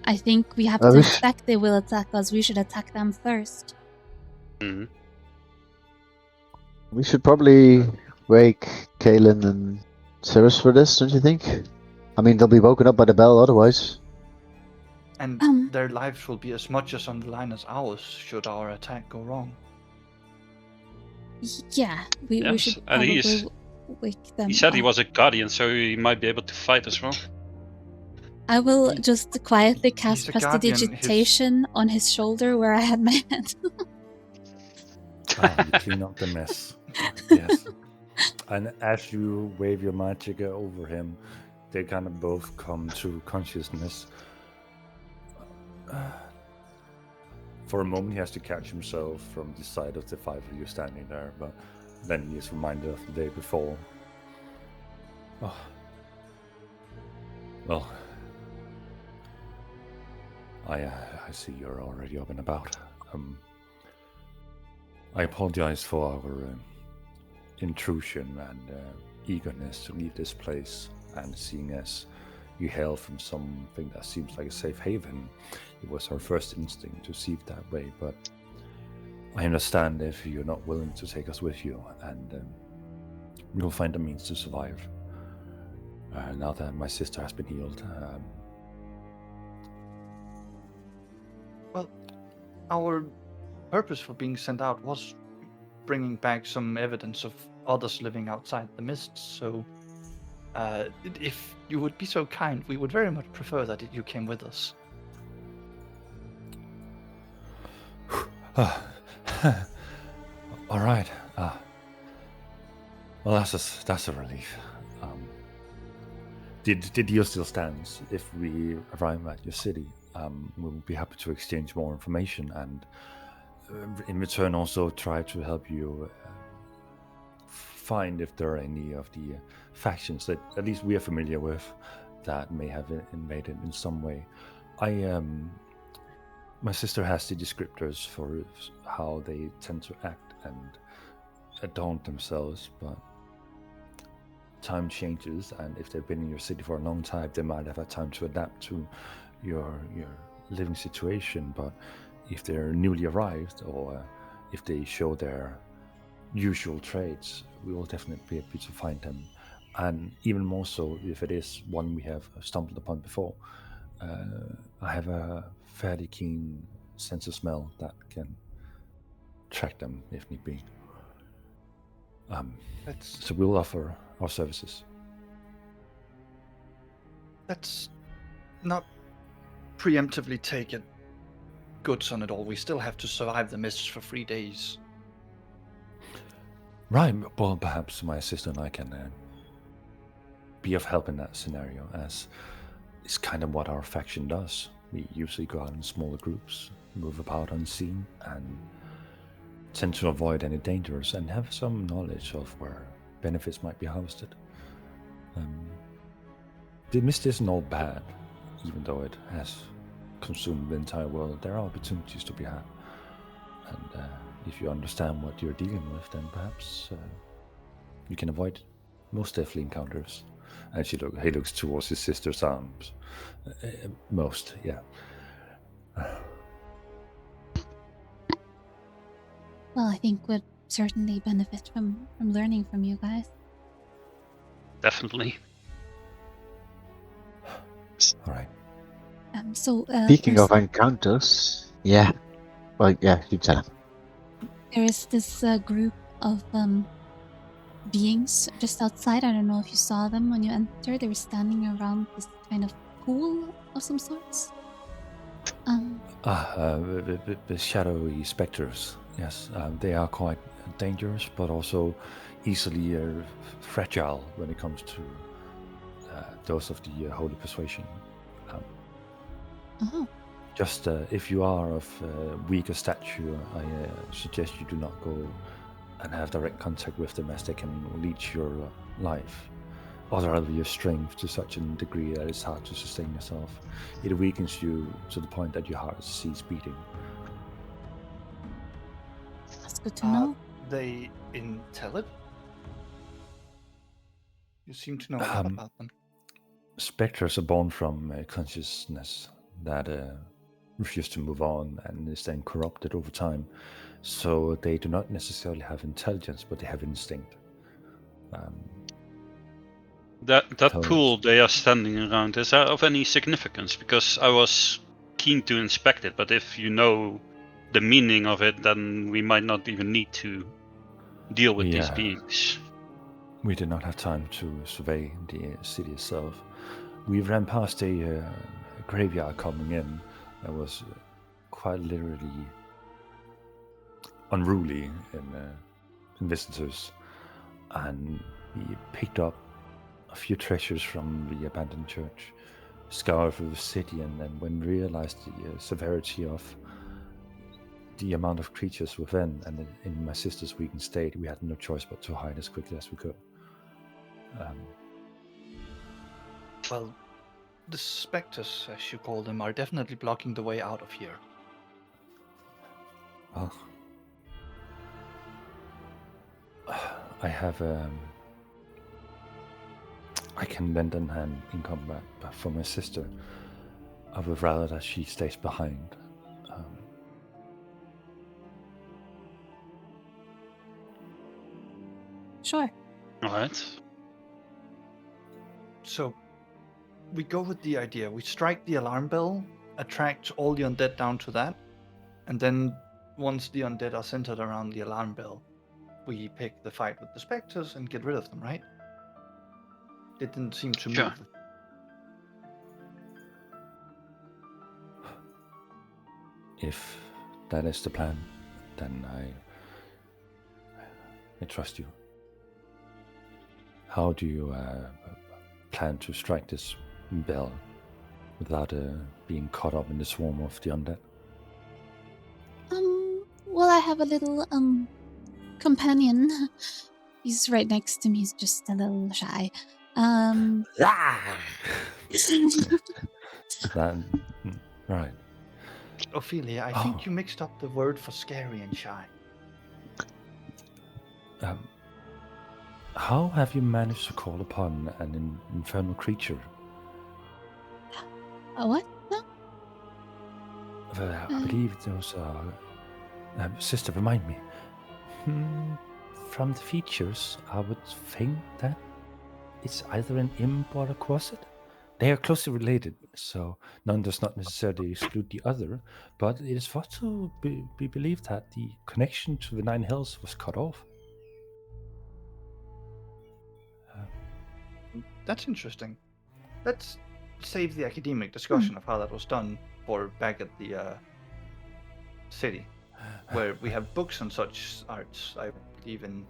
I think we have Oh, to we sh- expect they will attack us. We should attack them first. Mhm. We should probably wake Kaelin and Cirrus for this, don't you think? I mean, they'll be woken up by the bell otherwise. And their lives will be as much as on the line as ours should our attack go wrong. Yeah, we Yes, should and probably wake them He said he up. was a guardian, so he might be able to fight as well. I will He- just quietly he's cast a guardian, prestidigitation on his shoulder where I had my hand. You clean up the mess. Yes. And as you wave your magic over him, they kind of both come to consciousness. For a moment, he has to catch himself from the side of the five of you standing there, but then he is reminded of the day before. Oh. Well, I see you're already up and about. I apologize for our intrusion and eagerness to leave this place, and seeing as you hail from something that seems like a safe haven, it was our first instinct to see it that way, but I understand if you're not willing to take us with you, and we'll find a means to survive. Now that my sister has been healed. Well, our purpose for being sent out was bringing back some evidence of others living outside the mists, so if you would be so kind, we would very much prefer that you came with us. All right. Well, that's a relief. The deal still stands. If we arrive at your city, we'll be happy to exchange more information, and in return also try to help you find if there are any of the factions that at least we are familiar with that may have invaded in some way. My sister has the descriptors for how they tend to act and adorn themselves, but time changes, and if they've been in your city for a long time, they might have had time to adapt to your living situation. But if they're newly arrived, or if they show their usual traits, we will definitely be able to find them. And even more so if it is one we have stumbled upon before. I have a fairly keen sense of smell that can track them if need be. So we'll offer our services. Let's not preemptively take it goods on it all. We still have to survive the mists for 3 days. Right, well, perhaps my sister and I can be of help in that scenario, as it's kind of what our faction does. We usually go out in smaller groups, move about unseen, and tend to avoid any dangers and have some knowledge of where benefits might be harvested. The mist isn't all bad, even though it has consumed the entire world. There are opportunities to be had, and if you understand what you're dealing with, then perhaps you can avoid most deathly encounters. And he looks towards his sister's arms. Most, yeah. Well, I think we'd certainly benefit from learning from you guys. Definitely. All right. Speaking of encounters, yeah. Well, yeah, you tell him. There is this group of beings just outside. I don't know if you saw them when you entered. They were standing around this kind of pool of some sorts. The shadowy specters. Yes, they are quite dangerous, but also easily fragile when it comes to those of the holy persuasion. Just if you are of weaker stature, I suggest you do not go and have direct contact with them, as they can leech your life, or rather your strength, to such a degree that it's hard to sustain yourself. It weakens you to the point that your heart ceases beating. That's good to know. They intelligent? You seem to know a lot about them. Spectres are born from consciousness that refuse to move on and is then corrupted over time. So they do not necessarily have intelligence, but they have instinct. That Toads. pool they are standing around, is that of any significance? Because I was keen to inspect it, but if you know the meaning of it, then we might not even need to deal with these beings. We did not have time to survey the city itself. We ran past a graveyard coming in that was quite literally unruly in visitors, and we picked up a few treasures from the abandoned church, scoured through the city, and then when we realized the severity of the amount of creatures within, and in my sister's weakened state, we had no choice but to hide as quickly as we could. Well, the specters, as you call them, are definitely blocking the way out of here. Well, I have I can lend a hand in combat, but for my sister, I would rather that she stays behind. Sure. Alright. So, we go with the idea. We strike the alarm bell, attract all the undead down to that, and then once the undead are centered around the alarm bell, we pick the fight with the specters and get rid of them, right? They didn't seem to Sure. move. If that is the plan, then I trust you. How do you plan to strike this bell without being caught up in the swarm of the undead? Well, I have a little companion. He's right next to me. He's just a little shy. Right. Ophelia, I think you mixed up the word for scary and shy. How have you managed to call upon an infernal creature? What? No? I believe those are... sister, remind me. From the features, I would think that it's either an imp or a corset. They are closely related, so none does not necessarily exclude the other, but it is thought to be believed that the connection to the Nine Hells was cut off. That's interesting. Let's save the academic discussion of how that was done for back at the city, where we have books and such arts, I believe, in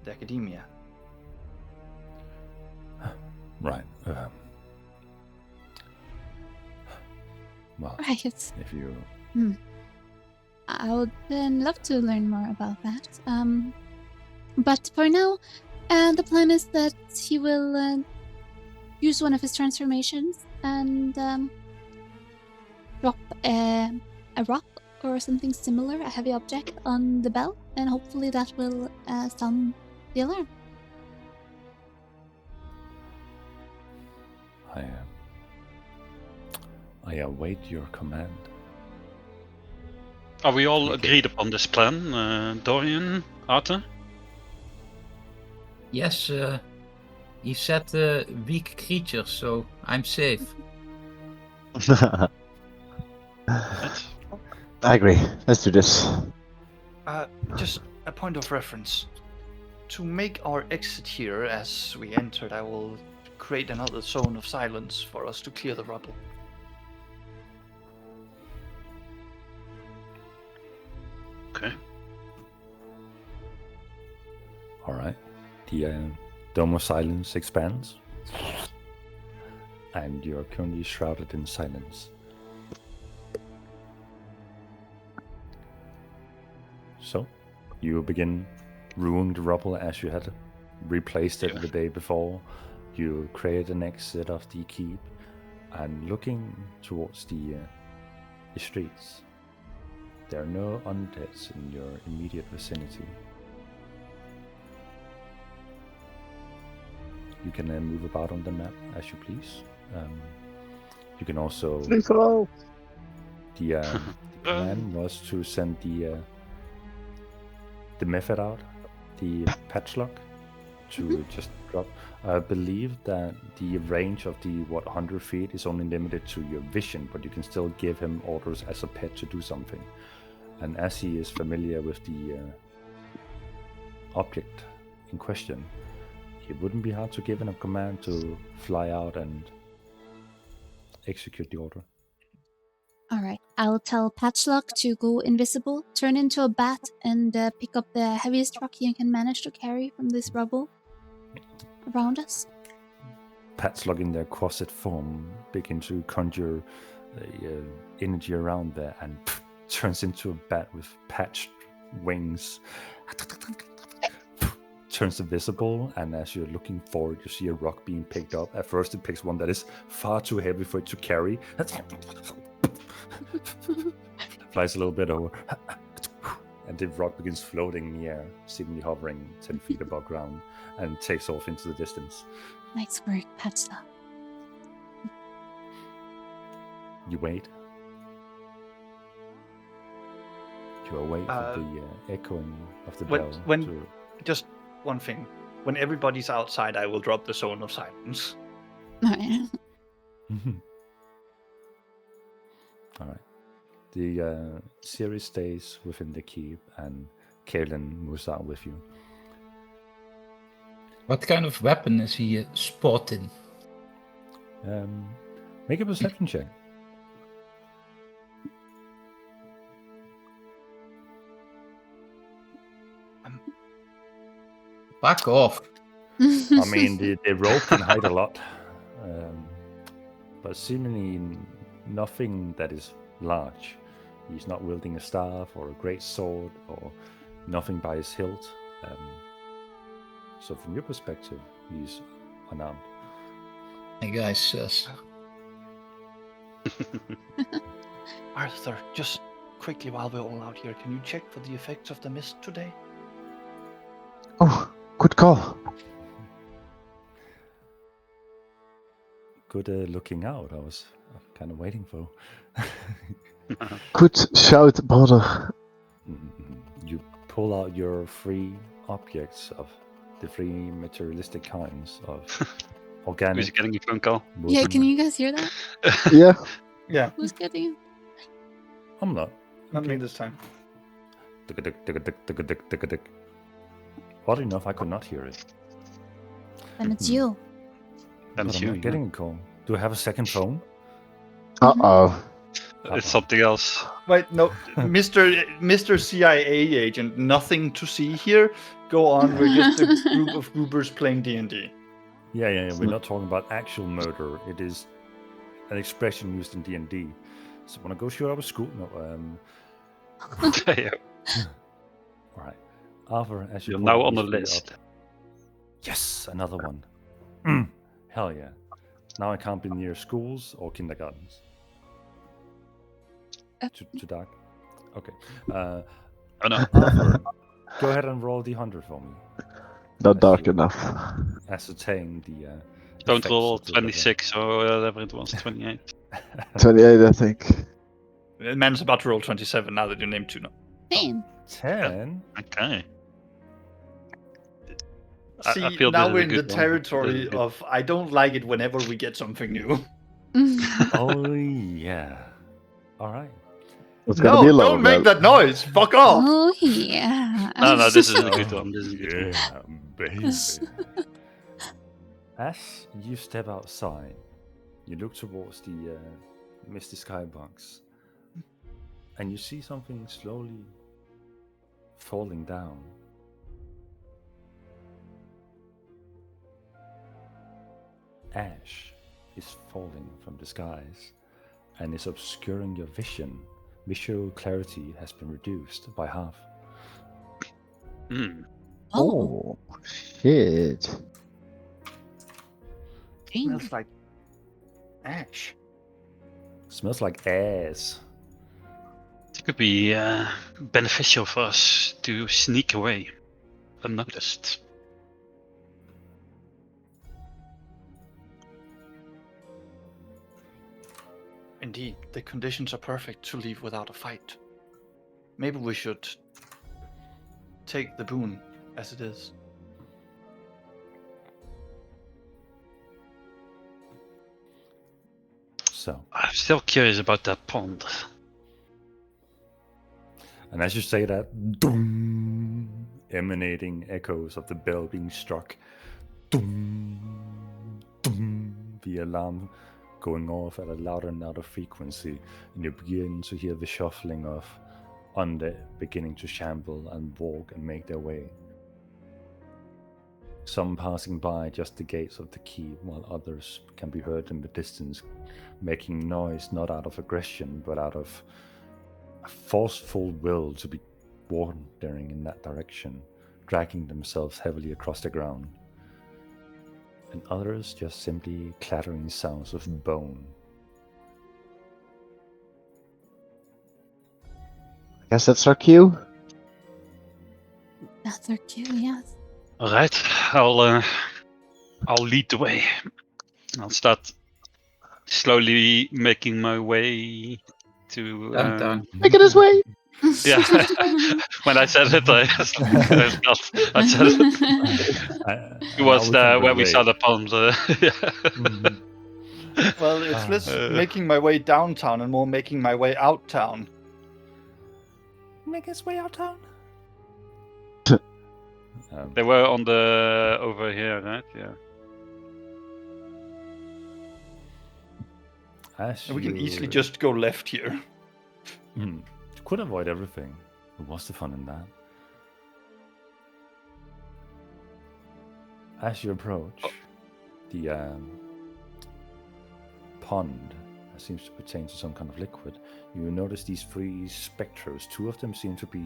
the academia. Right. Well, Right. if you... I would love to learn more about that. But for now, the plan is that he will use one of his transformations and drop a rock or something similar, a heavy object, on the bell, and hopefully that will sound the alarm. I await your command. Are we all agreed upon this plan, Dorian, Arthur? Yes, he said weak creatures, so I'm safe. I agree. Let's do this. Just a point of reference. To make our exit here as we entered, I will create another zone of silence for us to clear the rubble. Okay. All right. The dome of silence expands, and you are currently shrouded in silence. So, you begin ruining the rubble as you had replaced it the day before. You create an exit of the keep, and looking towards the streets, there are no undeads in your immediate vicinity. You can move about on the map as you please. You can also... The plan was to send the method out, the patch lock, to just drop. I believe that the range of the 100 feet is only limited to your vision, but you can still give him orders as a pet to do something. And as he is familiar with the object in question, it wouldn't be hard to give him a command to fly out and execute the order. All right. I'll tell Patchlock to go invisible, turn into a bat, and pick up the heaviest rock you can manage to carry from this rubble around us. Patchlock in their corset form begin to conjure energy around there and turns into a bat with patched wings. Turns invisible, and as you're looking forward, you see a rock being picked up. At first, it picks one that is far too heavy for it to carry. Flies a little bit over, and the rock begins floating in the air, seemingly hovering 10 feet above ground, and takes off into the distance. Nice work, Patchlock. You wait. You await for the echoing of the bell. Just one thing. When everybody's outside, I will drop the zone of silence. All right. All right. The series stays within the keep, and Kaelin moves out with you. What kind of weapon is he spotting? Make a perception check. Back off. I mean, the rope can hide a lot, but seemingly nothing that is large. He's not wielding a staff or a great sword or nothing by his hilt. So from your perspective, he's unarmed. Hey guys, Arthur, just quickly while we're all out here, can you check for the effects of the mist today? Oh, good call. Good looking out. I was kind of waiting for. Good shout, brother. You pull out your 3 objects of the 3 materialistic kinds of organic. Who's getting a phone call? Yeah, can you guys hear that? Yeah. Yeah, Who's getting? I'm not. not me this time. Odd enough, I could not hear it. Then it's you. Then But it's I'm you. not getting a call. Do I have a second phone? Uh-oh. It's something else. Wait, no, Mr. CIA agent, nothing to see here. Go on, we're just a group of goobers playing D&D. Yeah. We're not talking about actual murder. It is an expression used in D&D. So when I go shoot up a school, Yeah. All right. Arthur, as you You're pull now on the these 3 list. up- Yes, another one. Hell yeah. Now I can't be near schools or kindergartens. Too dark? Okay. Oh no. Arthur, go ahead and roll the 100 for me. Not dark enough. Ascertain the... Don't effects roll of the weapon. 26 or whatever it was, 28. 28, I think. The man's about to roll 27 now that you named 2. No. Same. 10? Okay. See, I feel now this is we're a in the good one. territory This is good. of I don't like it whenever we get something new. Oh, yeah. All right. It's gonna be a No, lot don't of make that noise. Fuck off. Oh yeah. No, this is a good one. This is a good one. Yeah, baby. As you step outside, you look towards the misty skybox, and you see something slowly falling down. Ash is falling from the skies and is obscuring your vision. Visual clarity has been reduced by half. Hmm. Oh, shit. dang. Smells like ash. Smells like ass. It could be beneficial for us to sneak away unnoticed. Indeed, the conditions are perfect to leave without a fight. Maybe we should take the boon as it is. So, I'm still curious about that pond. and as you say that, doom, emanating echoes of the bell being struck, doom, doom, the alarm going off at a louder and louder frequency, and you begin to hear the shuffling of undead beginning to shamble and walk and make their way. Some passing by just the gates of the keep, while others can be heard in the distance, making noise not out of aggression, but out of a forceful will to be wandering in that direction, dragging themselves heavily across the ground. And others just simply clattering sounds of bone. I guess that's our cue. That's our cue, yes. All right, I'll lead the way. I'll start slowly making my way to Downtown. Making his way. Yeah. When I said it, I said it. It was where we saw the pond. Yeah. Well, it's less making my way downtown and more making my way out town. Make his way out town. They were on the over here, right? Yeah. As We can you- easily just go left here. You could avoid everything. What's the fun in that? As you approach the pond that seems to pertain to some kind of liquid, you will notice these three specters. Two of them seem to be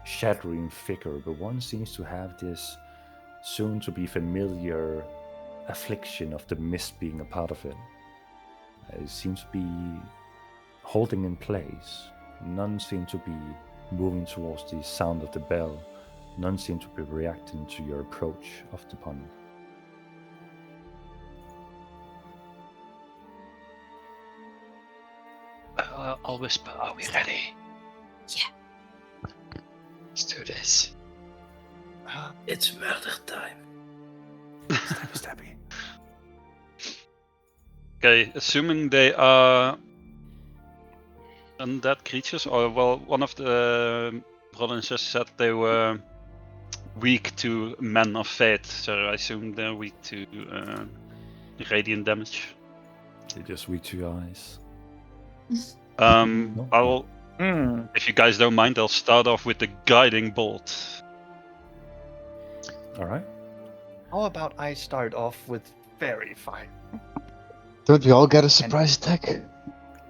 shadowy in figure, but one seems to have this soon-to-be familiar affliction of the mist being a part of it. It seems to be holding in place. None seem to be moving towards the sound of the bell. None seem to be reacting to your approach of the pond. I'll whisper. Are we ready? Yeah. Let's do this. It's murder time. Stabby. Okay, assuming they are undead creatures, or well, one of the brothers just said they were weak to men of faith, so I assume they're weak to radiant damage. They're just weak to your eyes. No. I'll, if you guys don't mind, I'll start off with the guiding bolt. All right. How about I start off with Fairy Fire? Don't we all get a surprise attack?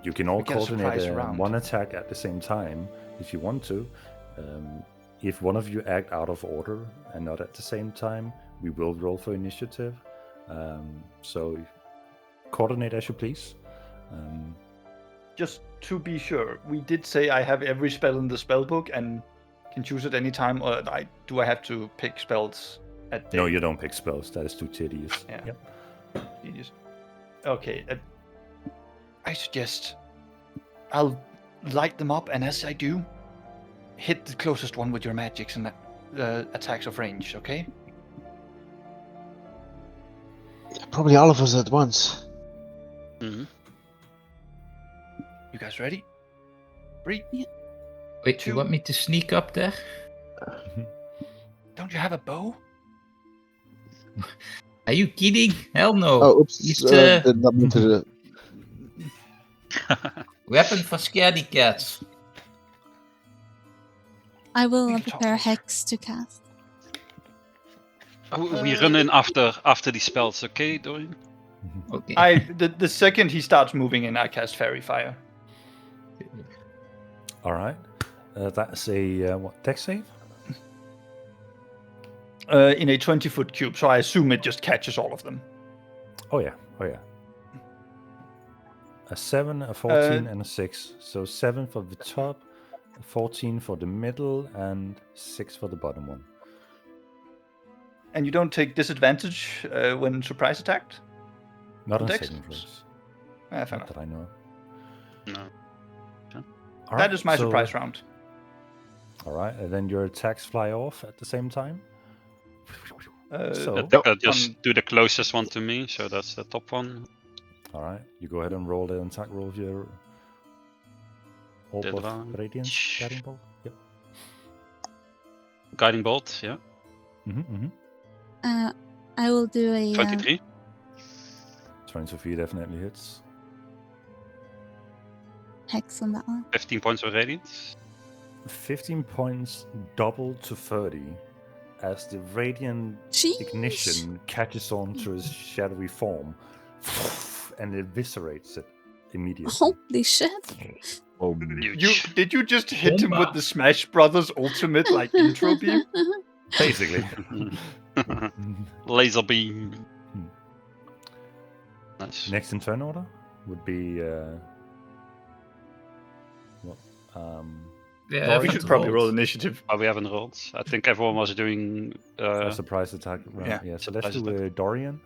You can all We get a surprise coordinate round. one attack at the same time if you want to. If one of you act out of order and not at the same time, we will roll for initiative. So coordinate as you please. Just to be sure, we did say I have every spell in the spell book and can choose at any time, or do I have to pick spells at No, you don't pick spells. That is too tedious. Yeah. Yep. Genius. Okay, I suggest I'll light them up, and as I do, hit the closest one with your magics and attacks of range, okay? Probably all of us at once. Mm-hmm. You guys ready? 3. Wait, you want me to sneak up there? Don't you have a bow? Are you kidding? Hell no. Oh, oops. He's Did not mean to do weapon for scaredy cats. I will We can prepare talk. Hex to cast. We run in after these spells, okay, Dorian? Okay. The second he starts moving in, I cast Fairy Fire. All right. That's a what? Dex save? In a 20-foot cube, so I assume it just catches all of them. Oh yeah. Oh yeah. A 7, a 14, and a 6. So 7 for the top, 14 for the middle, and 6 for the bottom one. And you don't take disadvantage when surprise attacked? Not on Dex? saving throws. Fair Not enough. that I know. No. All That right, is my so- surprise round. All right, and then your attacks fly off at the same time. So- Just do the closest one to me, so that's the top one. All right, you go ahead and roll the attack roll of your Orb of Advantage. Radiance Guiding Bolt. Yep. Guiding bolt, yeah. I will do a 23. 23 definitely hits. hex on that one. 15 points of radiance. 15 points double to 30 as the radiant Sheesh. ignition catches on to his shadowy form and eviscerates it immediately. Holy shit! Huge. Did you just hit him with Bomba. the Smash Brothers ultimate like intro beam? Basically. Laser beam. Nice. Next in turn order would be Yeah, We should probably roll initiative. Oh, we haven't rolled. I think everyone was doing. a surprise attack. Right, Yeah. so let's Surprise do Dorian.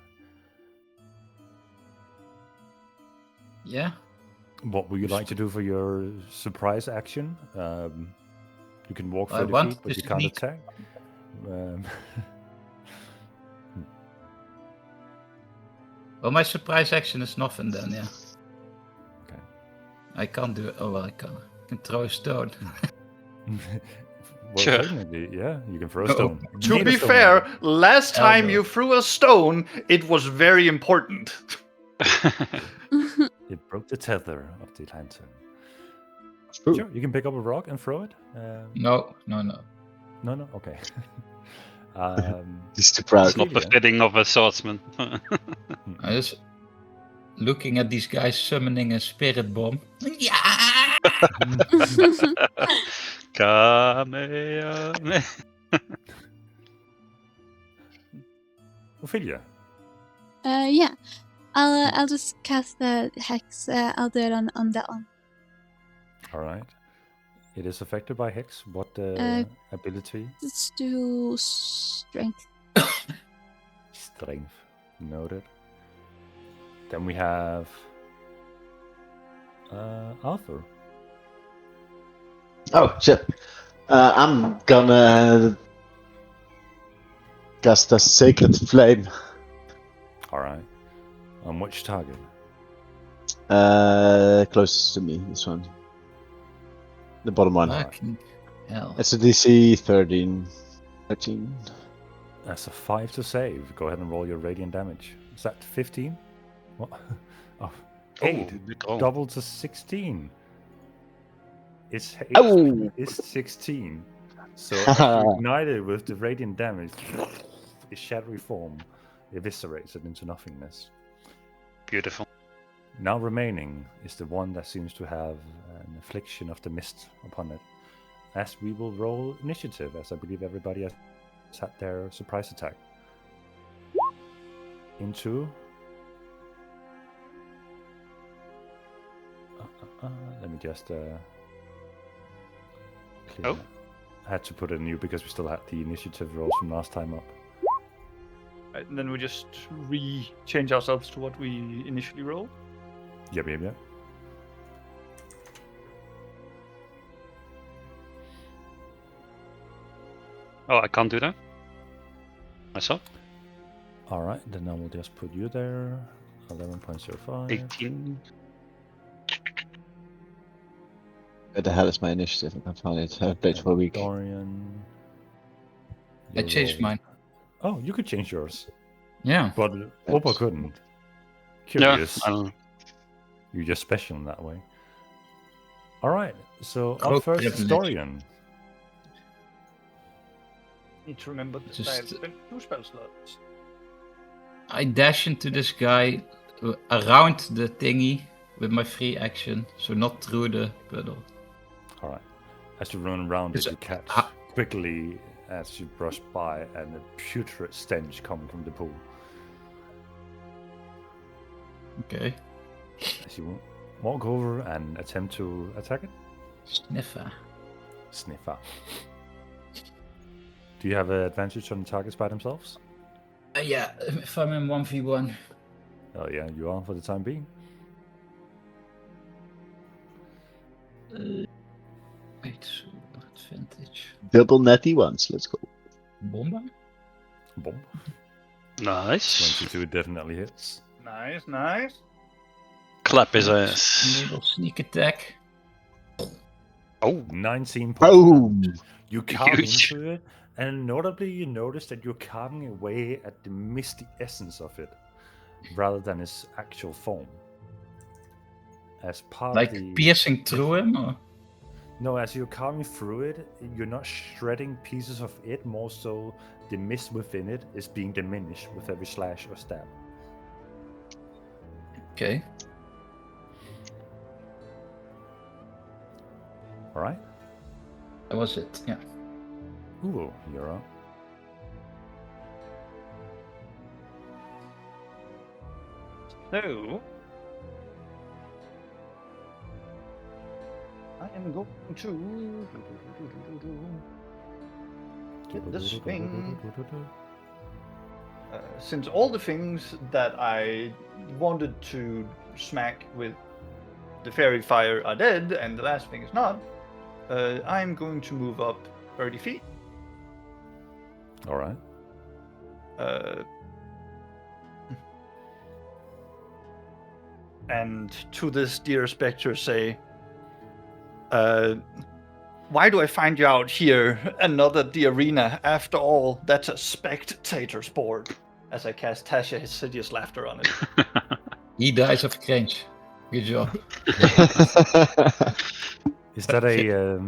Yeah. What would you like to do for your surprise action? You can walk I 30 want feet, but to you can't sneak. attack. Well, my surprise action is nothing then, yeah. Okay. I can't do it. Oh, well, I can throw a stone. Well, Sure. technically, yeah, you can throw a Oh. stone. To Need a be stone. fair, last time Elbow. you threw a stone, it was very important. It broke the tether of the lantern. Ooh. Sure, you can pick up a rock and throw it. No. No, okay. He's too proud. It's not Ophelia. befitting of a swordsman. I was looking at these guys summoning a spirit bomb. Yeah! Kamehameha. Ophelia. Yeah. I'll just cast the hex. I'll do it on that one. All right. It is affected by Hex. What ability? Let's do strength. Strength. Noted. Then we have Arthur. Oh shit! I'm gonna cast a Sacred Flame. All right. On which target? Closest to me, this one. The bottom one. Fucking hell. It's a DC 13. That's a 5 to save. Go ahead and roll your radiant damage. Is that 15? What? Oh, 8. big roll. Double to 16. It's 8 Ow! is 16. So if you ignite it with the radiant damage, its shadowy form eviscerates it into nothingness. Beautiful. Now remaining is the one that seems to have an affliction of the mist upon it. As we will roll initiative, as I believe everybody has had their surprise attack. Into... let me just... clear Oh. that. I had to put a new because we still had the initiative rolls from last time up. Right, and then we just change ourselves to what we initially rolled. Yep. Oh, I can't do that? Myself? Alright, then I will just put you there. 11.05. 18. Where the hell is my initiative? I can't find it. I've played for a week. Dorian. I You'll changed roll- mine. Oh, you could change yours. Yeah. But Opa couldn't. Yeah, Curious. I don't know. You're just special in that way. Alright, so Oh, up first is privilege. Dorian. Need to remember that Just- I have spent 2 spell slots. I dash into this guy around the thingy with my free action, so not through the puddle. Alright. As you run around it, Is you it- catch ah. quickly as you brush by and a putrid stench coming from the pool. Okay. As you walk over and attempt to attack it, Sniffer. sniffer. Do you have an advantage on the targets by themselves? Yeah, if I'm in 1v1. Oh yeah, you are for the time being. Wait, so advantage. Double natty ones. Let's go. Bomba? Bomb. Nice. 22 definitely hits. Nice, nice. Slap his ass. Little sneak attack. Oh, 19 points. Boom! You carve Huge. into it, and notably you notice that you're carving away at the misty essence of it, rather than its actual form. As part Like of the... piercing through him? Or? No, as you're carving through it, you're not shredding pieces of it, more so the mist within it is being diminished with every slash or stab. Okay. Alright? That was it, yeah. Ooh, you're up. So, I am going to get this thing. Since all the things that I wanted to smack with the fairy fire are dead, and the last thing is not, I'm going to move up 30 feet. Alright. And to this dear spectre say, why do I find you out here, another the arena? After all, that's a spectator sport. As I cast Tasha Hideous Laughter on it. He dies of cringe. Good job. Is that a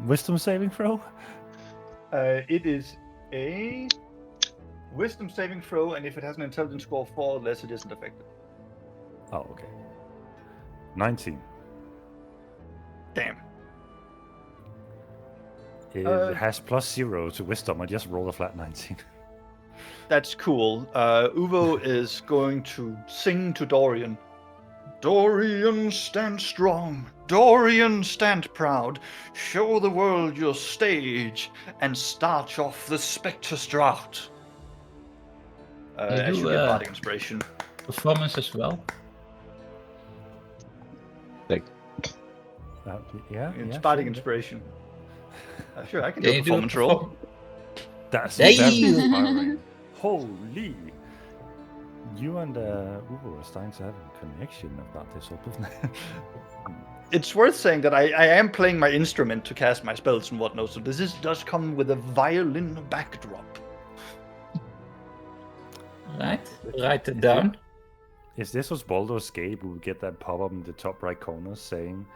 wisdom saving throw? It is a wisdom saving throw, and if it has an intelligence score of 4 or less, it isn't affected. Oh, okay. 19. Damn. It has +0 to wisdom. I just rolled a flat 19. That's cool. Uvo is going to sing to Dorian. Dorian, stand strong. Dorian, stand proud. Show the world your stage and start off the Spectre's drought. As you get Bardic Inspiration. Performance as well. Yeah, It's yeah, Bardic sure. Inspiration. Sure, I can do a Can you do a performance roll. That's Hey! very inspiring. Holy! You and Uvo are starting to have a connection about this sort of. It's worth saying that I am playing my instrument to cast my spells and whatnot, so this does come with a violin backdrop. Right, write it down. If this was Baldur's Gate, we would get that pop up in the top right corner saying,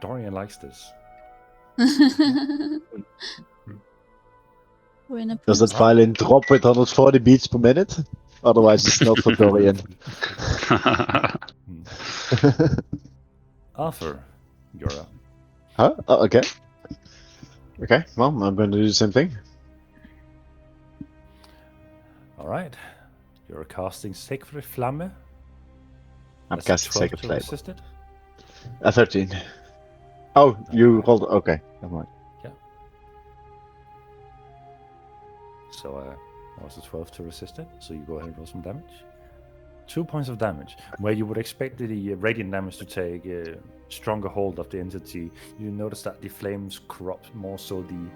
Dorian likes this. We're in a Does that prince- violin drop with 140 beats per minute? Otherwise, it's not for Dorian. Arthur, you're up. Huh? Oh, okay. Okay, well, I'm going to do the same thing. Alright. You're casting Sacred Flamme. I'm That's a casting 12 Sacred to Flame. resist it. 13. Oh, you rolled. Okay, never mind. So that was a 12 to resist it. So you go ahead and roll some damage. 2 points of damage. Where you would expect the radiant damage to take a stronger hold of the entity, you notice that the flames corrupt more so the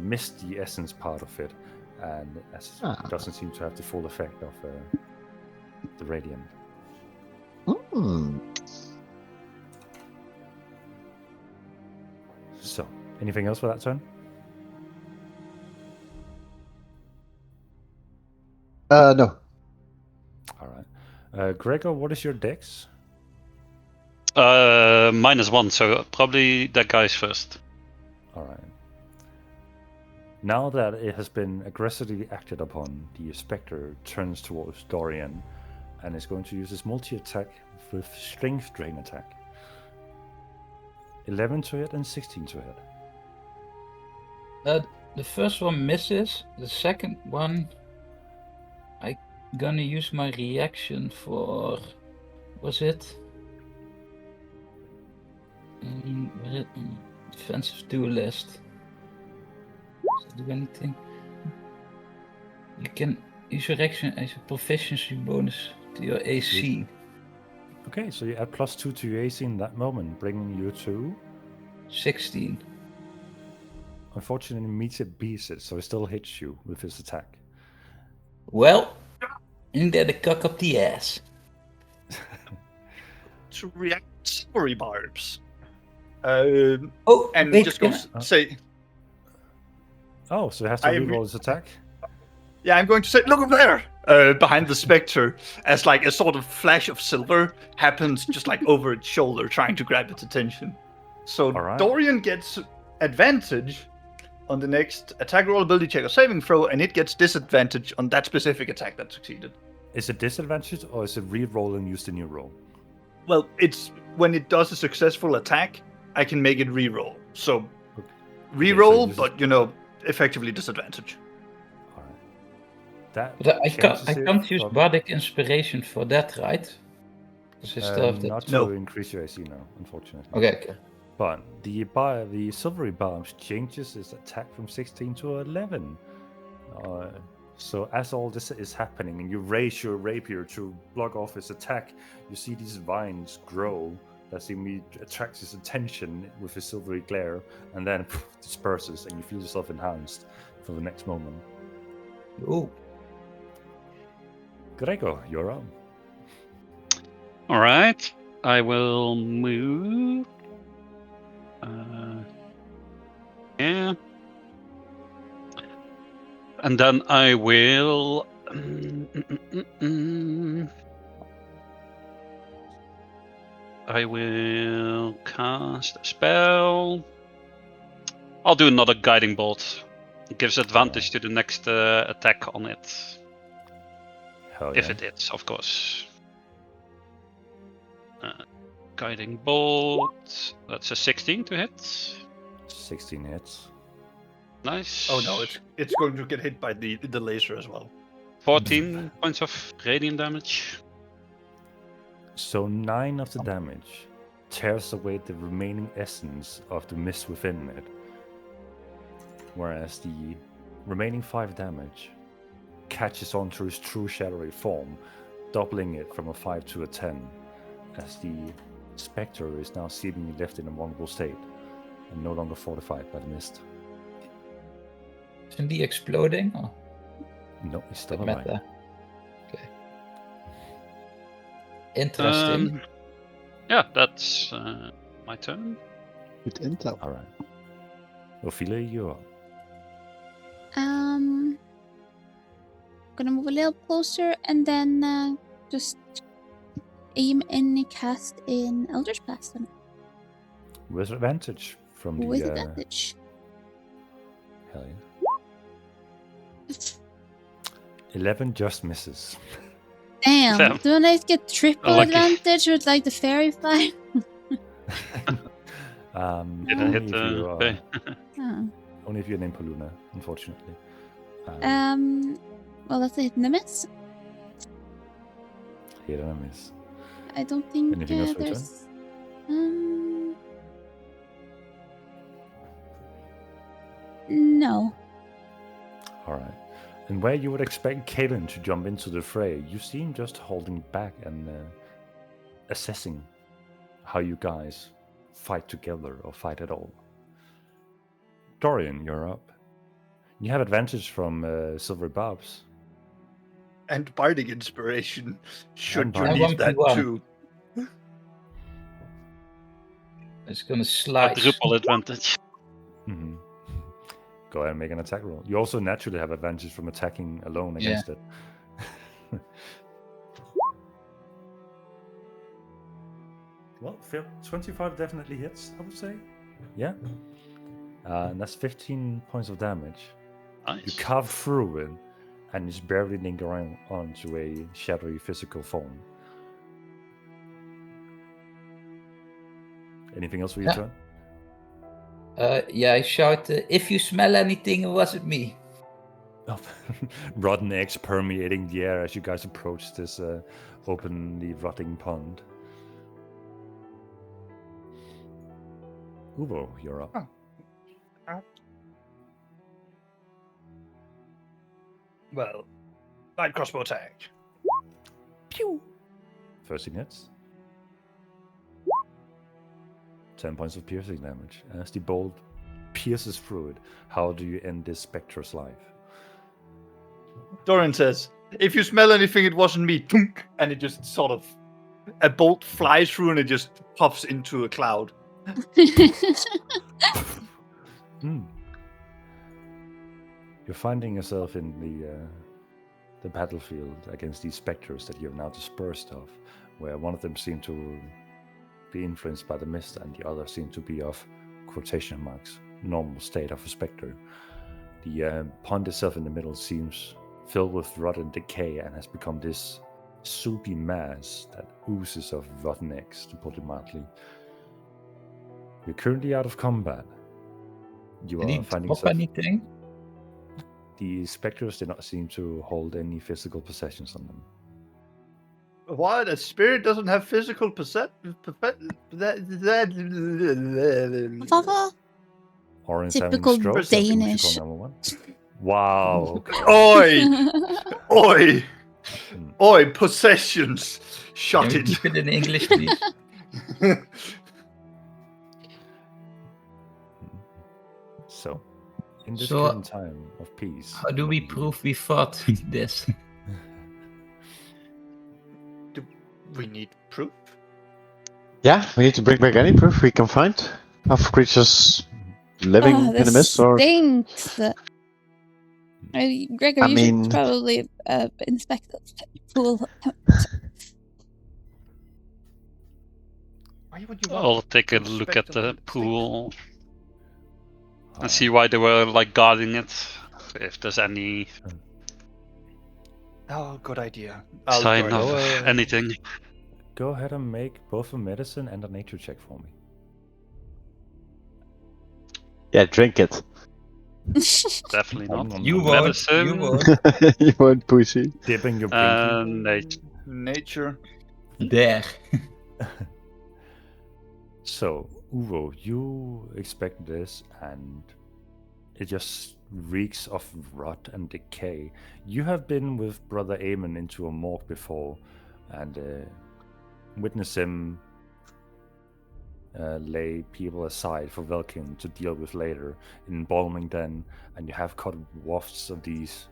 misty essence part of it, and it doesn't seem to have the full effect of the radiant. Hmm. So, anything else for that turn? No. All right. Gregor, what is your dex? -1, so probably that guy's first. All right. Now that it has been aggressively acted upon, the Spectre turns towards Dorian and is going to use his multi-attack with Strength Drain attack. 11 to hit and 16 to hit. The first one misses. The second one, I'm gonna use my reaction for. Was it? Defensive duelist. Does it do anything? You can use your action as a proficiency bonus to your AC. Okay, so you add +2 to your AC in that moment, bringing you to 16. Unfortunately, Meets beats it, so he still hits you with his attack. Well, in there the cock up the ass. to react to silvery barbs. Oh, And wait, just can goes I- say, Oh, so it has to I am- reroll its attack? yeah, I'm going to say, look up there, behind the specter, as like a sort of flash of silver happens just like over its shoulder, trying to grab its attention. So Alright. Dorian gets advantage on the next attack roll, ability check, or saving throw, and it gets disadvantage on that specific attack that succeeded. Is it disadvantage or is it reroll and use the new roll? Well, it's when it does a successful attack, I can make it reroll. So reroll, use it- but effectively disadvantage. Alright. That But I changes it can't use from- bardic inspiration for that, right? Because I still have that. not to No. increase your AC now, unfortunately. Okay. But the silvery barbs changes its attack from 16 to 11. So as all this is happening and you raise your rapier to block off its attack, you see these vines grow that seemingly attracts his attention with a silvery glare, and then disperses, and you feel yourself enhanced for the next moment. Oh, Gregor, you're up. All right, I will move. Yeah. And then I will. I will cast a spell. I'll do another guiding bolt. It gives advantage to the next attack on it. Hell If yeah. it hits, of course. Guiding bolt. That's a 16 to hit. 16 hits. Nice. Oh no, it's going to get hit by the laser as well. 14 points of radiant damage. So 9 of the damage tears away the remaining essence of the mist within it, whereas the remaining 5 damage catches on to its true shadowy form, doubling it from a 5 to a 10, as the spectre is now seemingly left in a vulnerable state and no longer fortified by the mist. isn't he exploding? Oh, No, he's still doesn't alive. matter. Okay. Interesting. Yeah, that's my turn. Good intel. All right. Ophelia, you're up. Gonna move a little closer and then just aim and cast in Eldritch Blast on it With advantage from the... with advantage. Hell yeah. 11 just misses. Damn, Damn. don't I get triple Unlucky. advantage with like the fairy fly? Did I Only hit if you are- okay. Oh. Only if you're named Paluna, unfortunately. Well, that's a hit and a miss. Hit and a miss. I don't think Anything else for your turn? there's. No. Alright. And where you would expect Kaelin to jump into the fray, you see him just holding back and assessing how you guys fight together or fight at all. Dorian, you're up. You have advantage from Silver Barbs. And bardic inspiration, should And you bardic. need that 1.1. too. It's gonna A slice. triple advantage. Mm-hmm. Go ahead and make an attack roll. You also naturally have advantage from attacking alone Yeah. against it. Well, 25 definitely hits, I would say. Yeah. And that's 15 points of damage. You Nice. carve through it, and it's barely lingering onto a shadowy physical form. Anything else for your Yeah. turn? Yeah, I shout, if you smell anything, it wasn't me. Oh, rotten eggs permeating the air as you guys approach this openly rotting pond. Uvo, you're up. Well, light crossbow attack. Pew! 13 hits. 10 points of piercing damage. As the bolt pierces through it, how do you end this spectre's life? Dorian says, if you smell anything, it wasn't me. Tunk, and it just sort of A bolt flies through and it just pops into a cloud. You're finding yourself in the battlefield against these specters that you're now dispersed of, where one of them seemed to be influenced by the mist and the other seemed to be of quotation marks normal state of a specter. The pond itself in the middle seems filled with rot and decay and has become this soupy mass that oozes of rotten eggs, to put it mildly. You're currently out of combat. You Did are he finding drop yourself... anything? The specters did not seem to hold any physical possessions on them. What? A spirit doesn't have physical Orange Typical Danish. Number one. Wow. Oi! Oi! Oi! Possessions! Shut Can we it! keep it in English, please? So, in this So, current time of peace... How do we prove we fought this? Do we need proof? Yeah, we need to bring back any proof we can find of creatures living in the mist. Or Stinks. Gregor, I you mean- should probably inspect that pool. Why would you want I'll take a to look inspect at the thing? pool and see why they were like guarding it. If there's any Oh, good idea. sign go of ahead. anything. Go ahead and make both a medicine and a nature check for me. yeah, drink it. Definitely not. You won't. Medicine. You won't. You weren't pussy. Dipping your pinky. Nature. Nature. There. So, Uvo, you expect this, and it just reeks of rot and decay. You have been with Brother Eamon into a morgue before, and witnessed him lay people aside for Velkin to deal with later in embalming den, and you have caught wafts of these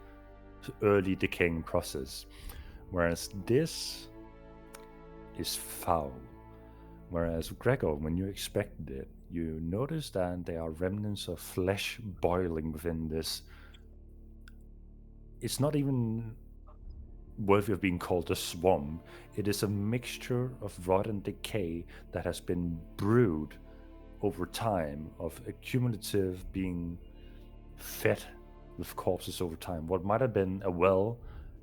early decaying process. Whereas this is foul. Whereas Gregor, when you expected it, you notice that there are remnants of flesh boiling within this. It's not even worthy of being called a swamp. It is a mixture of rot and decay that has been brewed over time, of accumulative being fed with corpses over time. What might have been a well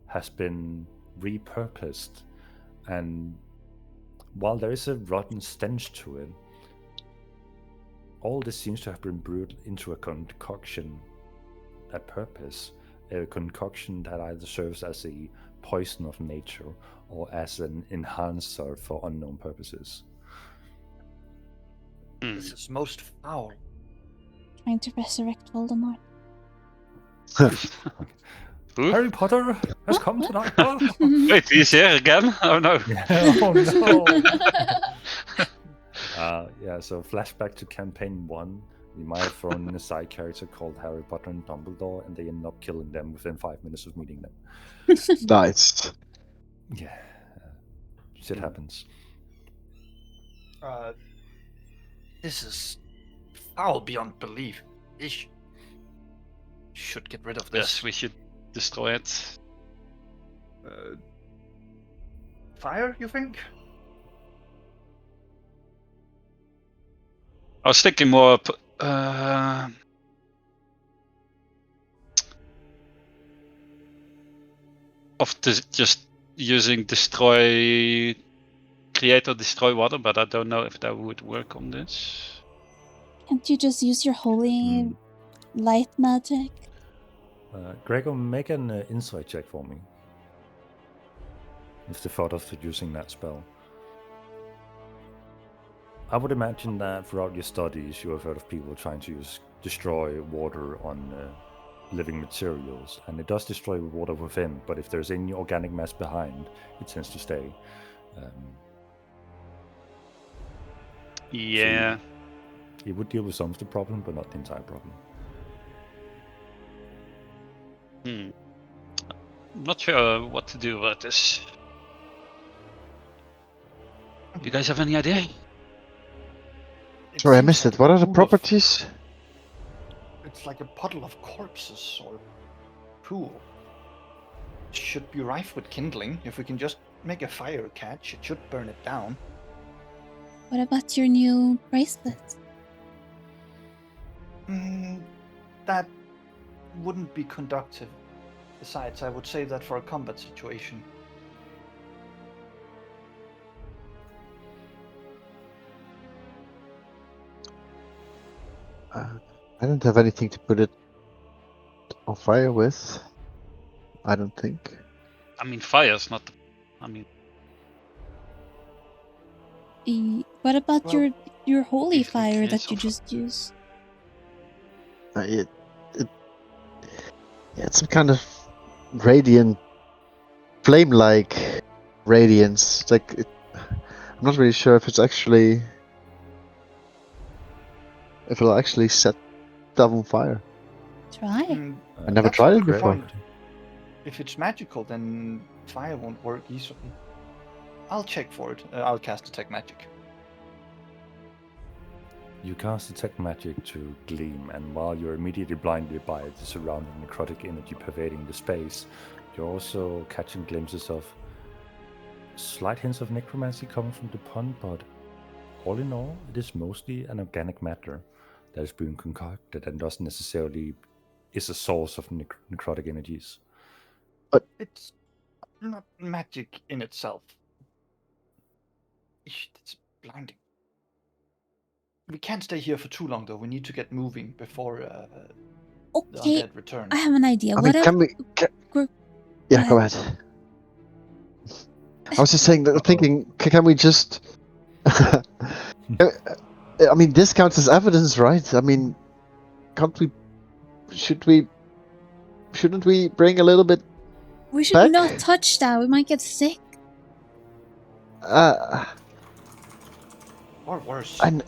has been repurposed, and while there is a rotten stench to it, all this seems to have been brewed into a concoction, a purpose, a concoction that either serves as a poison of nature or as an enhancer for unknown purposes. This is most foul. Trying to resurrect Voldemort. Who? Harry Potter has come tonight. Wait, he's here again? Oh no. Oh no! Yeah, so flashback to campaign 1. We might have thrown in a side character called Harry Potter and Dumbledore, and they end up killing them within 5 minutes of meeting them. Nice. Yeah, shit happens. This is foul beyond belief. Ish. Should get rid of this. Yes, we should destroy it. Fire, you think? I was thinking more of just using create or destroy water, but I don't know if that would work on this. Can't you just use your holy light magic? Gregor, make an insight check for me. With the thought of using that spell. I would imagine that throughout your studies you have heard of people trying to destroy water on living materials, and it does destroy water within, but if there's any organic mass behind, it tends to stay. Yeah. So it would deal with some of the problem, but not the entire problem. I'm not sure what to do about this. You guys have any idea? Sorry, I seems missed like it. a What are the pool of- properties? It's like a puddle of corpses or pool. It should be rife with kindling. If we can just make a fire catch, it should burn it down. What about your new bracelet? That wouldn't be conductive. Besides, I would save that for a combat situation. I don't have anything to put it on fire with. I don't think. I mean, fire's not. I mean, What about Well, your holy if we fire create that you some just used? Yeah, it's some kind of radiant, flame-like radiance. It's like I'm not really sure if it's actually if it'll actually set stuff on fire. Try. I never That's tried a it good before. point. If it's magical, then fire won't work easily. I'll check for it. I'll cast Detect Magic. You cast Detect Magic to gleam, and while you're immediately blinded by the surrounding necrotic energy pervading the space, you're also catching glimpses of slight hints of necromancy coming from the pond, but all in all, it is mostly an organic matter that is being concocted and doesn't necessarily is a source of necrotic energies. It's not magic in itself. It's blinding. We can't stay here for too long, though. We need to get moving before the Okay, undead return. I have an idea. I What mean, if can we? Go Yeah, go ahead. I was just saying that. Thinking, can we just? I mean, this counts as evidence, right? I mean, can't we? Shouldn't we bring a little bit? we should Back? not touch that? We might get sick. Or worse. And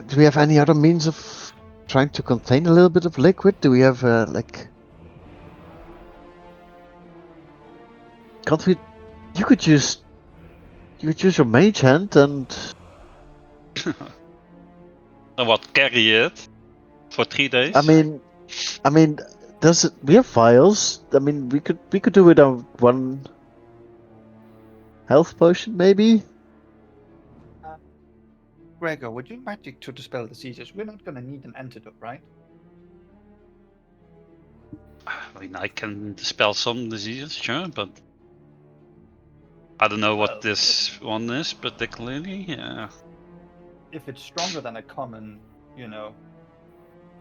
do we have any other means of trying to contain a little bit of liquid? Do we have like? Can't we? You could use your mage hand and. and what? Carry it for 3 days? I mean, does it? We have vials. I mean, we could do it on one health potion, maybe. Gregor, would you magic to dispel diseases? We're not gonna need an antidote, right? I mean, I can dispel some diseases, sure, but I don't know what this one is particularly. Yeah. If it's stronger than a common,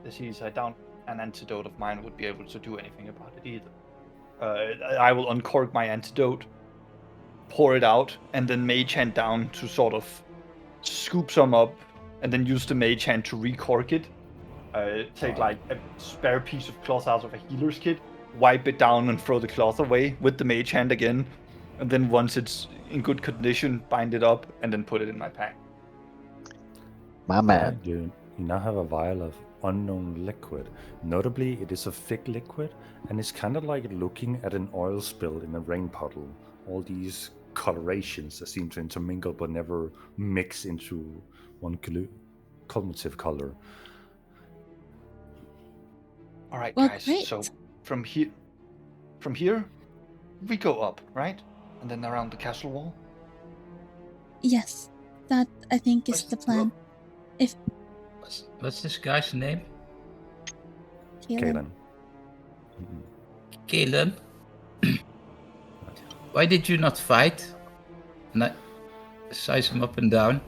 disease, I doubt an antidote of mine would be able to do anything about it either. I will uncork my antidote, pour it out, and then mage hand down to sort of scoop some up, and then use the mage hand to recork it. Take like a spare piece of cloth out of a healer's kit, wipe it down and throw the cloth away with the mage hand again, and then once it's in good condition, bind it up and then put it in my pack. My man. You now have a vial of unknown liquid. Notably, it is a thick liquid, and it's kind of like looking at an oil spill in a rain puddle. All these colorations that seem to intermingle but never mix into one cumulative color. All right, Well, guys. great. So from here, we go up, right? And then around the castle wall. Yes, that I think is the plan. What's this guy's name? Kaelin. Kaelin. Kaelin. Why did you not fight? And I size him up and down.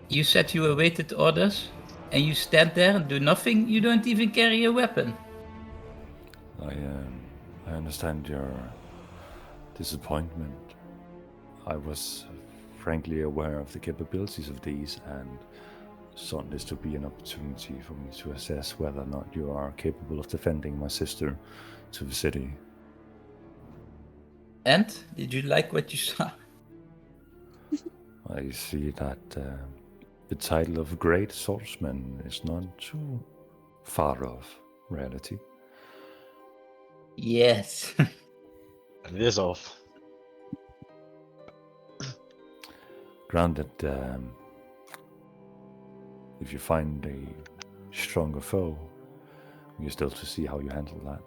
You said you awaited orders, and you stand there and do nothing. You don't even carry a weapon. I understand your disappointment. I was frankly aware of the capabilities of these and sought this to be an opportunity for me to assess whether or not you are capable of defending my sister to the city. And did you like what you saw? I see that the title of Great Swordsman is not too far off reality. Yes. It is off. Granted, if you find a stronger foe, you're still to see how you handle that.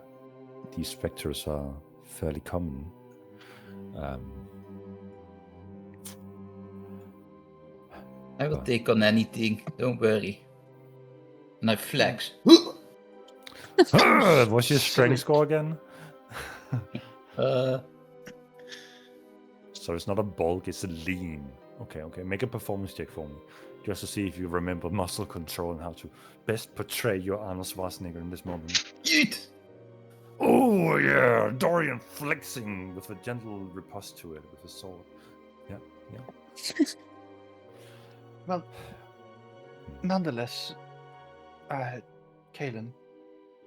These specters are fairly common. I will take on anything. Don't worry. And I flex. What's your strength score again? So it's not a bulk, it's a lean. Okay. Make a performance check for me. Just to see if you remember muscle control and how to best portray your Arnold Schwarzenegger in this moment. Yeet! Oh yeah, Dorian flexing with a gentle riposte to it with his sword. Yeah. Well, nonetheless, Kalen,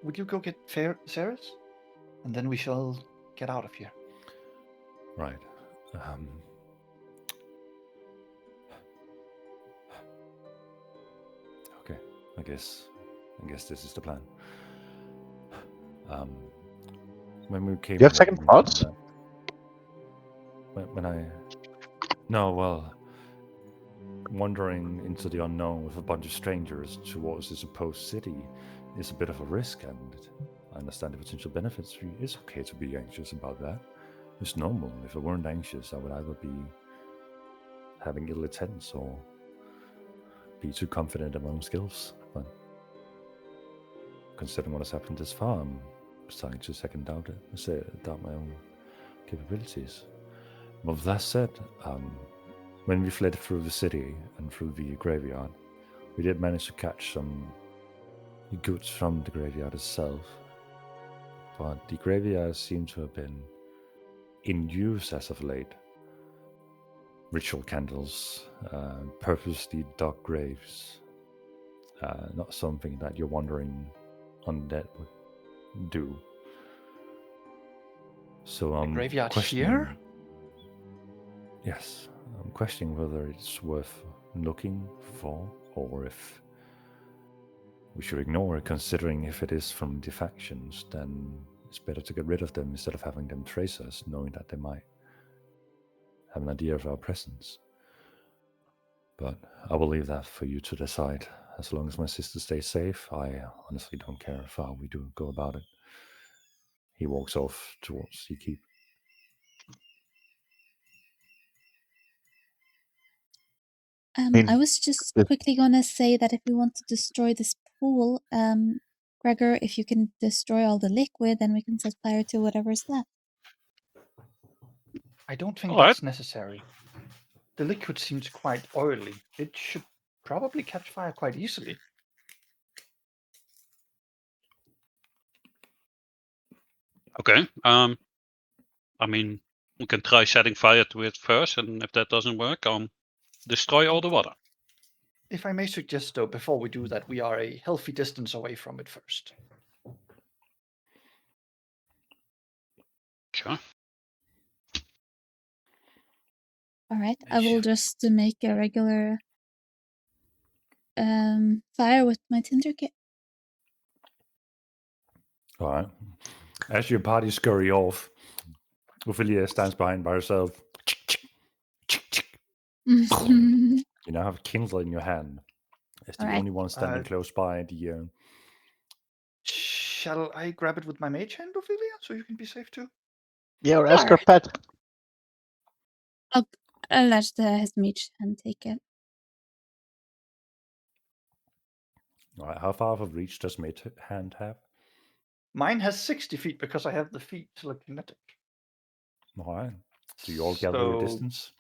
would you go get Ceres? And then we shall get out of here. Right. Okay. I guess this is the plan. When we came. Do you have second thoughts? Wandering into the unknown with a bunch of strangers towards the supposed city is a bit of a risk, and I understand the potential benefits. It's okay to be anxious about that. It's normal. If I weren't anxious, I would either be having ill attendance or be too confident in my own skills. But considering what has happened this far, I'm starting to doubt my own capabilities. But with that said, when we fled through the city and through the graveyard, we did manage to catch some goods from the graveyard itself. But the graveyard seemed to have been in use as of late. Ritual candles, purposely dug graves. Not something that you're wondering undead would do. So I'm graveyard questioning. here? Yes, I'm questioning whether it's worth looking for, or if we should ignore it, considering if it is from the factions, then it's better to get rid of them instead of having them trace us, knowing that they might have an idea of our presence. But I will leave that for you to decide. As long as my sister stays safe, I honestly don't care how far we do go about it. He walks off towards the keep. I was just quickly gonna say that if we want to destroy this pool, Gregor, if you can destroy all the liquid, then we can set fire to whatever's left. I don't think All right. that's necessary. The liquid seems quite oily. It should probably catch fire quite easily. Okay. I mean, we can try setting fire to it first, and if that doesn't work, destroy all the water. If I may suggest, though, before we do that, we are a healthy distance away from it first. Sure. All right, I will just make a regular fire with my tinder kit. All right. As your party scurry off, Ophelia stands behind by herself. You now have kindle in your hand. As the only one standing close by the... Shall I grab it with my mage hand, Ophelia, so you can be safe too? Yeah, or ask her pet. I'll let his mage hand take it. All right. How far of a reach does mage hand have? Mine has 60 feet because I have the feet telekinetic. All right. So you all gather your distance?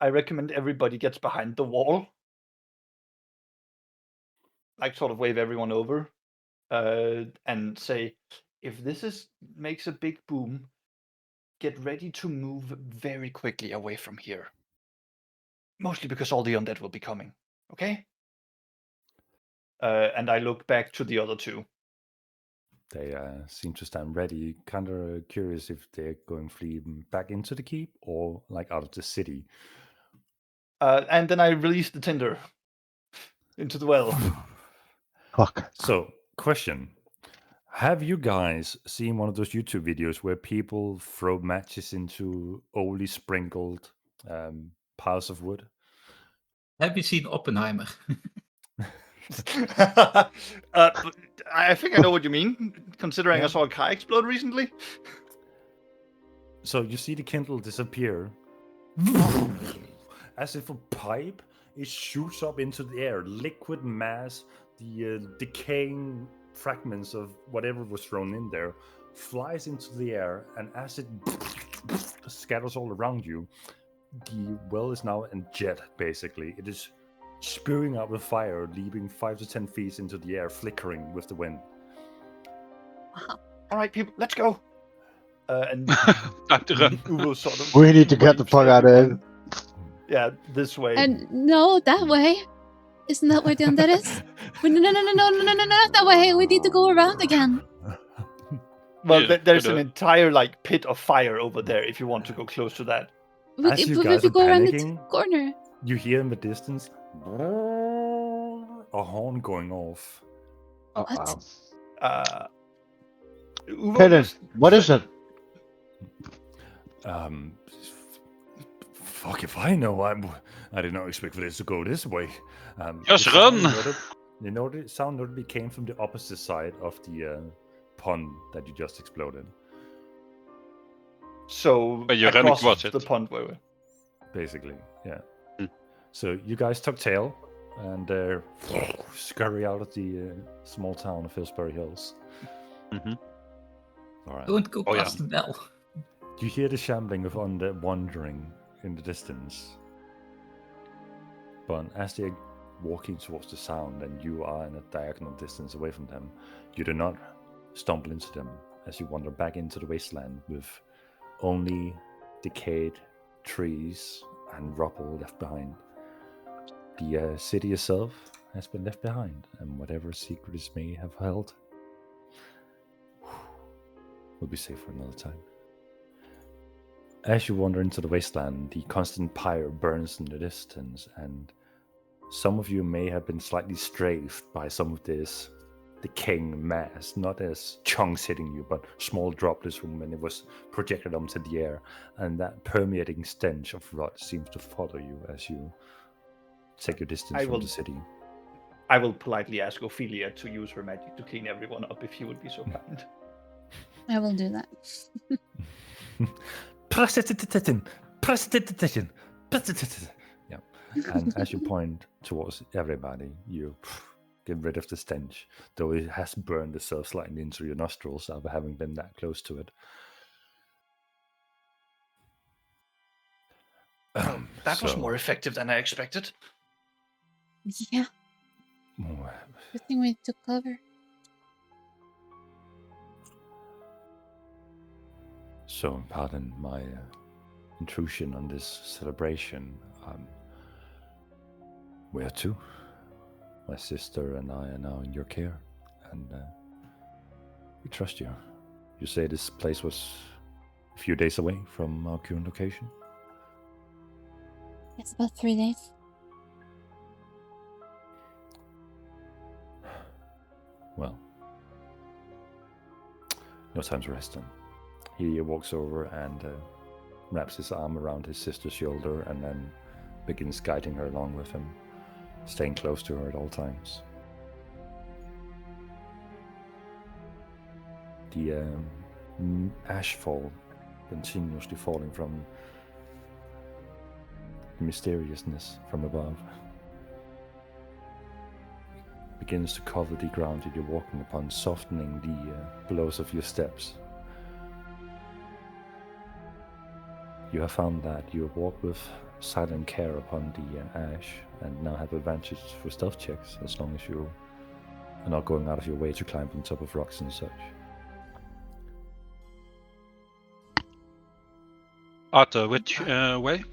I recommend everybody gets behind the wall. Like, sort of wave everyone over. And say, if this makes a big boom, get ready to move very quickly away from here. Mostly because all the undead will be coming. Okay? And I look back to the other two. They seem to stand ready. Kind of curious if they're going fleeing back into the keep or like out of the city. And then I release the tinder into the well. Fuck. So, question. Have you guys seen one of those YouTube videos where people throw matches into only sprinkled piles of wood. Have you seen Oppenheimer? But I think I know what you mean, considering I saw a car explode recently. So you see the Kindle disappear. As if a pipe, it shoots up into the air. Liquid mass, the decaying fragments of whatever was thrown in there, flies into the air, and as it scatters all around you, the well is now a jet, basically. It is spewing out with fire, leaping 5 to 10 feet into the air, flickering with the wind. All right, people, let's go. And Time to run. Uvo sort of. We need to get the waves fuck out of everyone. here. Yeah, this way. And no, that way. Isn't that where the undead is? Wait, no, not that way. We need to go around again. Well, Yeah, there's I an know. entire like pit of fire over there. If you want to go close to that. As you But guys if we are go around the panicking, corner. you hear in the distance a horn going off. What? Uvo Hey then, just what is it? Fuck if I know. I did not expect for this to go this way. Just the sound run! the sound notably came from the opposite side of the pond that you just exploded. So But you're running across towards it. the pond where we Basically, yeah. Hmm. So you guys tuck tail and scurry out of the small town of Hillsbury Hills. Mm-hmm. All right. Don't go Oh, yeah. past the bell. You hear the shambling of undead wandering in the distance. But as they're walking towards the sound and you are in a diagonal distance away from them, you do not stumble into them as you wander back into the wasteland with only decayed trees and rubble left behind. The city itself has been left behind, and whatever secrets may have held will be safe for another time. As you wander into the wasteland, the constant pyre burns in the distance, and some of you may have been slightly strafed by some of this decaying mass, not as chunks hitting you, but small droplets from when it was projected onto the air, and that permeating stench of rot seems to follow you as you take your distance from the city. I will politely ask Ophelia to use her magic to clean everyone up if she would be so kind. I will do that. Prestidigitation. Yeah. And as you point towards everybody, you get rid of the stench, though it has burned itself slightly into your nostrils after having been that close to it. That was more effective than I expected. Yeah, good thing we took cover. So, pardon my intrusion on this celebration. Where to? My sister and I are now in your care, and we trust you. You say this place was a few days away from our current location? It's about 3 days. Well, no time to rest then. He walks over and wraps his arm around his sister's shoulder and then begins guiding her along with him, staying close to her at all times. The ashfall continuously falling from the mysteriousness from above begins to cover the ground that you're walking upon, softening the blows of your steps. You have found that you walk with silent care upon the ash and now have advantage for stealth checks as long as you are not going out of your way to climb on top of rocks and such. Arthur, which way?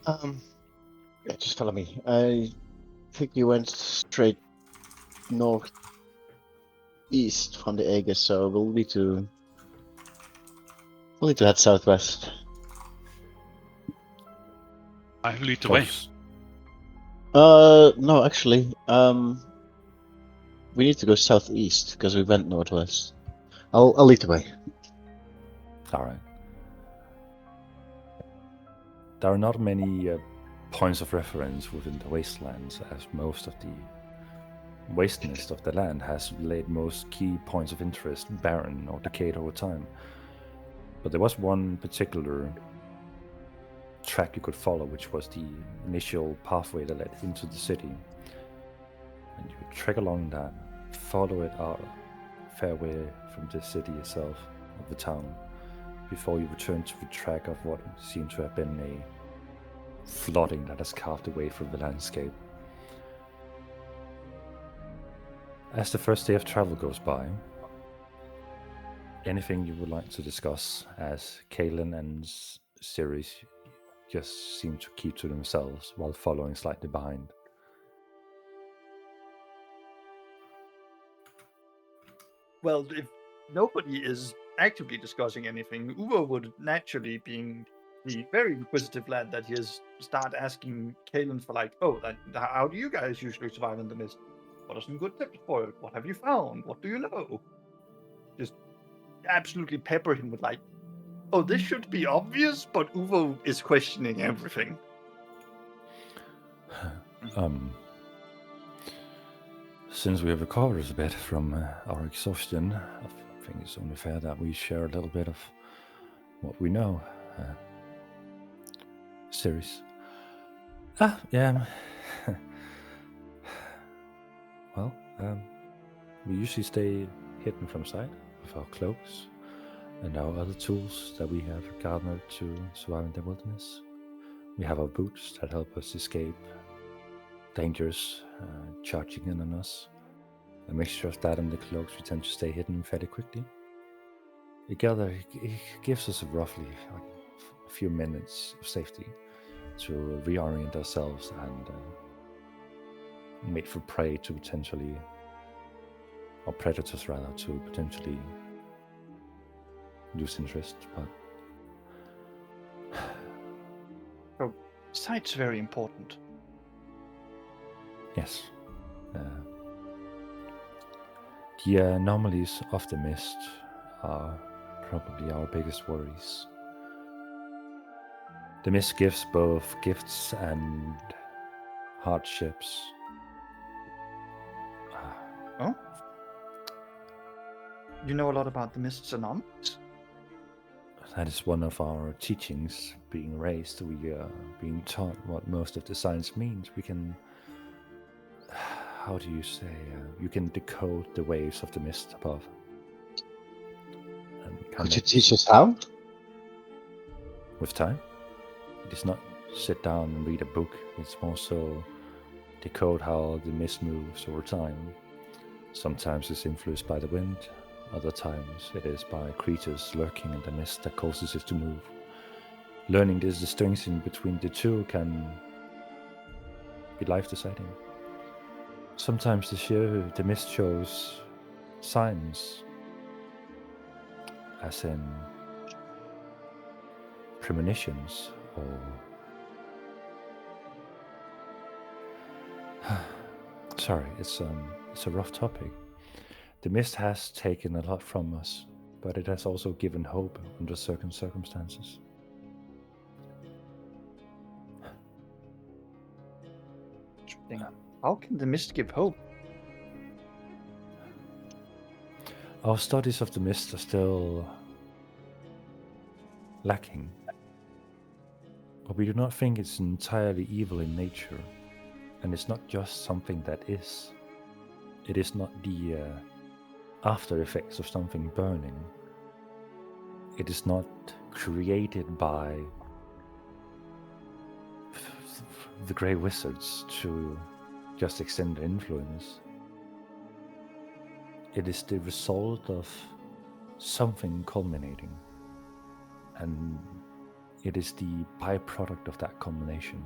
Yeah, just follow me. I think you went straight north east from the Aegis, so we'll need to head southwest. I lead the way. No, actually, we need to go southeast because we went northwest. I'll lead the way. All right. there are not many points of reference within the wastelands, as most of the wasteness of the land has laid most key points of interest barren or decayed over time. But there was one particular track you could follow, which was the initial pathway that led into the city. And you would trek along that, follow it out a fair way from the city itself, of the town, before you return to the track of what seemed to have been a flooding that has carved away through the landscape. As the first day of travel goes by, anything you would like to discuss, as Kaelin and Ceres just seem to keep to themselves while following slightly behind? Well, if nobody is actively discussing anything, Uvo would naturally, being the very inquisitive lad that he is, start asking Kaelin for like, how do you guys usually survive in the mist? What are some good tips for it? What have you found? What do you know? Just absolutely pepper him with like, this should be obvious, but Uvo is questioning everything. Since we have recovered a bit from our exhaustion, I think it's only fair that we share a little bit of what we know. Ceres. Yeah. Well, we usually stay hidden from sight with our cloaks and our other tools that we have garnered to survive in the wilderness. We have our boots that help us escape dangers charging in on us. A mixture of that and the cloaks, we tend to stay hidden fairly quickly. Together, it gives us roughly a few minutes of safety to reorient ourselves and wait for prey to potentially, or predators rather, to potentially lose interest. So, sight's very important. Yes. The anomalies of the mist are probably our biggest worries. The mist gives both gifts and hardships. Oh? You know a lot about the mist's anomalies? That is one of our teachings being raised. We are being taught what most of the science means. We can, how do you say, you can decode the waves of the mist above. Could you teach us how? With time. It is not sit down and read a book. It's more so decode how the mist moves over time. Sometimes it's influenced by the wind. Other times it is by creatures lurking in the mist that causes it to move. Learning this distinction between the two can be life-deciding. Sometimes the mist shows signs, as in premonitions or sorry, it's a rough topic. The mist has taken a lot from us, but it has also given hope under certain circumstances. Interesting. How can the mist give hope? Our studies of the mist are still lacking, but we do not think it's entirely evil in nature, and it's not just something that is. It is not the after effects of something burning. It is not created by the Grey Wizards to just extend their influence. It is the result of something culminating, and it is the byproduct of that culmination.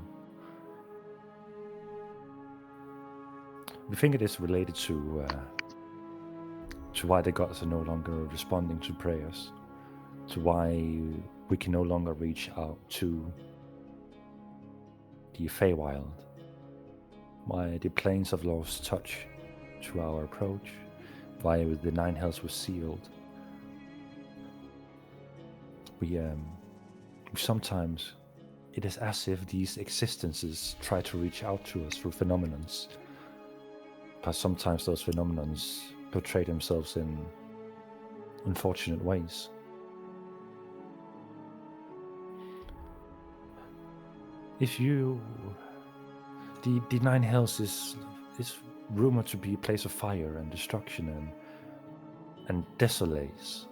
We think it is related to why the gods are no longer responding to prayers, to why we can no longer reach out to the Feywild, why the planes have lost touch to our approach, why the Nine Hells was sealed. We sometimes it is as if these existences try to reach out to us through phenomenons. But sometimes those phenomenons portray themselves in unfortunate ways. If you... The Nine Hells is rumored to be a place of fire and destruction and desolace.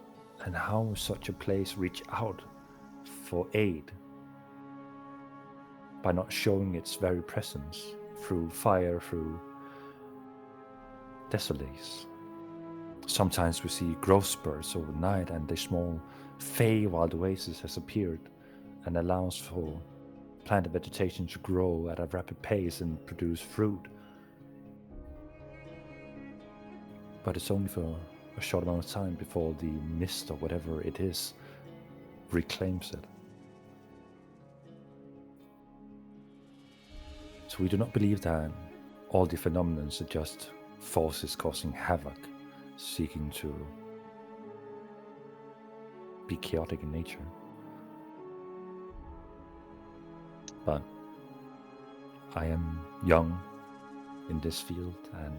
And how will such a place reach out for aid? By not showing its very presence through fire, through desolace. Sometimes we see growth spurts overnight, and the small Feywild oasis has appeared and allows for plant and vegetation to grow at a rapid pace and produce fruit. But it's only for a short amount of time before the mist or whatever it is reclaims it. So we do not believe that all the phenomena are just forces causing havoc, seeking to be chaotic in nature. But I am young in this field, and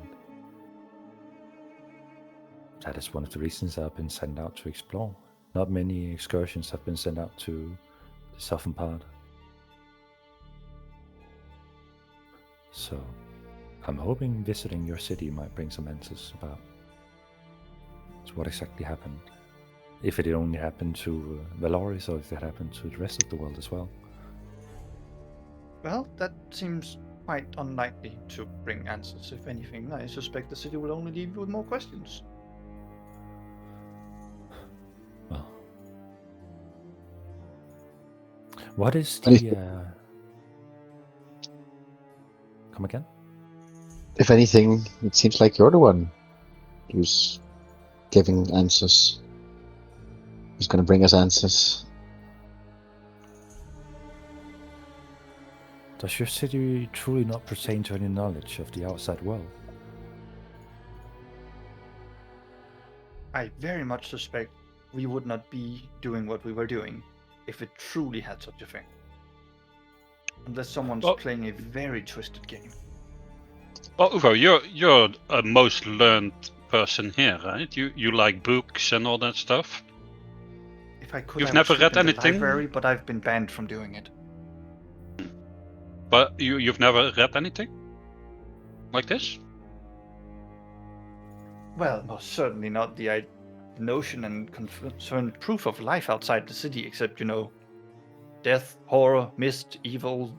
that is one of the reasons I've been sent out to explore. Not many excursions have been sent out to the southern part. So I'm hoping visiting your city might bring some answers about what exactly happened. If it only happened to Valoris, or if it happened to the rest of the world as well. Well, that seems quite unlikely to bring answers. If anything, I suspect the city will only leave you with more questions. Well, what is the... Come again? If anything, it seems like you're the one who's giving answers. Who's going to bring us answers. Does your city truly not pertain to any knowledge of the outside world? I very much suspect we would not be doing what we were doing if it truly had such a thing. Unless someone's playing a very twisted game. Well, Uvo, you're a most learned person here, right? You like books and all that stuff. If I could, You've I never would read sleep in the anything? library, but I've been banned from doing it. But you've never read anything like this? Well, most certainly not the notion and concerned proof of life outside the city, except, death, horror, mist, evil.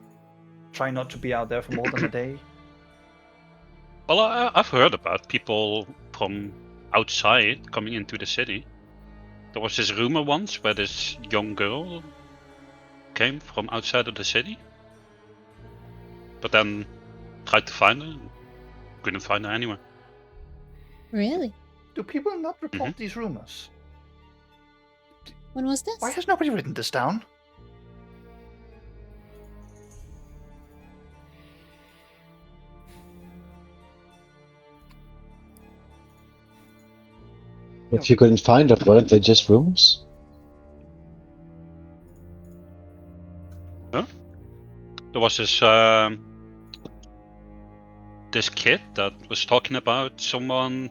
Try not to be out there for more than a day. Well, I've heard about people from outside coming into the city. There was this rumor once where this young girl came from outside of the city. But then tried to find her, couldn't find her anywhere. Really? Do people not report these rumors? When was this? Why has nobody written this down? If you couldn't find her, weren't they just rumors? Huh? There was this kid that was talking about someone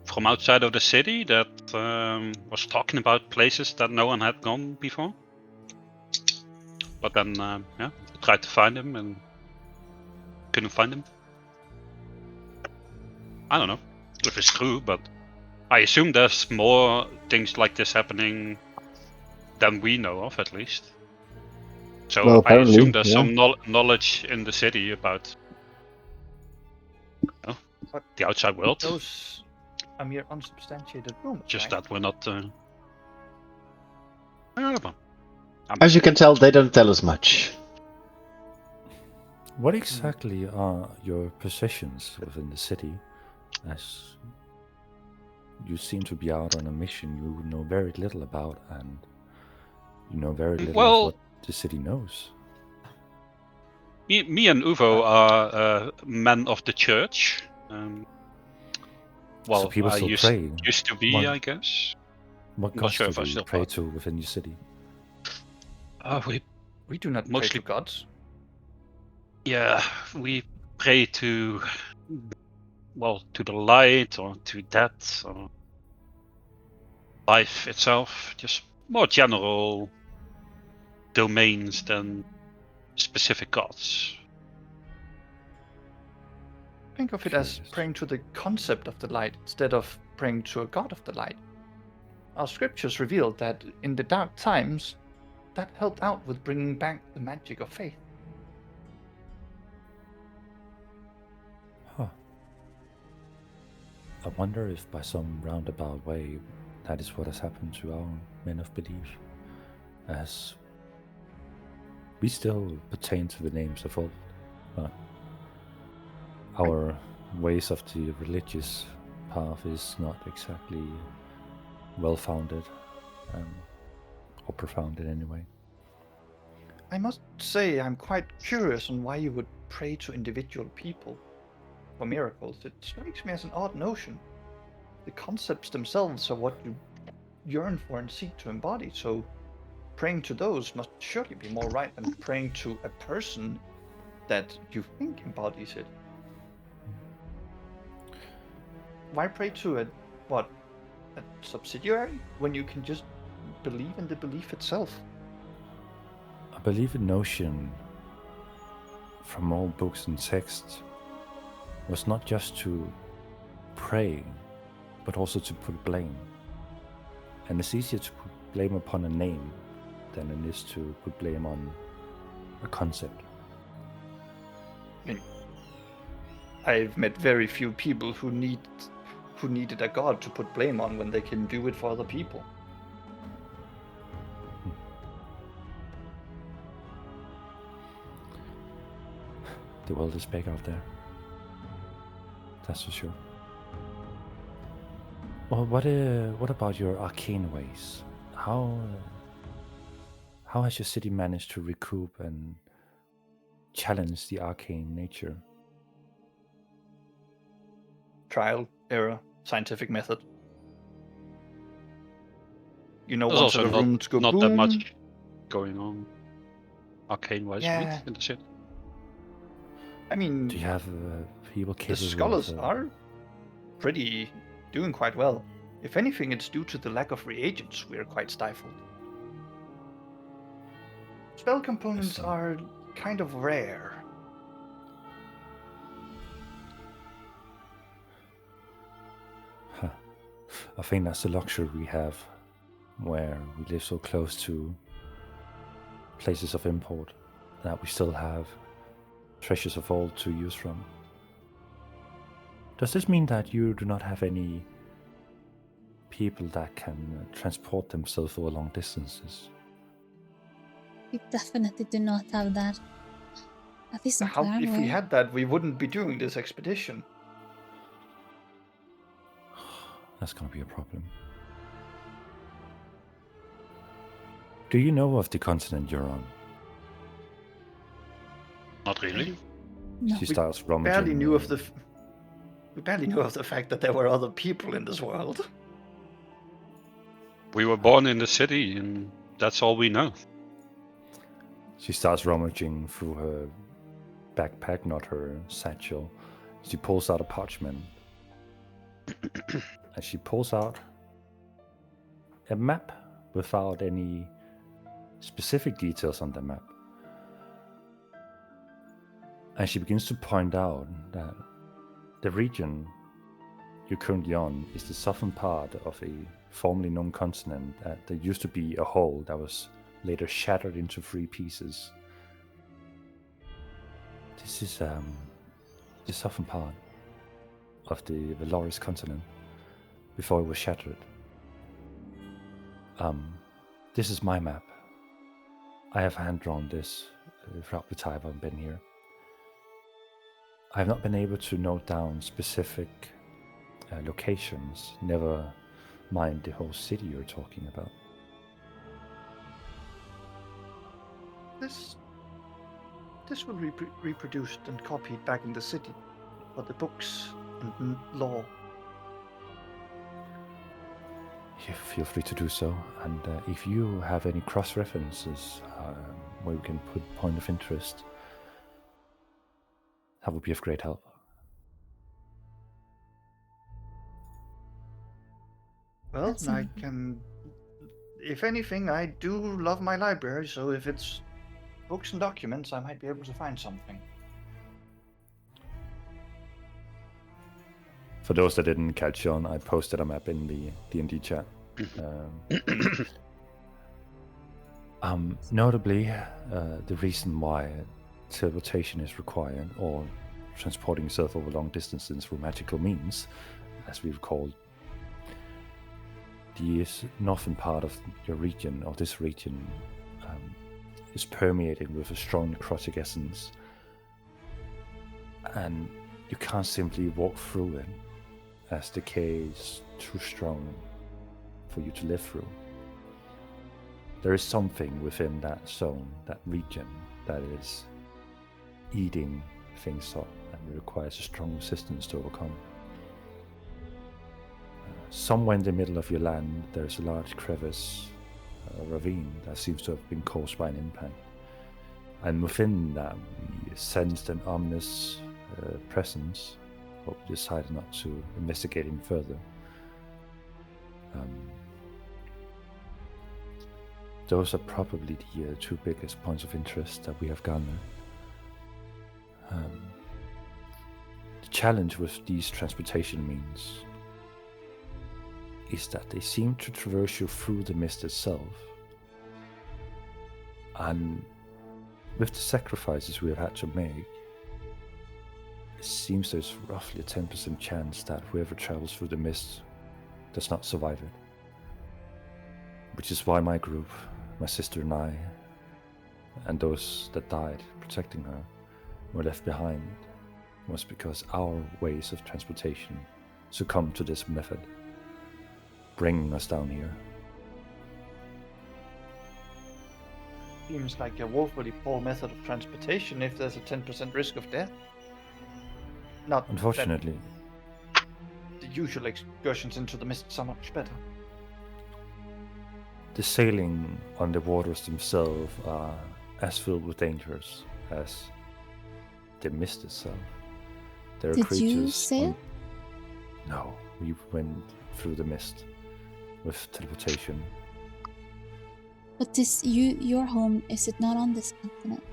from outside of the city that was talking about places that no one had gone before. But then, tried to find him and couldn't find him. I don't know if it's true, but I assume there's more things like this happening than we know of, at least. So well, I assume there's yeah. some knowledge in the city about the outside world. Those are mere unsubstantiated rumors. Just right? that we're not. I don't know. As you can tell, they don't tell us much. What exactly are your positions within the city? As you seem to be out on a mission you know very little about, and you know very little of what the city knows. Me and Uvo are men of the church. Well, so people I still pray. Used to be, I guess. What Not gods sure do if I you still pray are. to within your city? We We do not pray Mostly- to gods. Yeah, we pray to, well, to the light or to death or life itself. Just more general domains than specific gods. Think of it as Curious. praying to the concept of the light instead of praying to a god of the light. Our scriptures reveal that in the dark times, that helped out with bringing back the magic of faith. Huh. I wonder if by some roundabout way that is what has happened to our men of belief, as we still pertain to the names of old, but our ways of the religious path is not exactly well-founded or profound in any way. I must say, I'm quite curious on why you would pray to individual people for miracles. It strikes me as an odd notion. The concepts themselves are what you yearn for and seek to embody, so praying to those must surely be more right than praying to a person that you think embodies it. Why pray to a subsidiary when you can just believe in the belief itself? I believe a notion from all books and texts was not just to pray, but also to put blame. And it's easier to put blame upon a name than it is to put blame on a concept. I've met very few people who needed a god to put blame on when they can do it for other people. The world is big out there. That's for sure. Well, what about your arcane ways? How has your city managed to recoup and challenge the arcane nature? Trial, error, scientific method. You know, There's once also the rooms go not boom. that much going on arcane-wise, Yeah. right, in the city. I mean, Do you have people the capable scholars of... are doing quite well. If anything, it's due to the lack of reagents. We're quite stifled. Spell components see. are kind of rare. Huh. I think that's the luxury we have, where we live so close to places of import that we still have treasures of old to use from. Does this mean that you do not have any people that can transport themselves over long distances? We definitely do not have that. At least in How, if we Clarway. had that, we wouldn't be doing this expedition. That's gonna be a problem. Do you know of the continent you're on? Not really. No. She We starts rummaging. Barely knew of the. We barely knew of the fact that there were other people in this world. We were born in the city, and that's all we know. She starts rummaging through her backpack, not her satchel. She pulls out a parchment. And she pulls out a map without any specific details on the map. And she begins to point out that the region you're currently on is the southern part of a formerly known continent that there used to be a whole that was later shattered into 3 pieces. This is the southern part of the Valoris continent before it was shattered. This is my map. I have hand-drawn this throughout the time I've been here. I have not been able to note down specific locations, never mind the whole city you're talking about. This will be reproduced and copied back in the city for the books and law. You feel free to do so, and if you have any cross-references where we can put point of interest, that would be of great help. Well, That's I can. If anything, I do love my library, so if it's books and documents, I might be able to find something. For those that didn't catch on, I posted a map in the D&D chat. Notably, the reason why teleportation is required, or transporting yourself over long distances through magical means, as we've called, the northern part of your region, or this region, is permeated with a strong necrotic essence, and you can't simply walk through it, as decay is too strong for you to live through. There is something within that zone, that region, that is eating things up and requires a strong resistance to overcome. Somewhere in the middle of your land, there's a large crevice, a ravine that seems to have been caused by an impact. And within that, we sensed an ominous presence, but we decided not to investigate any further. Those are probably the two biggest points of interest that we have garnered. The challenge with these transportation means is that they seem to traverse you through the mist itself. And with the sacrifices we have had to make, it seems there's roughly a 10% chance that whoever travels through the mist does not survive it. Which is why my group, my sister and I, and those that died protecting her, were left behind, was because our ways of transportation succumbed to this method, bringing us down here. Seems like a woefully poor method of transportation if there's a 10% risk of death. Not Unfortunately. The usual excursions into the mist are much better. The sailing on the waters themselves are as filled with dangers as the mist itself. There are Did creatures. you sail? No, we went through the mist with teleportation. But your home, is it not on this continent?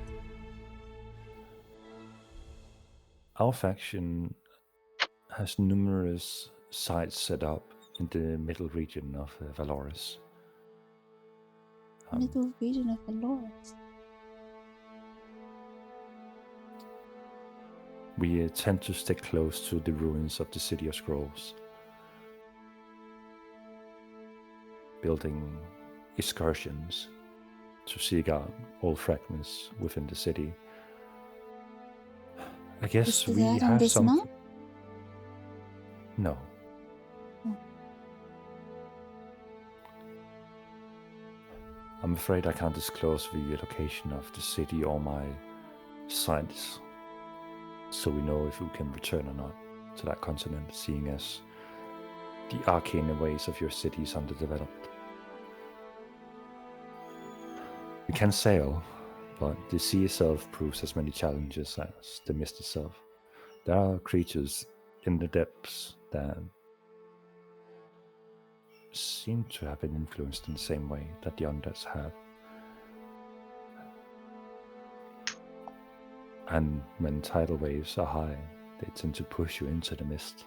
Our faction has numerous sites set up in the middle region of Valoris. Middle region of Valoris. We tend to stick close to the ruins of the City of Scrolls, building excursions to seek out all fragments within the city. I guess Is we that on have this some. map? No. Oh. I'm afraid I can't disclose the location of the city or my sites, so we know if we can return or not to that continent, seeing as the arcane ways of your city is underdeveloped. We can sail, but the sea itself proves as many challenges as the mist itself. There are creatures in the depths that seem to have been influenced in the same way that the undeads have. And when tidal waves are high, they tend to push you into the mist.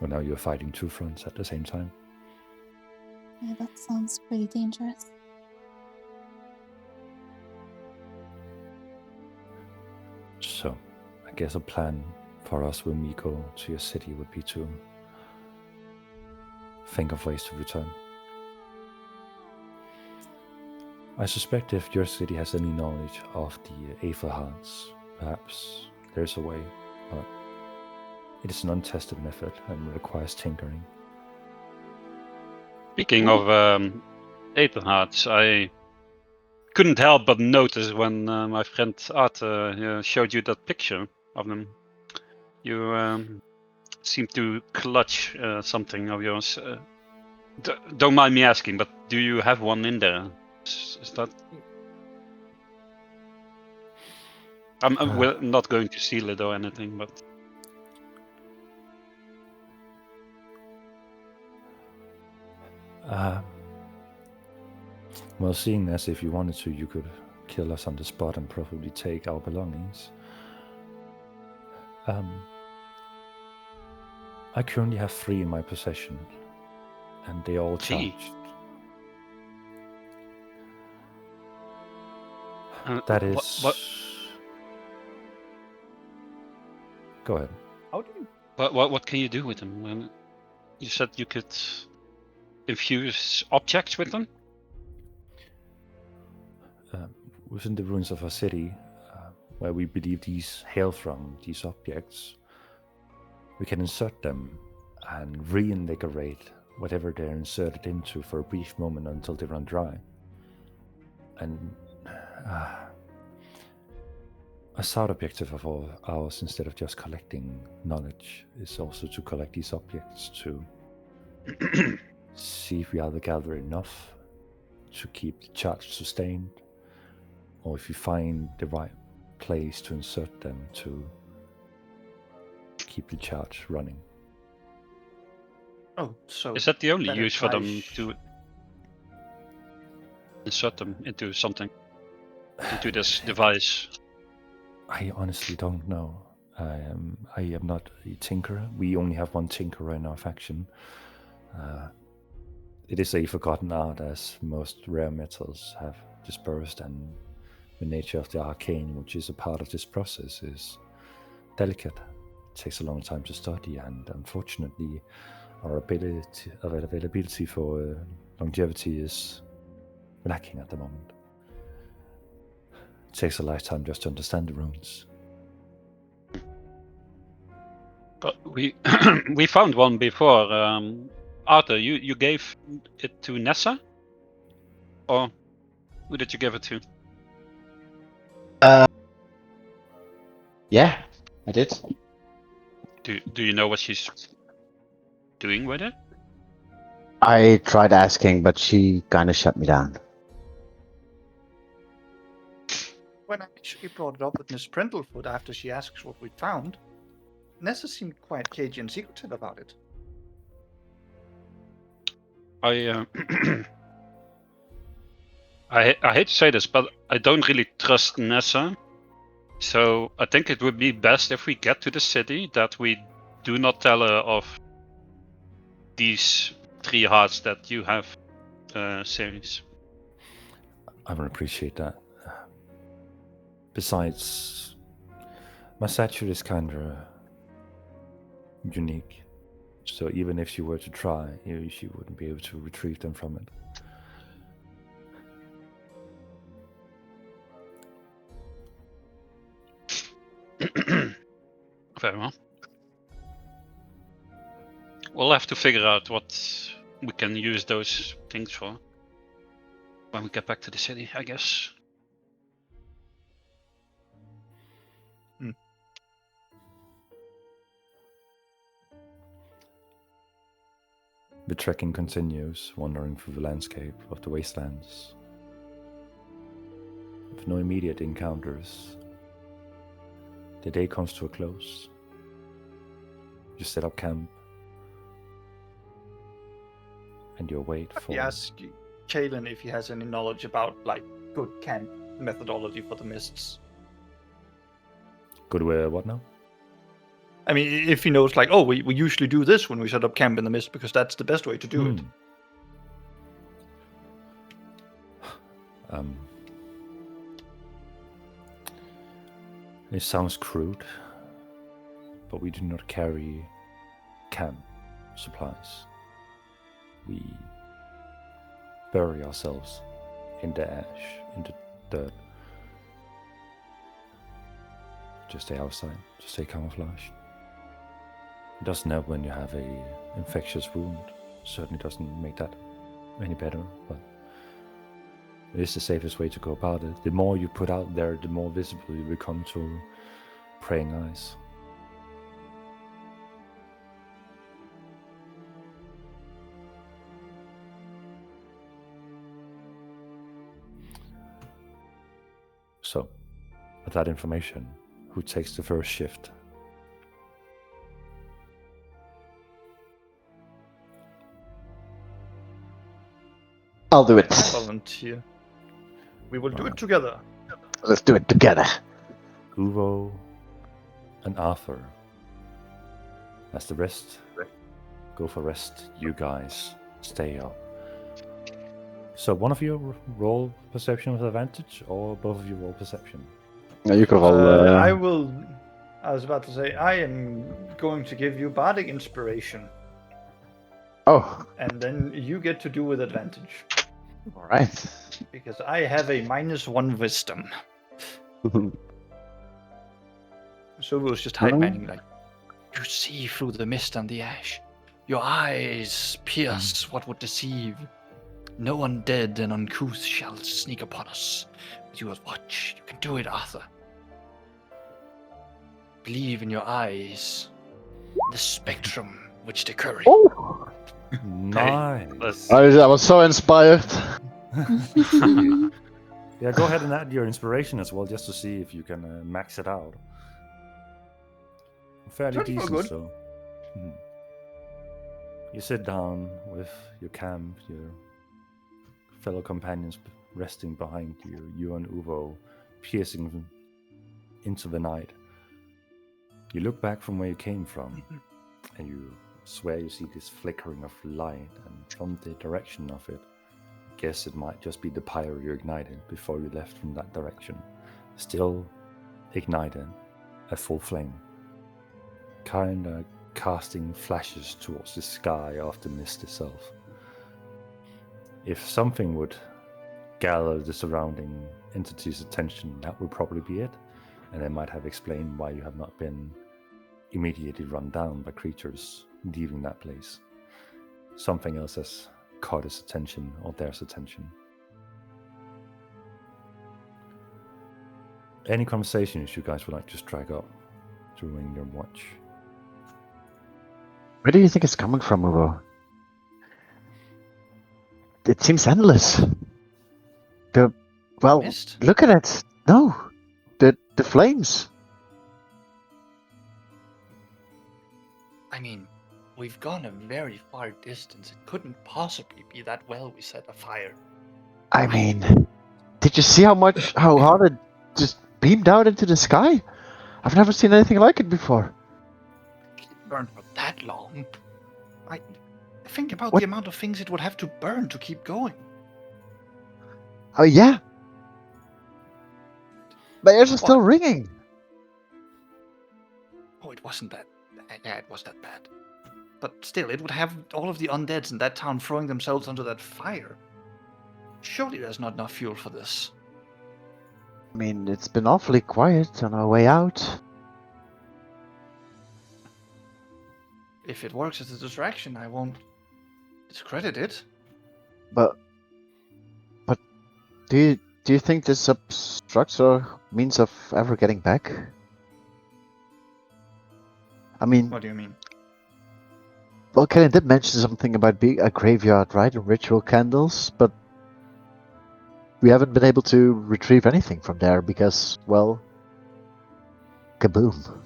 Well, now you're fighting two fronts at the same time. Yeah, that sounds pretty dangerous. So, I guess a plan for us when we go to your city would be to think of ways to return. I suspect if your city has any knowledge of the Aether Hearts, perhaps there's a way, but it is an untested method and requires tinkering. Speaking of Aether Hearts, I couldn't help but notice when my friend Arte showed you that picture of them. You seem to clutch something of yours. Don't mind me asking, but do you have one in there Is that? We're not going to seal it or anything, but Well, seeing as if you wanted to, you could kill us on the spot and probably take our belongings. I currently have 3 in my possession, and they all Gee. charged. What? That is. Go ahead. How do you? What can you do with them? When you said you could infuse objects with them. Within the ruins of our city, where we believe these hail from, these objects, we can insert them and reinvigorate whatever they're inserted into for a brief moment until they run dry. And a side objective of all ours, instead of just collecting knowledge, is also to collect these objects to see if we either gather enough to keep the charge sustained, or if you find the right place to insert them to keep the charge running. Oh, so Is that the only that use for them implies- to insert them into something, into this device? I honestly don't know. I am not a tinkerer. We only have one tinkerer in our faction. It is a forgotten art, as most rare metals have dispersed, and the nature of the arcane, which is a part of this process, is delicate. It takes a long time to study, and unfortunately, our availability for longevity is lacking at the moment. It takes a lifetime just to understand the runes. But we we found one before. Arthur, you gave it to Nessa, or who did you give it to? Yeah, I did. Do you know what she's doing with it? I tried asking, but she kind of shut me down. When I actually brought it up with Miss Prentlefoot after she asked what we'd found, Nessa seemed quite cagey and secretive about it. I I hate to say this, but I don't really trust Nessa. So I think it would be best if we get to the city that we do not tell her of these 3 hearts that you have, series. I would appreciate that. Besides, my statue is kind of unique. So even if she were to try, she wouldn't be able to retrieve them from it. Very well. We'll have to figure out what we can use those things for when we get back to the city, I guess. The trekking continues, wandering through the landscape of the wastelands. With no immediate encounters, the day comes to a close. You set up camp, and you wait for... He asked Kalen if he has any knowledge about, like, good camp methodology for the mists. Good what now? I mean, if he knows, like, oh, we usually do this when we set up camp in the mist because that's the best way to do it. It sounds crude, but we do not carry camp supplies. We bury ourselves in the ash, in the dirt. Just stay outside, just stay camouflaged. It doesn't help when you have a infectious wound. Certainly doesn't make that any better, but it is the safest way to go about it. The more you put out there, the more visible you become to praying eyes. So, with that information, who takes the first shift? I'll do it. Volunteer. We will do it together. Let's do it together. Uvo and Arthur. As the rest go for rest, you guys stay up. So one of you roll perception with advantage, or both of you roll perception? Yeah, you can roll. I was about to say, I am going to give you bardic inspiration, Oh, and then you get to do with advantage. all right. Because I have a -1 wisdom. So it was just hide manning, like, you see through the mist and the ash. Your eyes pierce what would deceive. No undead and uncouth shall sneak upon us. But you will watch. You can do it, Arthur. Believe in your eyes. The spectrum which they carry. Oh, Nice. I was so inspired. Yeah, go ahead and add your inspiration as well, just to see if you can max it out. Fairly 24 decent, good. so. Mhm. You sit down with your camp, your fellow companions resting behind you, you and Uvo piercing into the night. You look back from where you came from, and you swear you see this flickering of light, and from the direction of it, guess it might just be the pyre you ignited before you left from that direction. Still ignited at full flame. Kinda casting flashes towards the sky of the mist itself. If something would gather the surrounding entity's attention, that would probably be it, and they might have explained why you have not been immediately run down by creatures leaving that place. Something else has caught his attention, or theirs attention. Any conversations you guys would like to strike up during your watch? Where do you think it's coming from, Uvo? It seems endless. Mist? Look at it. No, the flames. I mean, we've gone a very far distance. It couldn't possibly be that well we set afire. I mean, did you see how hard it just beamed out into the sky? I've never seen anything like it before. It burned for that long. I think about What? the amount of things it would have to burn to keep going. Oh yeah. My ears are still What? ringing. Oh, it wasn't that. Yeah, it was that bad. But still, it would have all of the undeads in that town throwing themselves onto that fire. Surely there's not enough fuel for this. I mean, it's been awfully quiet on our way out. If it works as a distraction, I won't discredit it. But do you think this obstructs our means of ever getting back? I mean, What do you mean? well, Kenny did mention something about being a graveyard, right? And ritual candles, but we haven't been able to retrieve anything from there because, well, kaboom.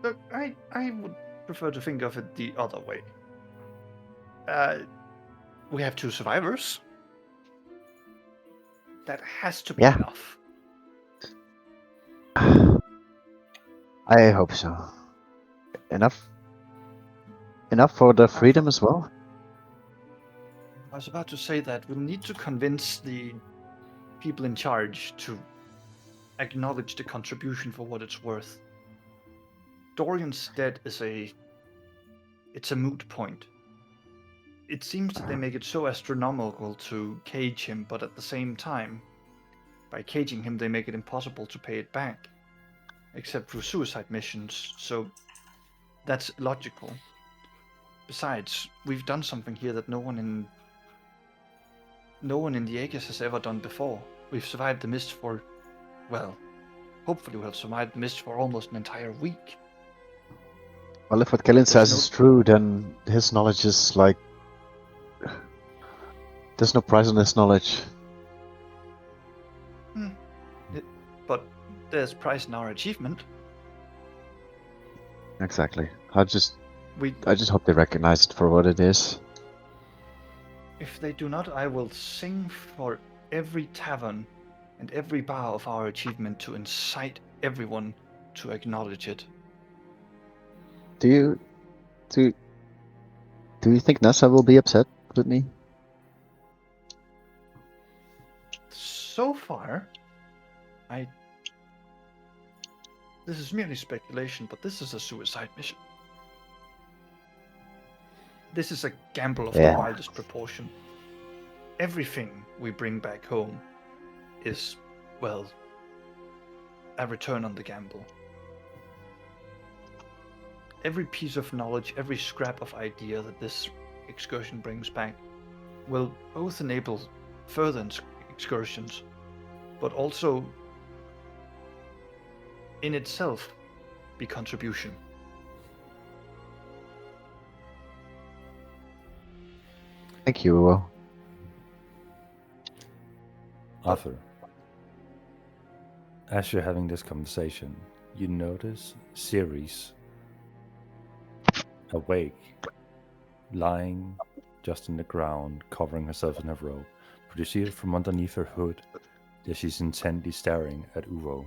Look, I would prefer to think of it the other way. We have 2 survivors. That has to be Yeah. enough. I hope so. Enough for the freedom as well. I was about to say that we'll need to convince the people in charge to acknowledge the contribution for what it's worth. Dorian's death is a moot point. It seems that they make it so astronomical to cage him, but at the same time, by caging him, they make it impossible to pay it back, except through suicide missions, so that's logical. Besides, we've done something here that no one in the Aegis has ever done before. We've survived the mist for, well, hopefully we'll survive the mist for almost an entire week. Well, if what Kellen says no- is true, then his knowledge is like... There's no price on his knowledge. there's price in our achievement. Exactly. I just We, hope they recognize it for what it is. if they do not, I will sing for every tavern and every bar of our achievement to incite everyone to acknowledge it. Do you think Nessa will be upset with me? So far, this is merely speculation, but this is a suicide mission. This is a gamble of the wildest proportion. Everything we bring back home is, well, a return on the gamble. Every piece of knowledge, every scrap of idea that this excursion brings back will both enable further excursions, but also in itself be contribution. Thank you, Uwo. Arthur, as you're having this conversation, you notice Ceres awake, lying just in the ground, covering herself in a robe. But you see it from underneath her hood that she's intently staring at Uwo.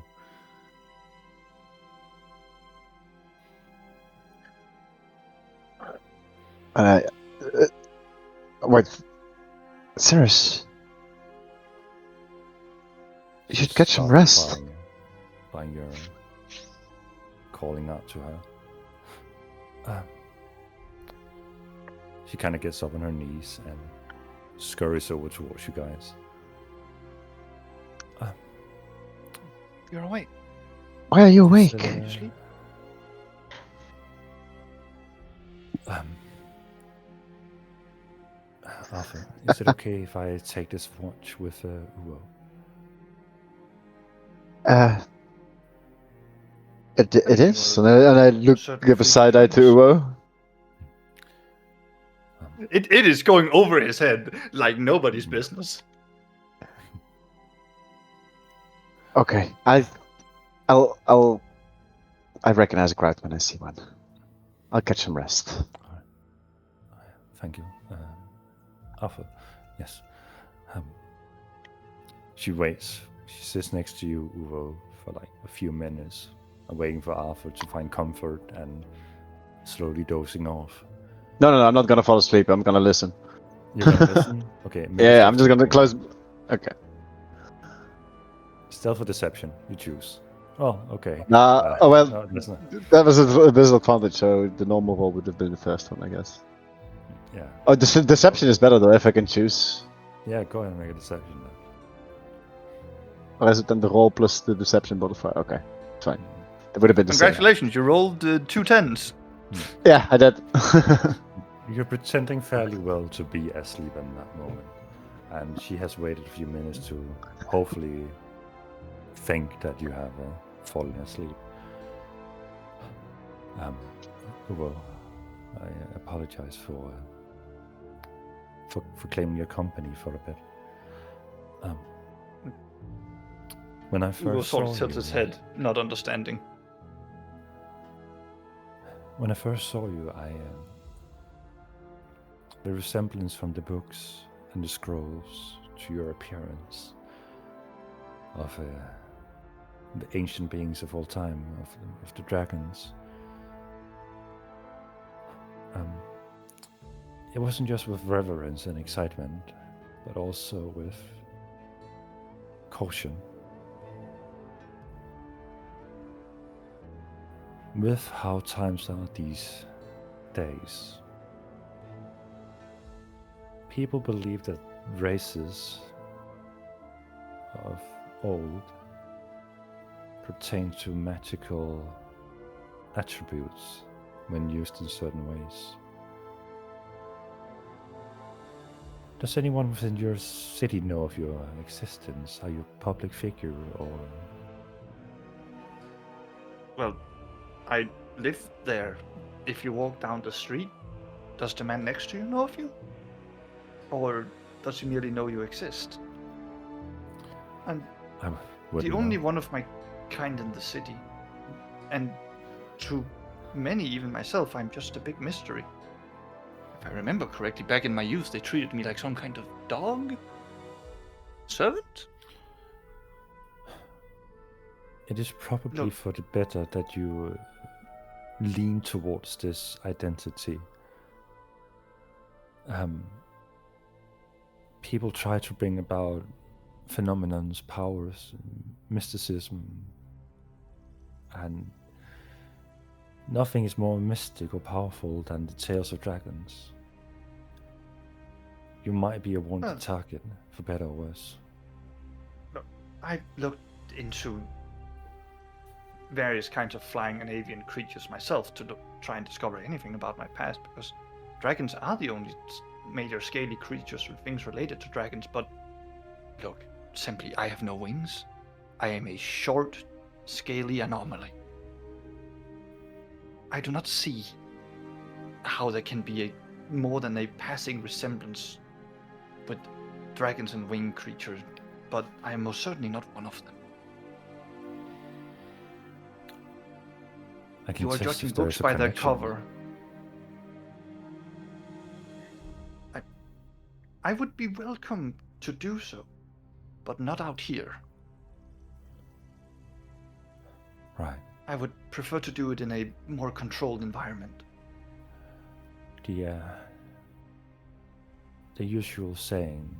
Wait, Ceres, you should get some rest. By your calling out to her. She kind of gets up on her knees and scurries over towards you guys. You're awake. Why are you awake? You sleep? Arthur, is it okay if I take this watch with Uwo? It is, and I give a side eye to Uwo. It is going over his head like nobody's business. Okay, I recognize a crowd when I see one. I'll catch some rest. Thank you, Arthur. Yes. She waits. She sits next to you, Uwo, for like a few minutes, waiting for Arthur to find comfort and slowly dozing off. No, I'm not gonna fall asleep. I'm gonna listen. You're gonna listen? Okay. Yeah, I'm just gonna close. Okay. Stealth or deception, you choose. Oh, okay. That was a disadvantage, so the normal roll would have been the first one, I guess. Yeah. Oh, deception is better though, if I can choose. Yeah, go ahead and make a deception then. Or is it then the roll plus the deception modifier? Okay, fine. It would have been the same. Congratulations, you rolled 2 10s. Yeah, I did. You're pretending fairly well to be asleep in that moment. And she has waited a few minutes to hopefully think that you have fallen asleep. Well, I apologize for claiming your company for a bit. When I first sort saw of tilts you, his head, not understanding. When I first saw you, the resemblance from the books and the scrolls to your appearance of the ancient beings of all time, of the dragons. It wasn't just with reverence and excitement, but also with caution. With how times are these days, people believe that races of old pertain to magical attributes when used in certain ways. Does anyone within your city know of your existence? Are you a public figure or... Well, I live there. If you walk down the street, does the man next to you know of you? Or does he merely know you exist? And the only one of my kind in the city. And to many, even myself, I'm just a big mystery. If I remember correctly, back in my youth, they treated me like some kind of dog? Servant? It is probably Look. for the better that you lean towards this identity. People try to bring about phenomenons, powers, mysticism, and nothing is more mystic or powerful than the tales of dragons. You might be a wanted target, for better or worse. Look, I looked into various kinds of flying and avian creatures myself to try and discover anything about my past, because dragons are the only major scaly creatures with things related to dragons, but look, simply, I have no wings. I am a short, scaly anomaly. I do not see how there can be more than a passing resemblance with dragons and winged creatures, but I am most certainly not one of them. You are judging books by their cover. I would be welcome to do so, but not out here. Right. I would prefer to do it in a more controlled environment. The usual saying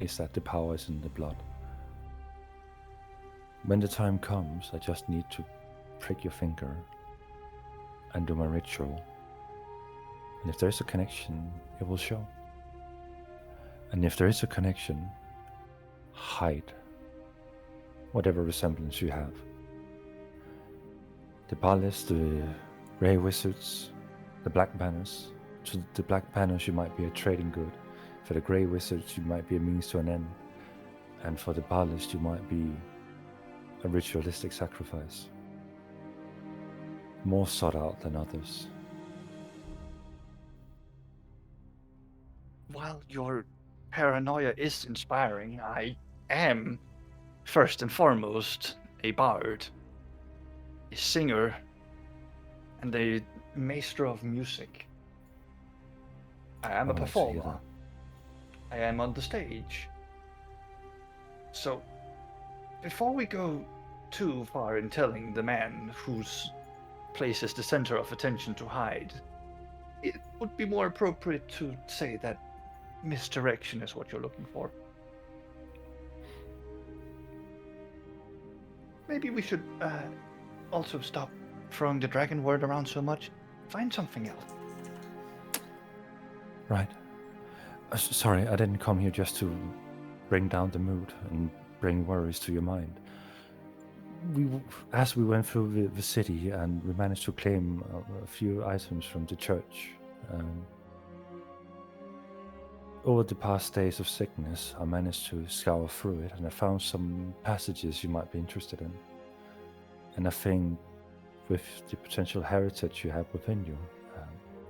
is that the power is in the blood. When the time comes, I just need to prick your finger and do my ritual. And if there's a connection, it will show. And if there is a connection, hide whatever resemblance you have. The Balis, the Grey Wizards, the Black Banners. To the Black Banners you might be a trading good. For the Grey Wizards you might be a means to an end. And for the Balis you might be a ritualistic sacrifice. More sought out than others. While your paranoia is inspiring, I am, first and foremost, a bard, a singer, and a maester of music. I am a performer. I am on the stage. So, before we go too far in telling the man whose place is the center of attention to hide, it would be more appropriate to say that misdirection is what you're looking for. Maybe we should also stop throwing the dragon word around so much. Find something else. Right. Sorry, I didn't come here just to bring down the mood and bring worries to your mind. As we went through the city and we managed to claim a few items from the church. Over the past days of sickness, I managed to scour through it and I found some passages you might be interested in. And I think with the potential heritage you have within you,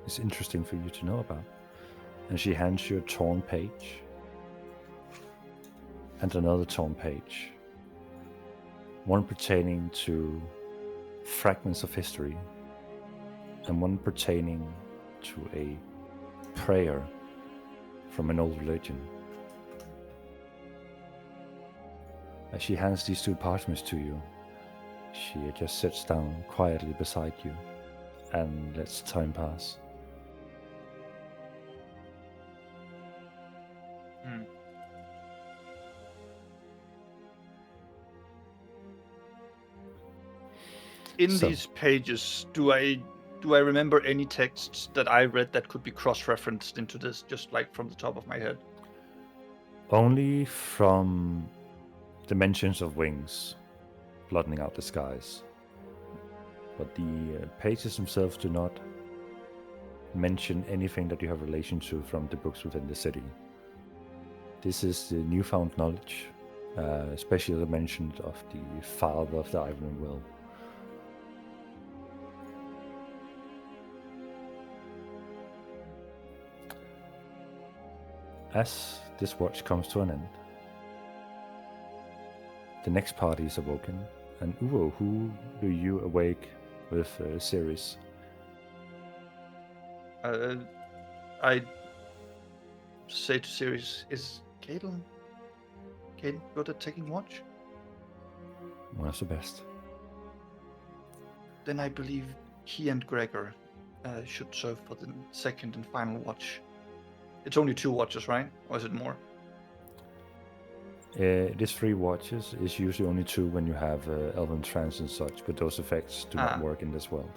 it's interesting for you to know about. And she hands you a torn page and another torn page. One pertaining to fragments of history and one pertaining to a prayer from an old religion. As she hands these two parchments to you, she just sits down quietly beside you and lets time pass. In these pages, do I remember any texts that I read that could be cross-referenced into this, just like from the top of my head? Only from the mentions of wings blotting out the skies. But the pages themselves do not mention anything that you have relation to from the books within the city. This is the newfound knowledge, especially the mention of the father of the Iron Will. As this watch comes to an end, the next party is awoken And Uvo, who do you awake with Ceres? I say to Ceres, is Caden good at taking watch? One of the best. Then I believe he and Gregor should serve for the second and final watch. It's only 2 watches, right? Or is it more? It is 3 watches. It's usually only 2 when you have Elven Trance and such, but those effects do not work in this world.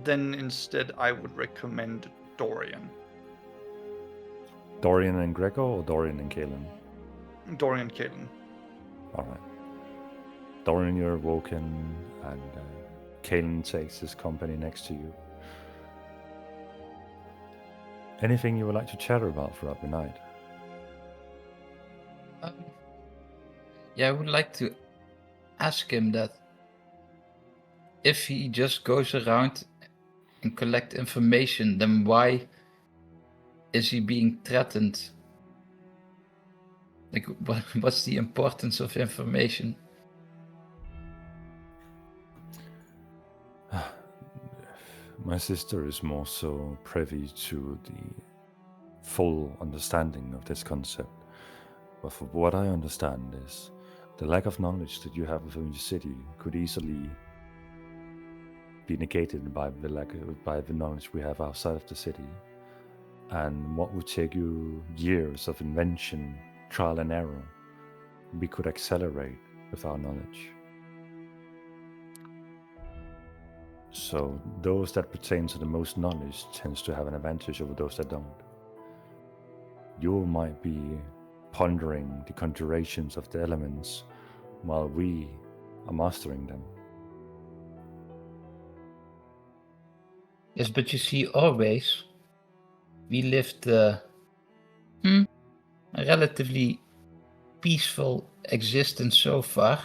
Then instead I would recommend Dorian. Dorian and Gregor, or Dorian and Kalen? Dorian and Kalen. Alright. Dorian, you're awoken, and Kalen takes his company next to you. Anything you would like to chatter about throughout the night? Yeah, I would like to ask him that if he just goes around and collect information, then why is he being threatened? Like, what's the importance of information? My sister is more so privy to the full understanding of this concept. But from what I understand is the lack of knowledge that you have within your city could easily be negated by the knowledge we have outside of the city. And what would take you years of invention, trial and error, we could accelerate with our knowledge. So those that pertain to the most knowledge tends to have an advantage over those that don't. You might be pondering the conjurations of the elements while we are mastering them. Yes, but you see, always we lived a relatively peaceful existence so far,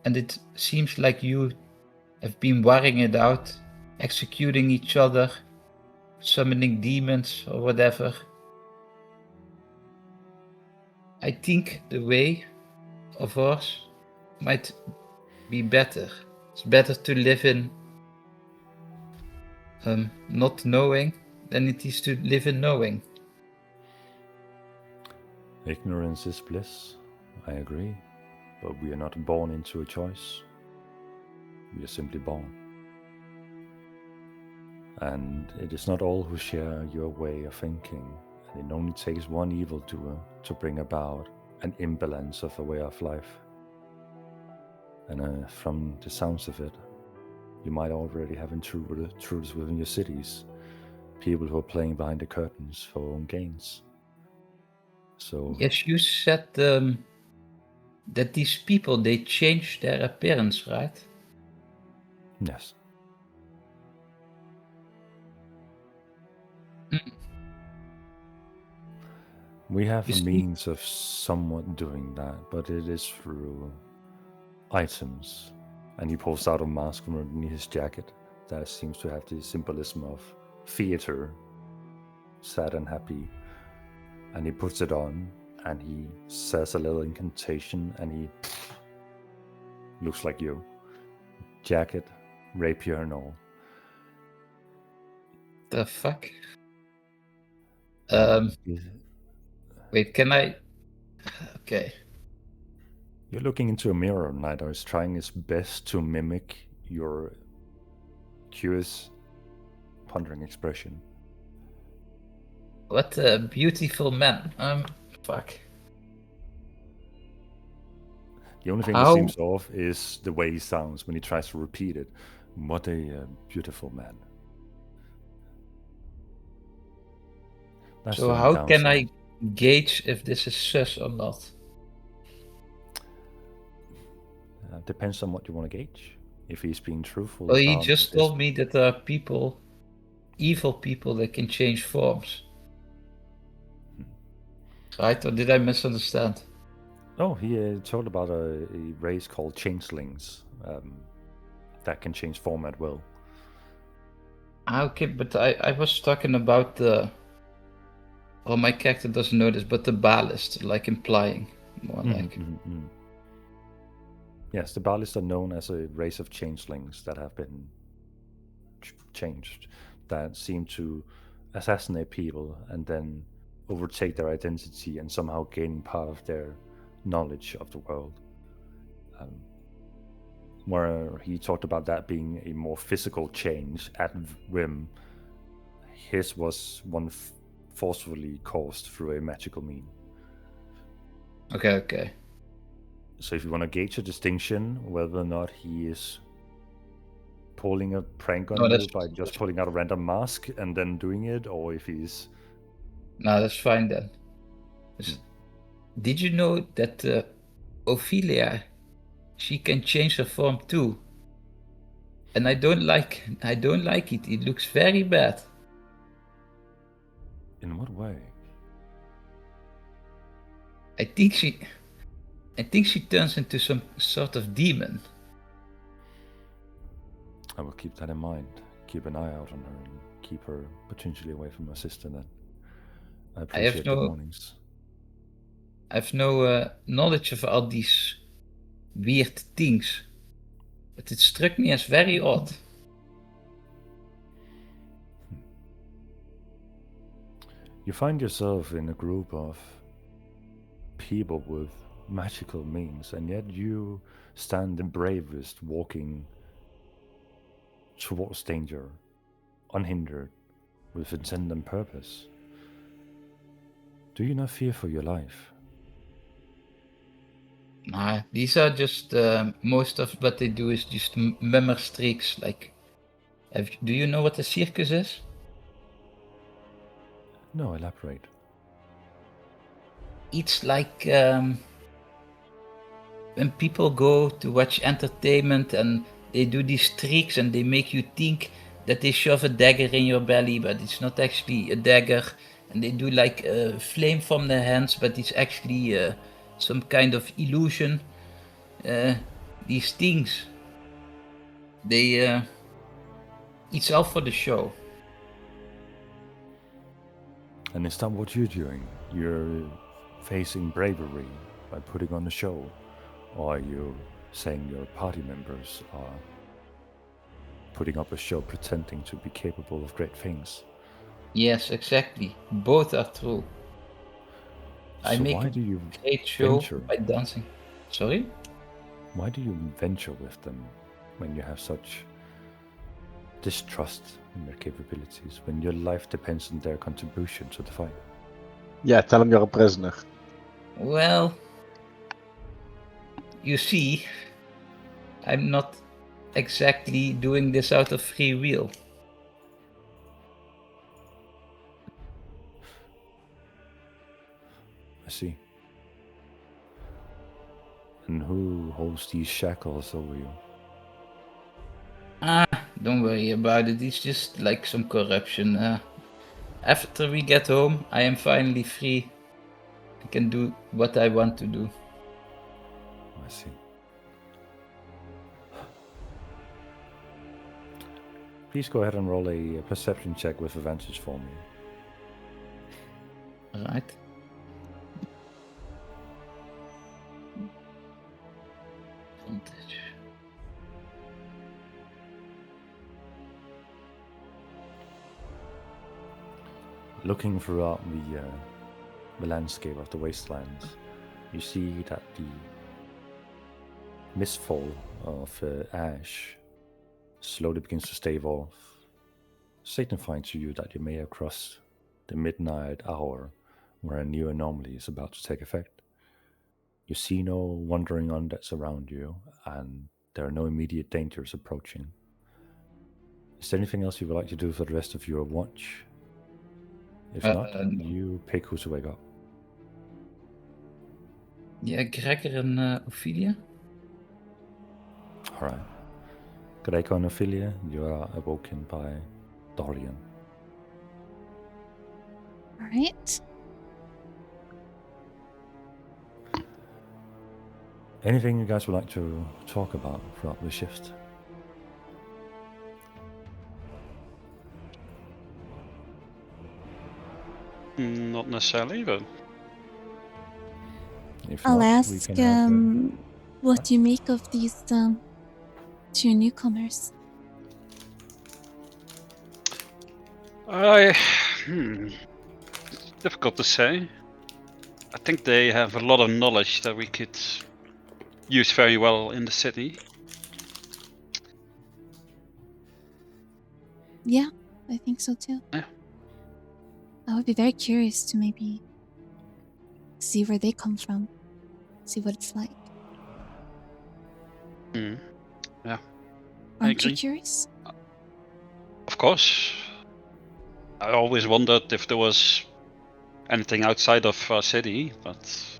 and it seems like you have been worrying it out, executing each other, summoning demons or whatever. I think the way of ours might be better. It's better to live in not knowing than it is to live in knowing. Ignorance is bliss, I agree, but we are not born into a choice. We are simply born. And it is not all who share your way of thinking, and it only takes one evildoer to bring about an imbalance of a way of life. And from the sounds of it, you might already have intruders within your cities, people who are playing behind the curtains for own gains. So yes, you said that these people, they change their appearance, right? yes. We have a means of somewhat doing that, but it is through items. And he pulls out a mask from underneath his jacket that seems to have the symbolism of theater, sad and happy. And he puts it on, and he says a little incantation, and he looks like you. Jacket, rapier and all. The fuck? Wait, can I? Okay. You're looking into a mirror, and Nidar is trying his best to mimic your curious, pondering expression. What a beautiful man. Fuck. The only thing that seems off is the way he sounds when he tries to repeat it. What a beautiful man. That's so how can I gauge if this is sus or not? Depends on what you want to gauge. If he's being truthful. Well, he just told me that there are people, evil people, that can change forms. Right? Or did I misunderstand? Oh, he told about a race called changelings that can change form at will. Okay, but I was talking about the... Well, my character doesn't know this, but the ballast, like implying, more like. Yes, the Balists are known as a race of changelings that have been changed, that seem to assassinate people and then overtake their identity and somehow gain part of their knowledge of the world. Where he talked about that being a more physical change at whim, his was one forcefully caused through a magical mean. Okay. So if you want to gauge a distinction, whether or not he is pulling a prank on you by just pulling out a random mask and then doing it, or if he's... No, that's fine then. Did you know that Ophelia, she can change her form too? And I don't like it. It looks very bad. In what way? I think she turns into some sort of demon. I will keep that in mind. Keep an eye out on her and keep her potentially away from her sister then. I appreciate the warnings. I have no knowledge of all these weird things. But it struck me as very odd. You find yourself in a group of people with magical means, and yet you stand the bravest, walking towards danger, unhindered, with intent and purpose. Do you not fear for your life? Nah, these are just most of what they do is just mummer streaks. Like, do you know what a circus is? No, elaborate. It's like when people go to watch entertainment and they do these tricks and they make you think that they shove a dagger in your belly, but it's not actually a dagger. And they do like a flame from their hands, but it's actually some kind of illusion. These things, it's all for the show. And is that what you're doing? You're facing bravery by putting on a show? Or are you saying your party members are putting up a show pretending to be capable of great things? Yes, exactly. Both are true. I So make why do you a great show venture? by dancing. Sorry? Why do you venture with them when you have such distrust in their capabilities, when your life depends on their contribution to the fight? Yeah, tell him you're a prisoner. Well, you see, I'm not exactly doing this out of free will. I see. And who holds these shackles over you? Don't worry about it. It's just like some corruption. After we get home, I am finally free. I can do what I want to do. I see. Please go ahead and roll a perception check with advantage for me. Alright. Looking throughout the landscape of the wastelands, you see that the mistfall of ash slowly begins to stave off, signifying to you that you may have crossed the midnight hour where a new anomaly is about to take effect. You see no wandering undeads around you, and there are no immediate dangers approaching. Is there anything else you would like to do for the rest of your watch? If not, no. you pick who to wake up. Yeah, Gregor and Ophelia? Alright. Gregor and Ophelia, you are awoken by Dorian. Alright. Anything you guys would like to talk about throughout the shift? Not necessarily, but If I'll not, we ask can have, what do you make of these two newcomers? Difficult to say. I think they have a lot of knowledge that we could use very well in the city. Yeah, I think so too. Yeah. I would be very curious to maybe see where they come from, see what it's like. Yeah. Aren't you agree. curious? Of course. I always wondered if there was anything outside of our city, but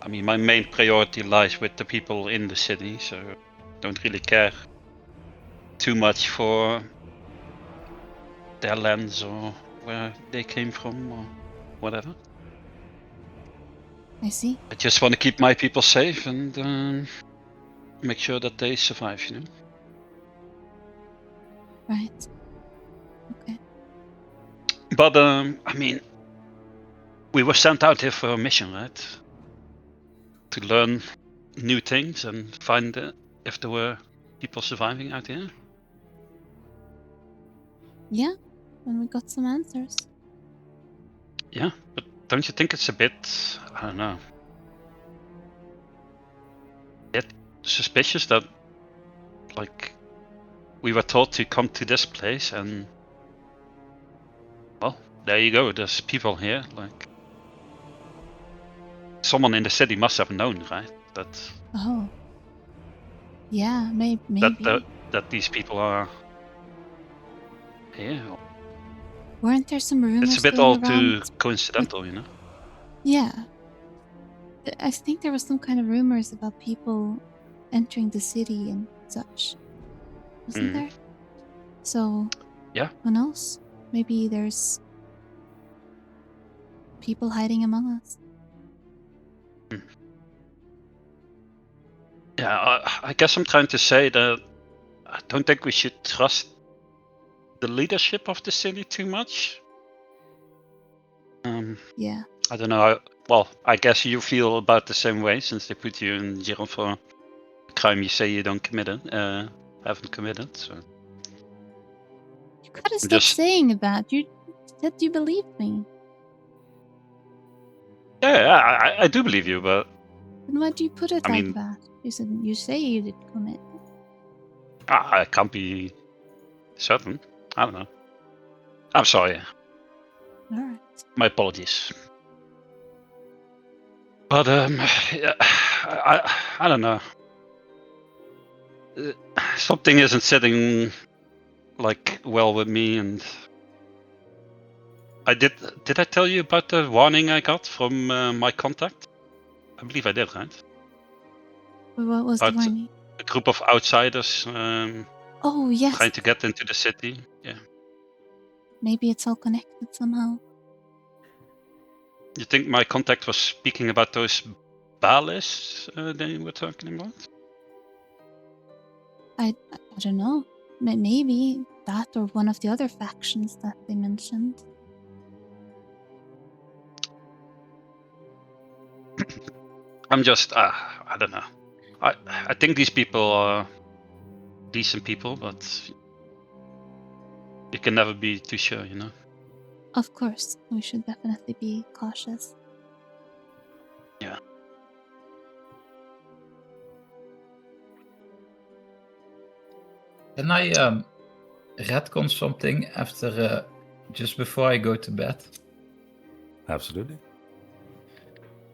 I mean, my main priority lies with the people in the city, so I don't really care too much for their lands or where they came from or whatever. I see. I just want to keep my people safe and make sure that they survive, you know? Right. Okay. But, I mean, we were sent out here for a mission, right? To learn new things and find if there were people surviving out here. Yeah, and we got some answers. Yeah, but don't you think it's a bit, I don't know, bit suspicious that, like, we were told to come to this place and, well, there you go, there's people here, like, someone in the city must have known, right? That Oh. Yeah, maybe. that these people are here. Weren't there some rumors It's a bit going all around? too coincidental, you know? Yeah. I think there was some kind of rumors about people entering the city and such. Wasn't there? So, Yeah. who knows? Maybe there's people hiding among us. Yeah, I guess I'm trying to say that I don't think we should trust the leadership of the city too much. Yeah. I don't know. Well, I guess you feel about the same way since they put you in jail for a crime you say you haven't committed. So You gotta stop just- saying that. You said you believed me. yeah, I do believe you, but Then why do you put it I like mean- that? You said you say you did commit. I can't be certain. I don't know. I'm sorry. Alright. My apologies. But yeah, I don't know. Something isn't sitting like well with me, and did I tell you about the warning I got from my contact? I believe I did, right? What was the But- warning? A group of outsiders Oh, yes. trying to get into the city. Yeah. Maybe it's all connected somehow. You think my contact was speaking about those Bales they were talking about? I don't know. Maybe that or one of the other factions that they mentioned. I'm just, I don't know. I think these people are decent people, but you can never be too sure, you know? Of course, we should definitely be cautious. Yeah. Can I retcon something after just before I go to bed? Absolutely.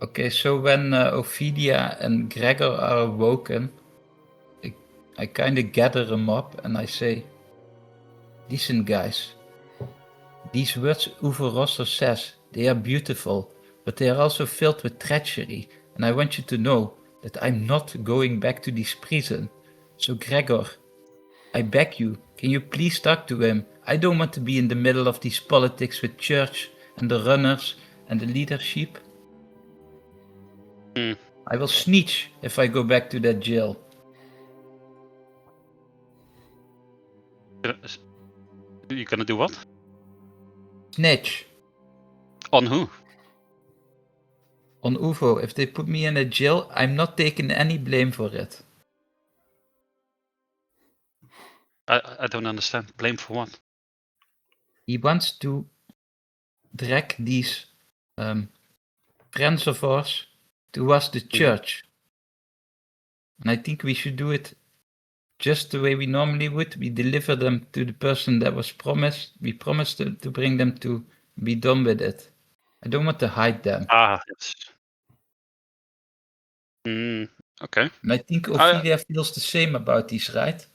Okay, so when Ophidia and Gregor are awoken, I kind of gather them up and I say, "Listen, guys. These words Uwe Rosser says, they are beautiful, but they are also filled with treachery, and I want you to know that I'm not going back to this prison. So Gregor, I beg you, can you please talk to him? I don't want to be in the middle of these politics with church and the runners and the leadership. I will snitch if I go back to that jail." You're gonna do what? Snitch. On who? On UFO, if they put me in a jail, I'm not taking any blame for it. I don't understand. Blame for what? He wants to drag these friends of ours towards the church. And I think we should do it just the way we normally would. We deliver them to the person that was promised. We promised to bring them to be done with it. I don't want to hide them. Ah, yes. Okay. And I think Ophelia feels the same about these, right?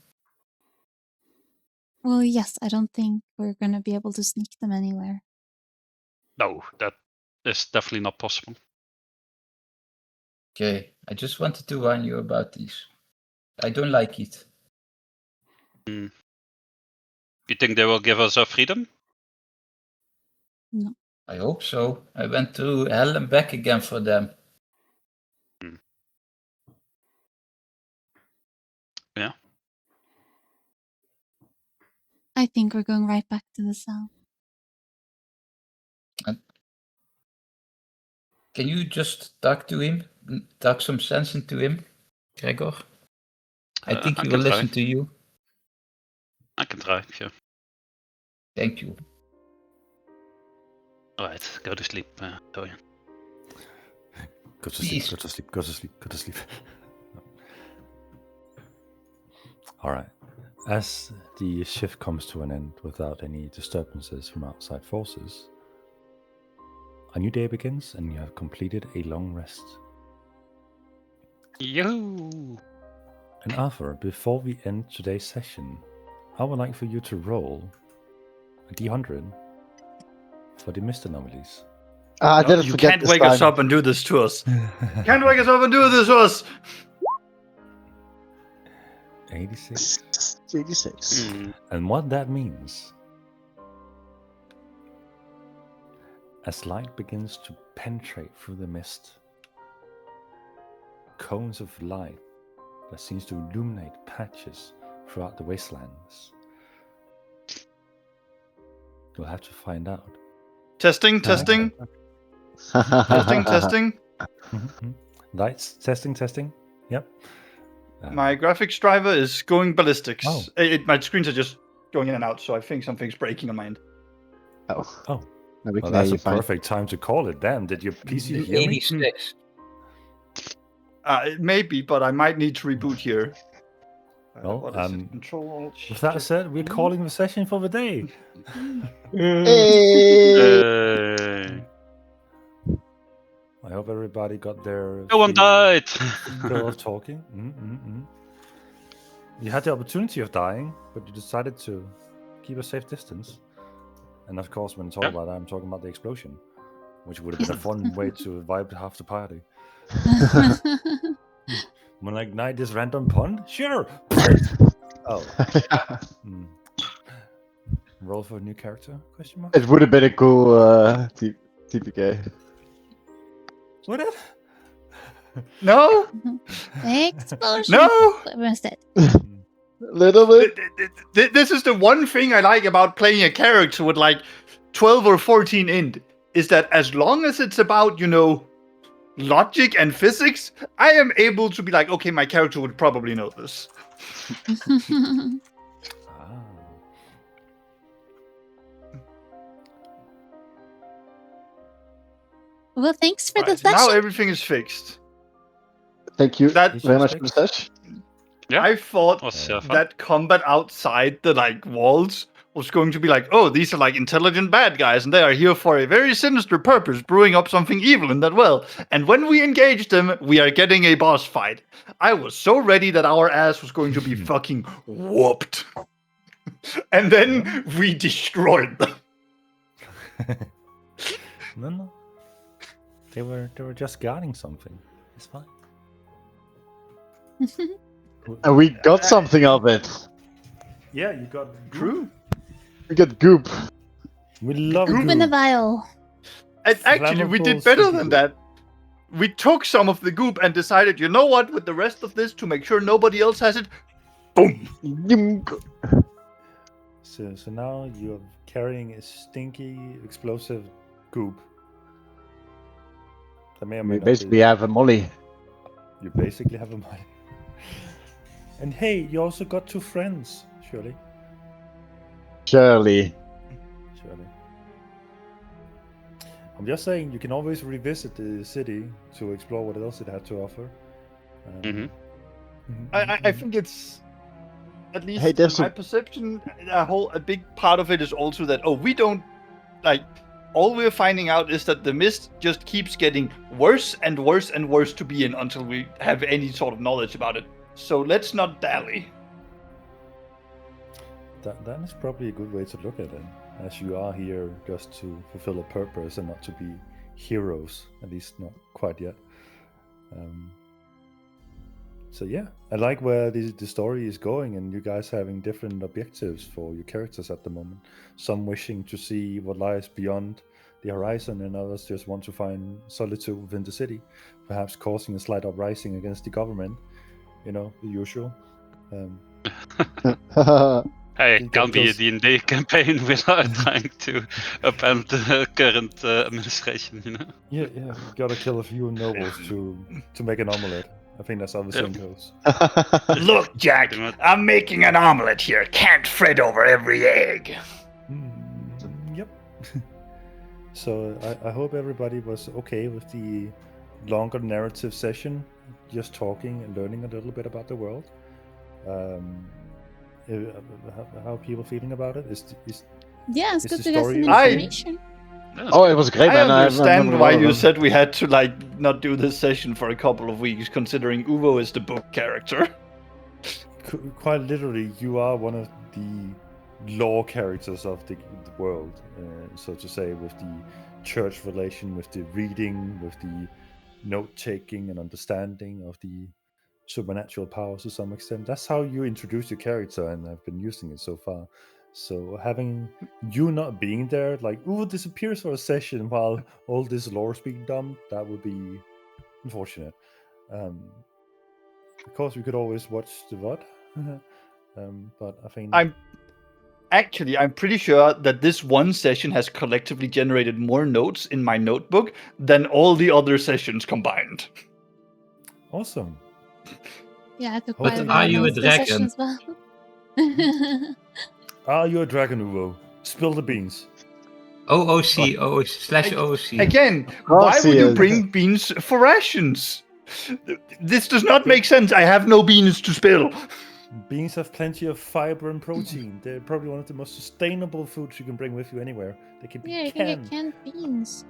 Well, yes, I don't think we're gonna be able to sneak them anywhere. No, that is definitely not possible. Okay, I just wanted to warn you about these. I don't like it. You think they will give us our freedom? No. I hope so. I went through hell and back again for them. Yeah. I think we're going right back to the cell. Can you just talk to him? Talk some sense into him, Gregor? I think he will listen to you. I can try, sure. Thank you. Alright, go to sleep, Dorian. Go to sleep, go to sleep, go to sleep, go to sleep. Alright. As the shift comes to an end without any disturbances from outside forces, a new day begins and you have completed a long rest. Yo! And Arthur, before we end today's session, I would like for you to roll a D100 for the missed anomalies. I didn't You forget can't this wake time. us up and do this to us. Can't wake us up and do this to us. 86. 86. And what that means, as light begins to penetrate through the mist, cones of light that seems to illuminate patches throughout the wastelands. You'll have to find out. Testing. Testing. Lights, testing. Yep. My graphics driver is going ballistics. Oh. My screens are just going in and out, so I think something's breaking on my end. Oh. We Well, can that's hear a you fine. perfect time to call it. Damn, did your PC hear me? 86. Maybe, but I might need to reboot here. Well, what is it? Control. With that said, we're calling the session for the day. I hope everybody got their... No one died! Fill of talking. You had the opportunity of dying, but you decided to keep a safe distance. And of course, when I talk about that, I'm talking about the explosion, which would have been a fun way to vibe half the party. When I ignite this random pond? Sure! Oh. Roll for a new character? Question mark? It would have been a cool TPK. Would it? No! Explosion! No! Everyone's dead. Little bit. This is the one thing I like about playing a character with like 12 or 14 int, is that as long as it's about, logic and physics, I am able to be like, okay, my character would probably know this. Well, thanks for the Right, session. now everything is fixed. Thank you That- very much for the session. Yeah. I thought Was fun. that combat outside the walls was going to be like, oh, these are intelligent bad guys, and they are here for a very sinister purpose, brewing up something evil in that well. And when we engage them, we are getting a boss fight. I was so ready that our ass was going to be fucking whooped. And then we destroyed them. No. They were just guarding something. It's fine. And we got something of it. Yeah, you got True. We got goop. We love Goop in a vial. And actually, we did Flammable better super than goop. that. We took some of the goop and decided, you know what, with the rest of this, to make sure nobody else has it, boom. So now you're carrying a stinky, explosive goop That may or may We not basically be. have a molly. You basically have a money. And hey, you also got 2 friends, surely. Surely. I'm just saying, you can always revisit the city to explore what else it had to offer. Mhm. I think it's, at least Hey, in there's my a- perception, a big part of it is also that we don't like. All we're finding out is that the mist just keeps getting worse and worse and worse to be in until we have any sort of knowledge about it. So let's not dally. That is probably a good way to look at it, as you are here just to fulfill a purpose and not to be heroes, at least not quite yet. So yeah, I like where the story is going, and you guys having different objectives for your characters at the moment. Some wishing to see what lies beyond the horizon, and others just want to find solitude within the city, perhaps causing a slight uprising against the government. You know, the usual. Hey, You can't be a gotta D&D campaign without trying to upend the current administration, you know? Yeah, you gotta kill a few nobles to make an omelette. I think that's how the saying goes. Look, Jack, Pretty much. I'm making an omelet here. Can't fret over every egg. Yep. So I hope everybody was okay with the longer narrative session, just talking and learning a little bit about the world. How are people feeling about it? Yeah, it's Is good the to get some story- information. Oh, it was great, I man. understand remember why all of you them. said we had to not do this session for a couple of weeks, considering Uvo is the book character. Quite literally, you are one of the lore characters of the world, so to say, with the church relation, with the reading, with the note-taking and understanding of the supernatural powers to some extent. That's how you introduce your character, and I've been using it so far. So having you not being there, like, ooh, disappears for a session while all this lore is being done, that would be unfortunate. Of course, we could always watch the VOD, but I think I'm pretty sure that this one session has collectively generated more notes in my notebook than all the other sessions combined. awesome. Yeah, I took But quite a bit are of you a notes this dragon? session as well. Are you a dragon, Uvo? Spill the beans. OOC, OOC. Again, course why would he you is. bring beans for rations? This does not make sense. I have no beans to spill. Beans have plenty of fiber and protein. They're probably one of the most sustainable foods you can bring with you anywhere. They can be Yeah, you can canned. get canned beans.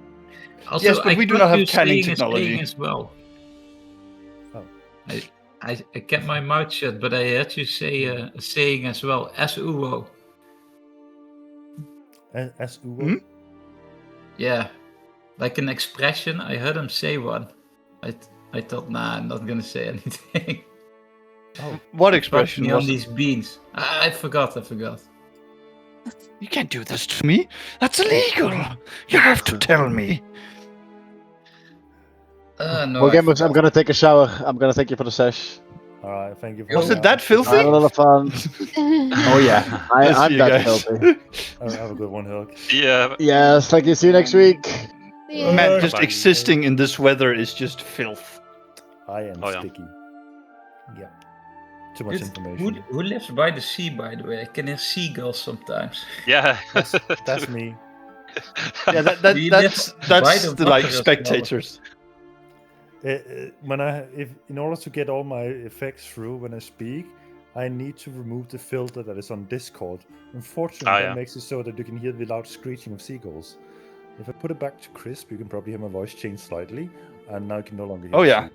Also, Yes, but I we do caught not have you canning saying a technology. saying as well. Oh. I kept my mouth shut, but I heard you say a saying as well. As Uwo. As Uwo? Yeah, like an expression. I heard him say one. I thought, nah, I'm not gonna say anything. Oh, What Trust expression me on was it? these beans. I forgot. You can't do this to me. That's illegal. You have to tell me. No. Well, I gamers, I'm forgot. gonna take a shower. I'm gonna thank you for the sesh. alright, thank you for Was hanging it that out. filthy? I had a lot of fun. Oh yeah, Let's I'm see you that guys. filthy. Have a good one, Hilk. Yeah, Yes, thank you. See you next week. Yeah. Man, just Bye-bye. existing in this weather is just filth. I am Oh, yeah. sticky. Yeah. Too much Who, information. who lives by the sea, by the way? I can hear seagulls sometimes. yeah. That's me. Yeah, that's Do you live by the the water as well? spectators. In order to get all my effects through when I speak, I need to remove the filter that is on Discord. Unfortunately, Ah, that yeah. makes it so that you can hear the loud screeching of seagulls. If I put it back to crisp, you can probably hear my voice change slightly, and now you can no longer hear. Oh, the yeah. sea-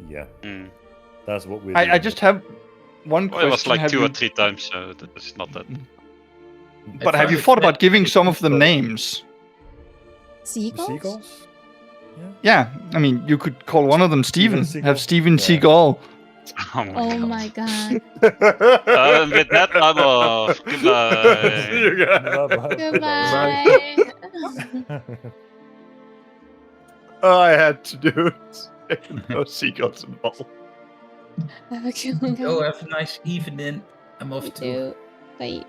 yeah. Mm. That's what we're. I doing. just have one Well, it was question. like Have 2 you- or 3 times, so it's not that. But I have you found it thought about quite giving some of them difficult. names? Seagulls? Seagulls? Yeah, I mean, you could call one of them Steven. Seagull? Have Steven Yeah. Seagal. Oh my Oh god. my god. With that, I'm off. Goodbye. See you guys. Goodbye. Oh, I had to do it. No seagulls involved. Have a good one, Go guys. have a nice evening. I'm off You to. too. Bye.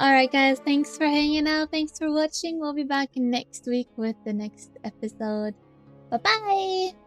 Alright, guys, thanks for hanging out. Thanks for watching. We'll be back next week with the next episode. Bye bye.